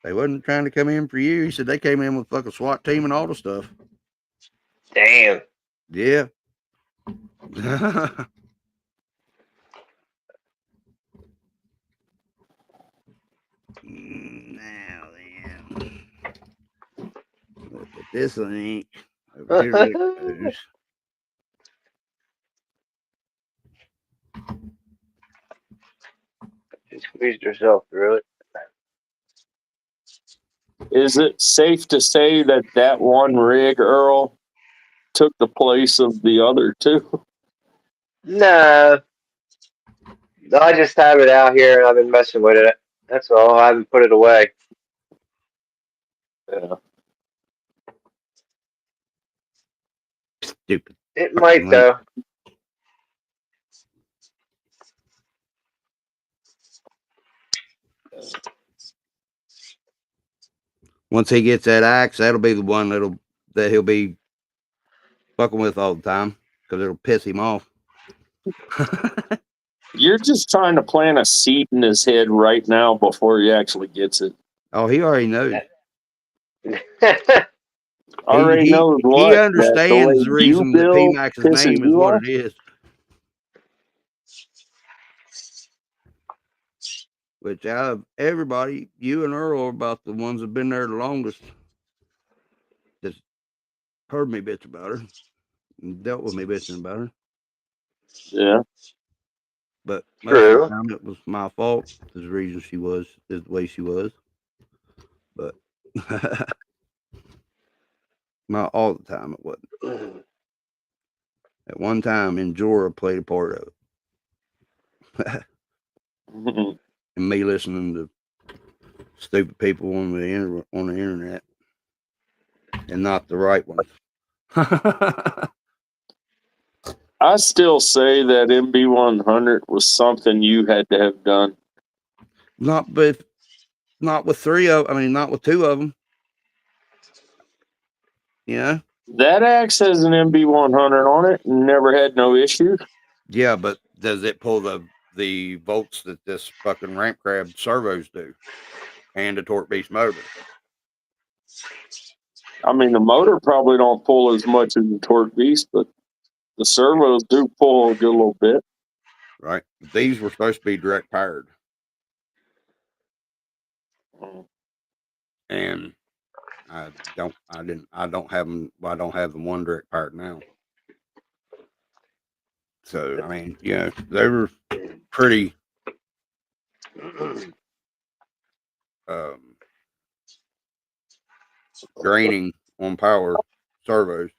they wasn't trying to come in for you. He said they came in with fucking SWAT team and all the stuff. Damn. Yeah. Now then, look at this link. Over here it goes. She squeezed herself through it. Is it safe to say that one rig, Earl, took the place of the other two? No. I just have it out here and I've been messing with it. That's all. I haven't put it away. Yeah. Stupid. It might Link. though. Once he gets that axe, that'll be the one that he'll be fucking with all the time because it'll piss him off. You're just trying to plant a seed in his head right now before he actually gets it. Oh, he already knows. Already knows what. He that understands the way reason you that build PMAX's pisses name is you what off. it is. Which out of everybody, you and Earl are about the ones that have been there the longest. Just heard me bitch about her. And dealt with me bitching about her. Yeah. But most of True. the time it was my fault. There's the reason she was the way she was. But not all the time it wasn't. At one time, Enjora played a part of it. And me listening to stupid people on the internet, and not the right ones. I still say that MB100 was something you had to have done. Not with not with two of them. Yeah. That axe has an MB100 on it and never had no issues. Yeah, but does it pull the volts that this fucking ramp crab servos do, and a torque beast motor? I mean, the motor probably don't pull as much as the torque beast, but the servos do pull a good little bit. Right. These were supposed to be direct powered, and I don't have them. Well, I don't have them one direct powered now. So I mean, yeah, they were pretty draining on power servos,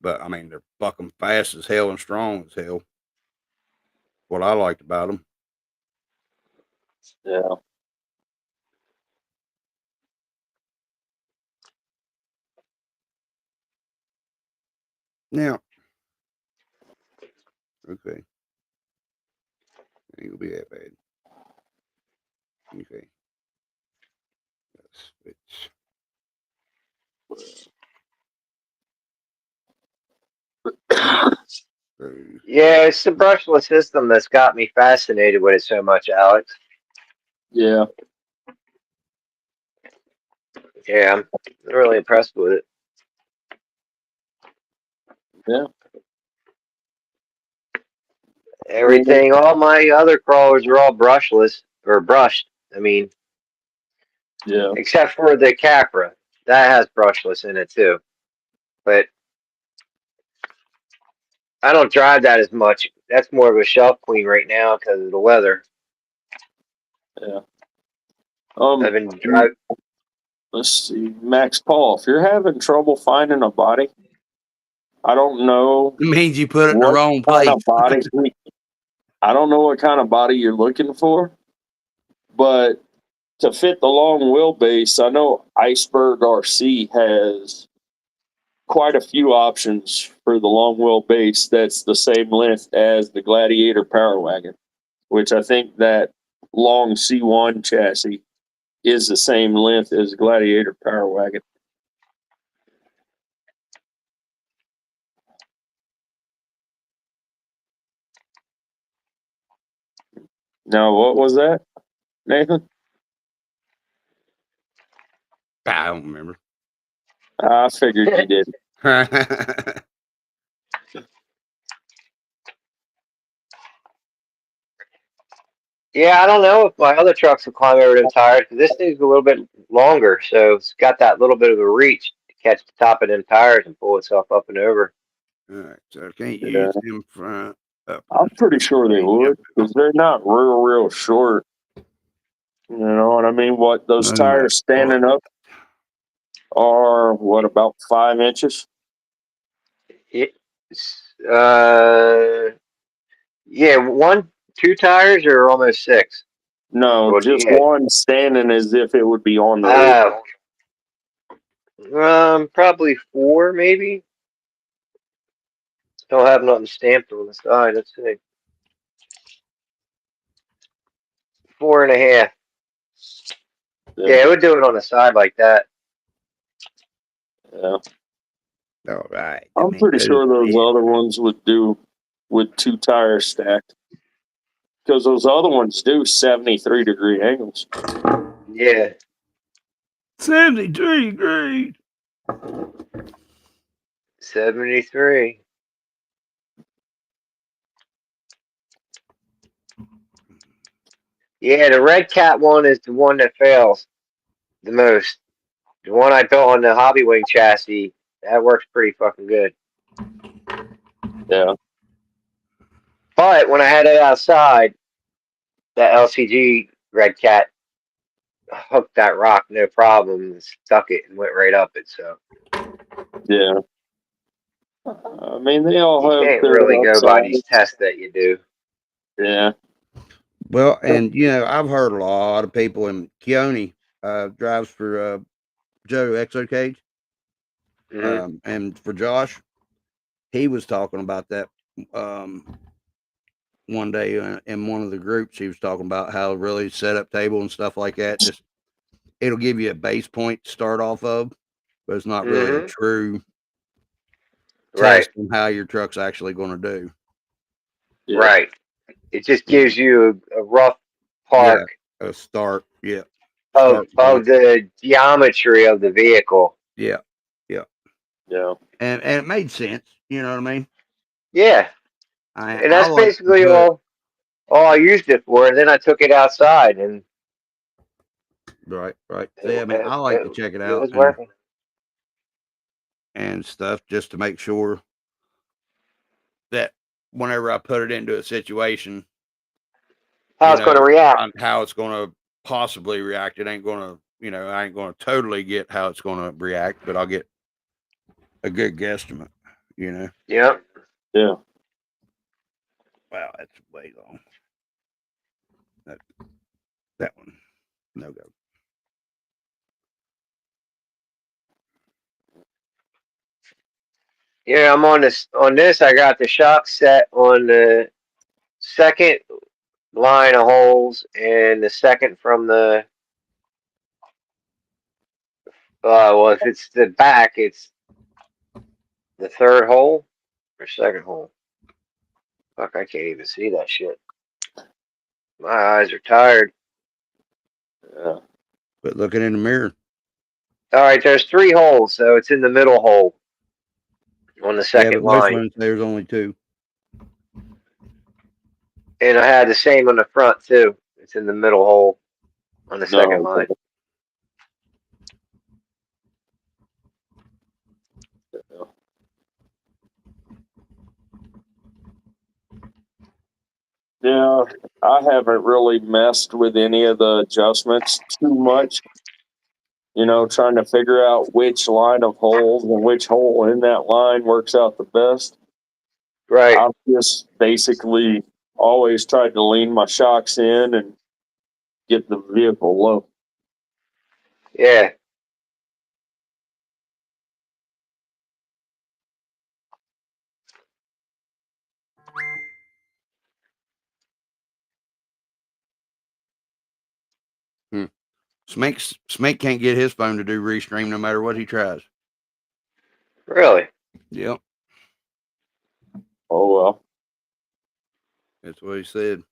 but I mean they're fucking fast as hell and strong as hell. What I liked about them. Yeah. Now, okay, ain't gonna be that bad. Okay, it's Yeah, it's the brushless system that's got me fascinated with it so much, Alex. Yeah. Yeah, I'm really impressed with it. Yeah. Everything, all my other crawlers are all brushless or brushed. I mean, Yeah. except for the Capra, that has brushless in it too. But I don't drive that as much. That's more of a shelf clean right now because of the weather. Yeah. I've been driving. Let's see, Max Paul. If you're having trouble finding a body, I don't know. It means you put it in the what wrong kind place. of body. I don't know what kind of body you're looking for, but to fit the long wheelbase, I know Iceberg RC has quite a few options for the long wheelbase that's the same length as the Gladiator Power Wagon, which I think that long C1 chassis is the same length as Gladiator Power Wagon. Now, what was that, Nathan? I don't remember. I figured you did. Yeah, I don't know if my other trucks will climb over them tires because this thing's a little bit longer, so it's got that little bit of a reach to catch the top of them tires and pull itself up and over. All right, so I can't Yeah. use them front. I'm pretty sure they would because they're not real short. You know what I mean? What those tires standing up are? What, about 5 inches? Yeah, 2 tires are almost 6. No, Well, just yeah. one standing as if it would be on the road. Probably 4, maybe. Don't have nothing stamped on the side. Let's see. 4.5. Yeah, it would do it on the side like that. Yeah. All right. I'm pretty sure those other ones would do with 2 tires stacked. Because those other ones do 73-degree angles. Yeah. 73 degrees. 73. Yeah, the Red Cat one is the one that fails the most. The one I built on the Hobby Wing chassis, that works pretty fucking good. Yeah. But when I had it outside, that LCG Red Cat hooked that rock no problem and stuck it and went right up it. So Yeah. I mean, they all you have can't their really go by these upsides. tests that you do. Yeah. Well, and I've heard a lot of people, and Keone drives for Joe Exo Cage, Mm-hmm. and for Josh, he was talking about that one day in one of the groups. He was talking about how really setup table and stuff like that. Just it'll give you a base point to start off of, but it's not really a Mm-hmm. true Right. test on how your truck's actually going to do. Yeah. Right. It just gives you a rough park A start, yeah. of Start point. the geometry of the vehicle. Yeah. Yeah. And it made sense. You know what I mean? Yeah. And I that's like to basically put all I used it for. And then I took it outside and right. it, See, I mean, it, I like to it, check it it out was working. and stuff just to make sure that whenever I put it into a situation, How it's going to react. how it's going to possibly react. It ain't going to, I ain't going to totally get how it's going to react, but I'll get a good guesstimate, Yep. Yeah. Wow, that's way long. That one, no go. Yeah, I'm on this. On this, I got the shock set on the second line of holes and the second from the. Well, if it's the back, it's the third hole or second hole. Fuck, I can't even see that shit. My eyes are tired. Yeah. But looking in the mirror. All right, there's 3 holes, so it's in the middle hole on the Yeah, second but most line. ones there's only 2. And I had the same on the front too. It's in the middle hole on the second No. line. Yeah, I haven't really messed with any of the adjustments too much. Trying to figure out which line of holes and which hole in that line works out the best. Right. I've just basically always tried to lean my shocks in and get the vehicle low. Yeah. Smake can't get his phone to do restream no matter what he tries. Really? Yep, Oh well. that's what he said.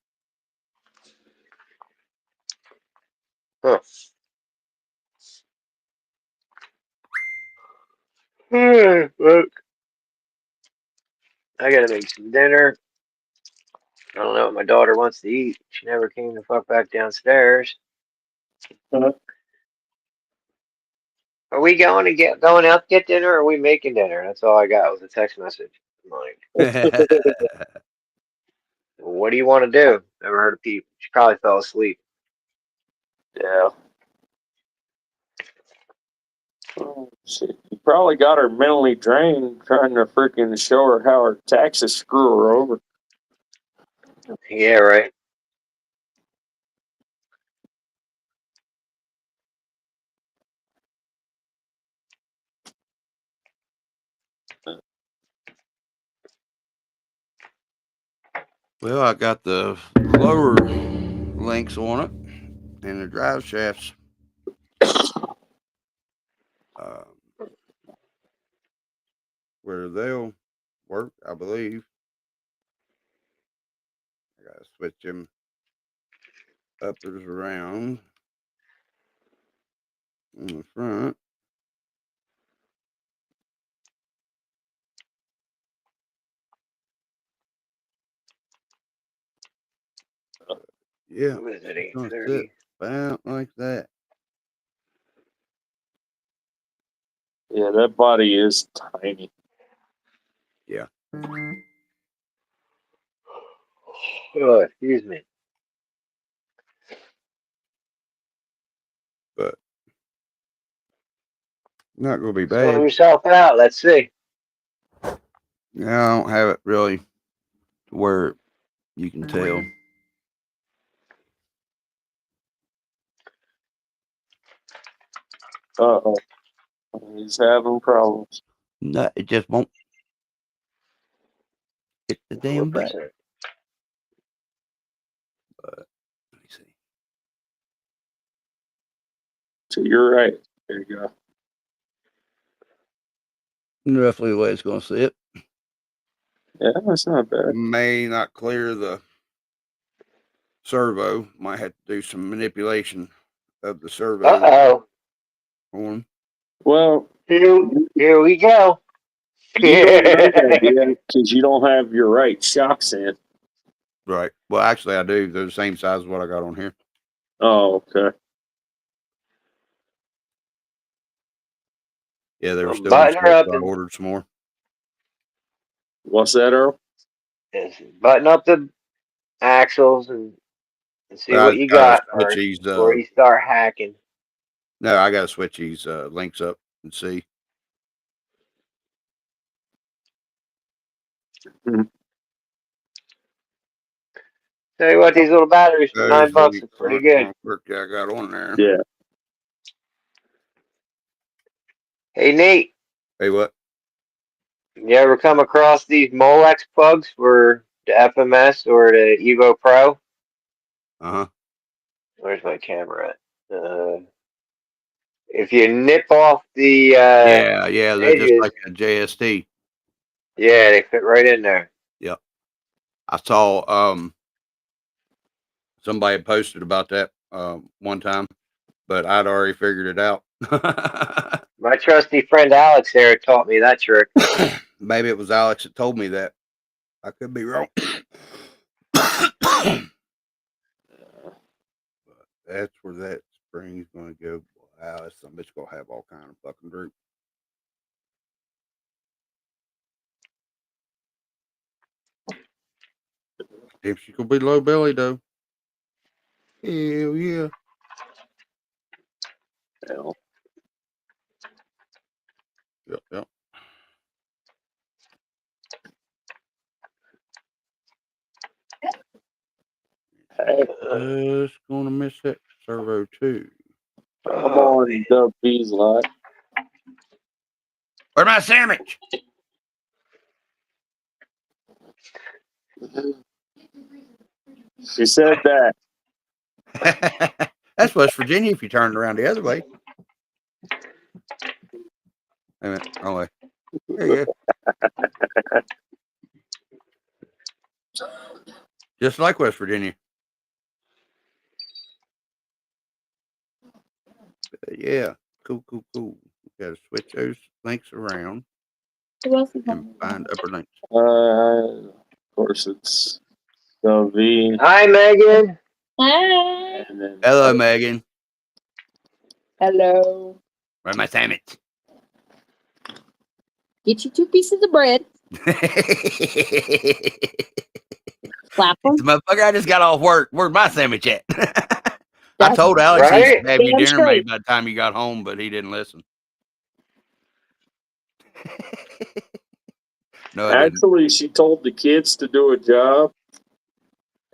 Huh. Look, I gotta make some dinner. I don't know what my daughter wants to eat. She never came the fuck back downstairs. Are we going out to get dinner or are we making dinner? That's all I got was a text message. I'm like, what do you want to do? Never heard of people. She probably fell asleep. Yeah. Oh, shit. You probably got her mentally drained trying to freaking show her how her taxes screw her over. Yeah, right. Well, I got the lower links on it and the drive shafts. Where they'll work, I believe. I gotta switch them uppers around on the front. Yeah, What is it? it's gonna 8:30. sit about like that. Yeah, that body is tiny. Yeah. Oh, excuse me. But not gonna be Sort bad. yourself out. Let's see. Yeah, I don't have it really to where you can tell. Uh-oh. He's having problems. No, it just won't hit the damn What button. percent? Let me see. To your right. There you go. Roughly the way it's gonna sit. Yeah, that's not bad. May not clear the servo. Might have to do some manipulation of the servo Uh-oh. horn. Well, Here we go. you don't know that yet because you don't have your right shocks in. Right. Well, actually, I do. They're the same size as what I got on here. Oh, okay. Yeah, they were still in Button her stock, up so I and ordered some more. What's that, Earl? button up the axles and see But what I you gotta got switch first these. before you start hacking. No, I gotta switch these links up and see. Tell you what, these little batteries for Those $9 are pretty good. work that I got on there. Yeah. Hey, Nate, Hey, what? you ever come across these Molex plugs for the FMS or the Evo Pro? Uh-huh. Where's my camera at? If you nip off the Yeah, they're just edges, like a JST. yeah, they fit right in there. Yep. I saw somebody had posted about that one time, but I'd already figured it out. My trusty friend Alex there taught me that trick. Maybe it was Alex that told me that. I could be wrong. But that's where that spring's gonna go. Wow, that some bitch gonna have all kind of fucking droop. If she could be low belly though. Hell yeah. Hell. Yep. Just gonna miss that servo too. Come on, Dub B's lot. Where's my sandwich? She said that. That's West Virginia if you turned around the other way. Wait a minute, wrong way. There you go. Just like West Virginia. Yeah, cool. Gotta switch those links around and find upper links. Of course, it's Dub V. Hi, Megan. Hi. And then Hello, Megan. Hello. Where's my sandwich? Get you 2 pieces of bread. Slap them. Motherfucker, I just got off work. Where's my sandwich at? I told Alex he right. should have you Damn dinner straight. made by the time you got home, but he didn't listen. No, I didn't. actually, she told the kids to do a job,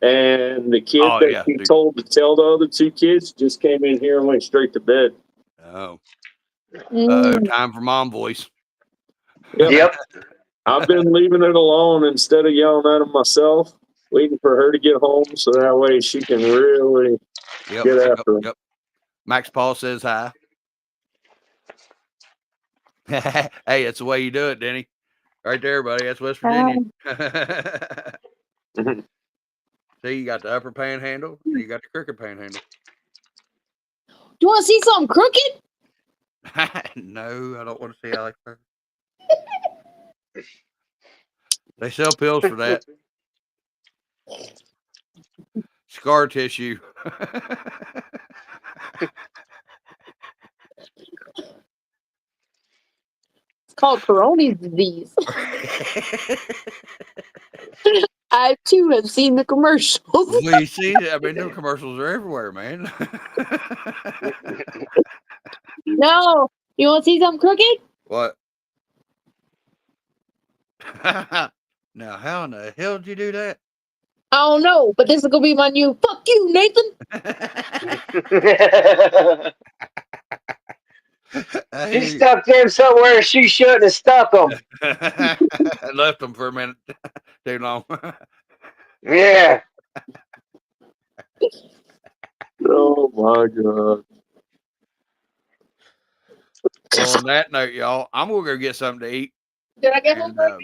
and the kid that she told to tell the other 2 kids just came in here and went straight to bed. Oh. Mm. Time for mom voice. Yep. I've been leaving it alone instead of yelling at him myself. waiting for her to get home so that way she can really Yep. get Yep. after him. Yep. Max Paul says hi. Hey, it's the way you do it, Denny. Right there, buddy. That's West Virginia. See, you got the upper panhandle, and you got the crooked panhandle. You want to see something crooked? No, I don't want to see Alex. They sell pills for that. Scar tissue. It's called Peyronie's disease. I too have seen the commercials. Well, you see, I mean, new commercials are everywhere, man. No, you want to see something crooked? What? Now, how in the hell did you do that? I don't know, but this is gonna be my new "fuck you, Nathan." She stuck them somewhere she shouldn't have stuck them. I left them for a minute too long. Yeah. Oh my god. Well, on that note, y'all, I'm gonna go get something to eat Did I get and home?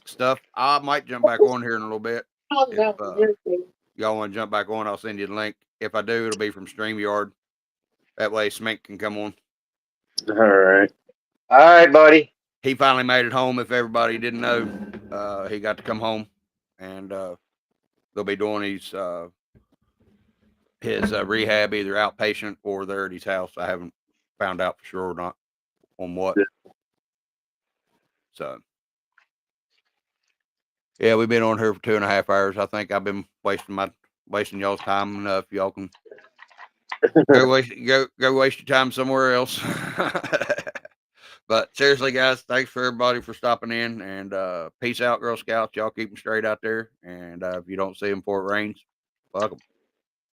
stuff. I might jump back on here in a little bit. Oh, no. Y'all want to jump back on? I'll send you the link. If I do, it'll be from StreamYard. That way, Smink can come on. All right. All right, buddy. He finally made it home. If everybody didn't know, he got to come home, and they'll be doing his rehab, either outpatient or there at his house. I haven't found out for sure or not on what. So, yeah, we've been on here for 2.5 hours. I think I've been wasting y'all's time enough. Y'all can go waste your time somewhere else. But seriously, guys, thanks for everybody for stopping in, and peace out, Girl Scouts. Y'all keep them straight out there, and if you don't see them before it rains, fuck them.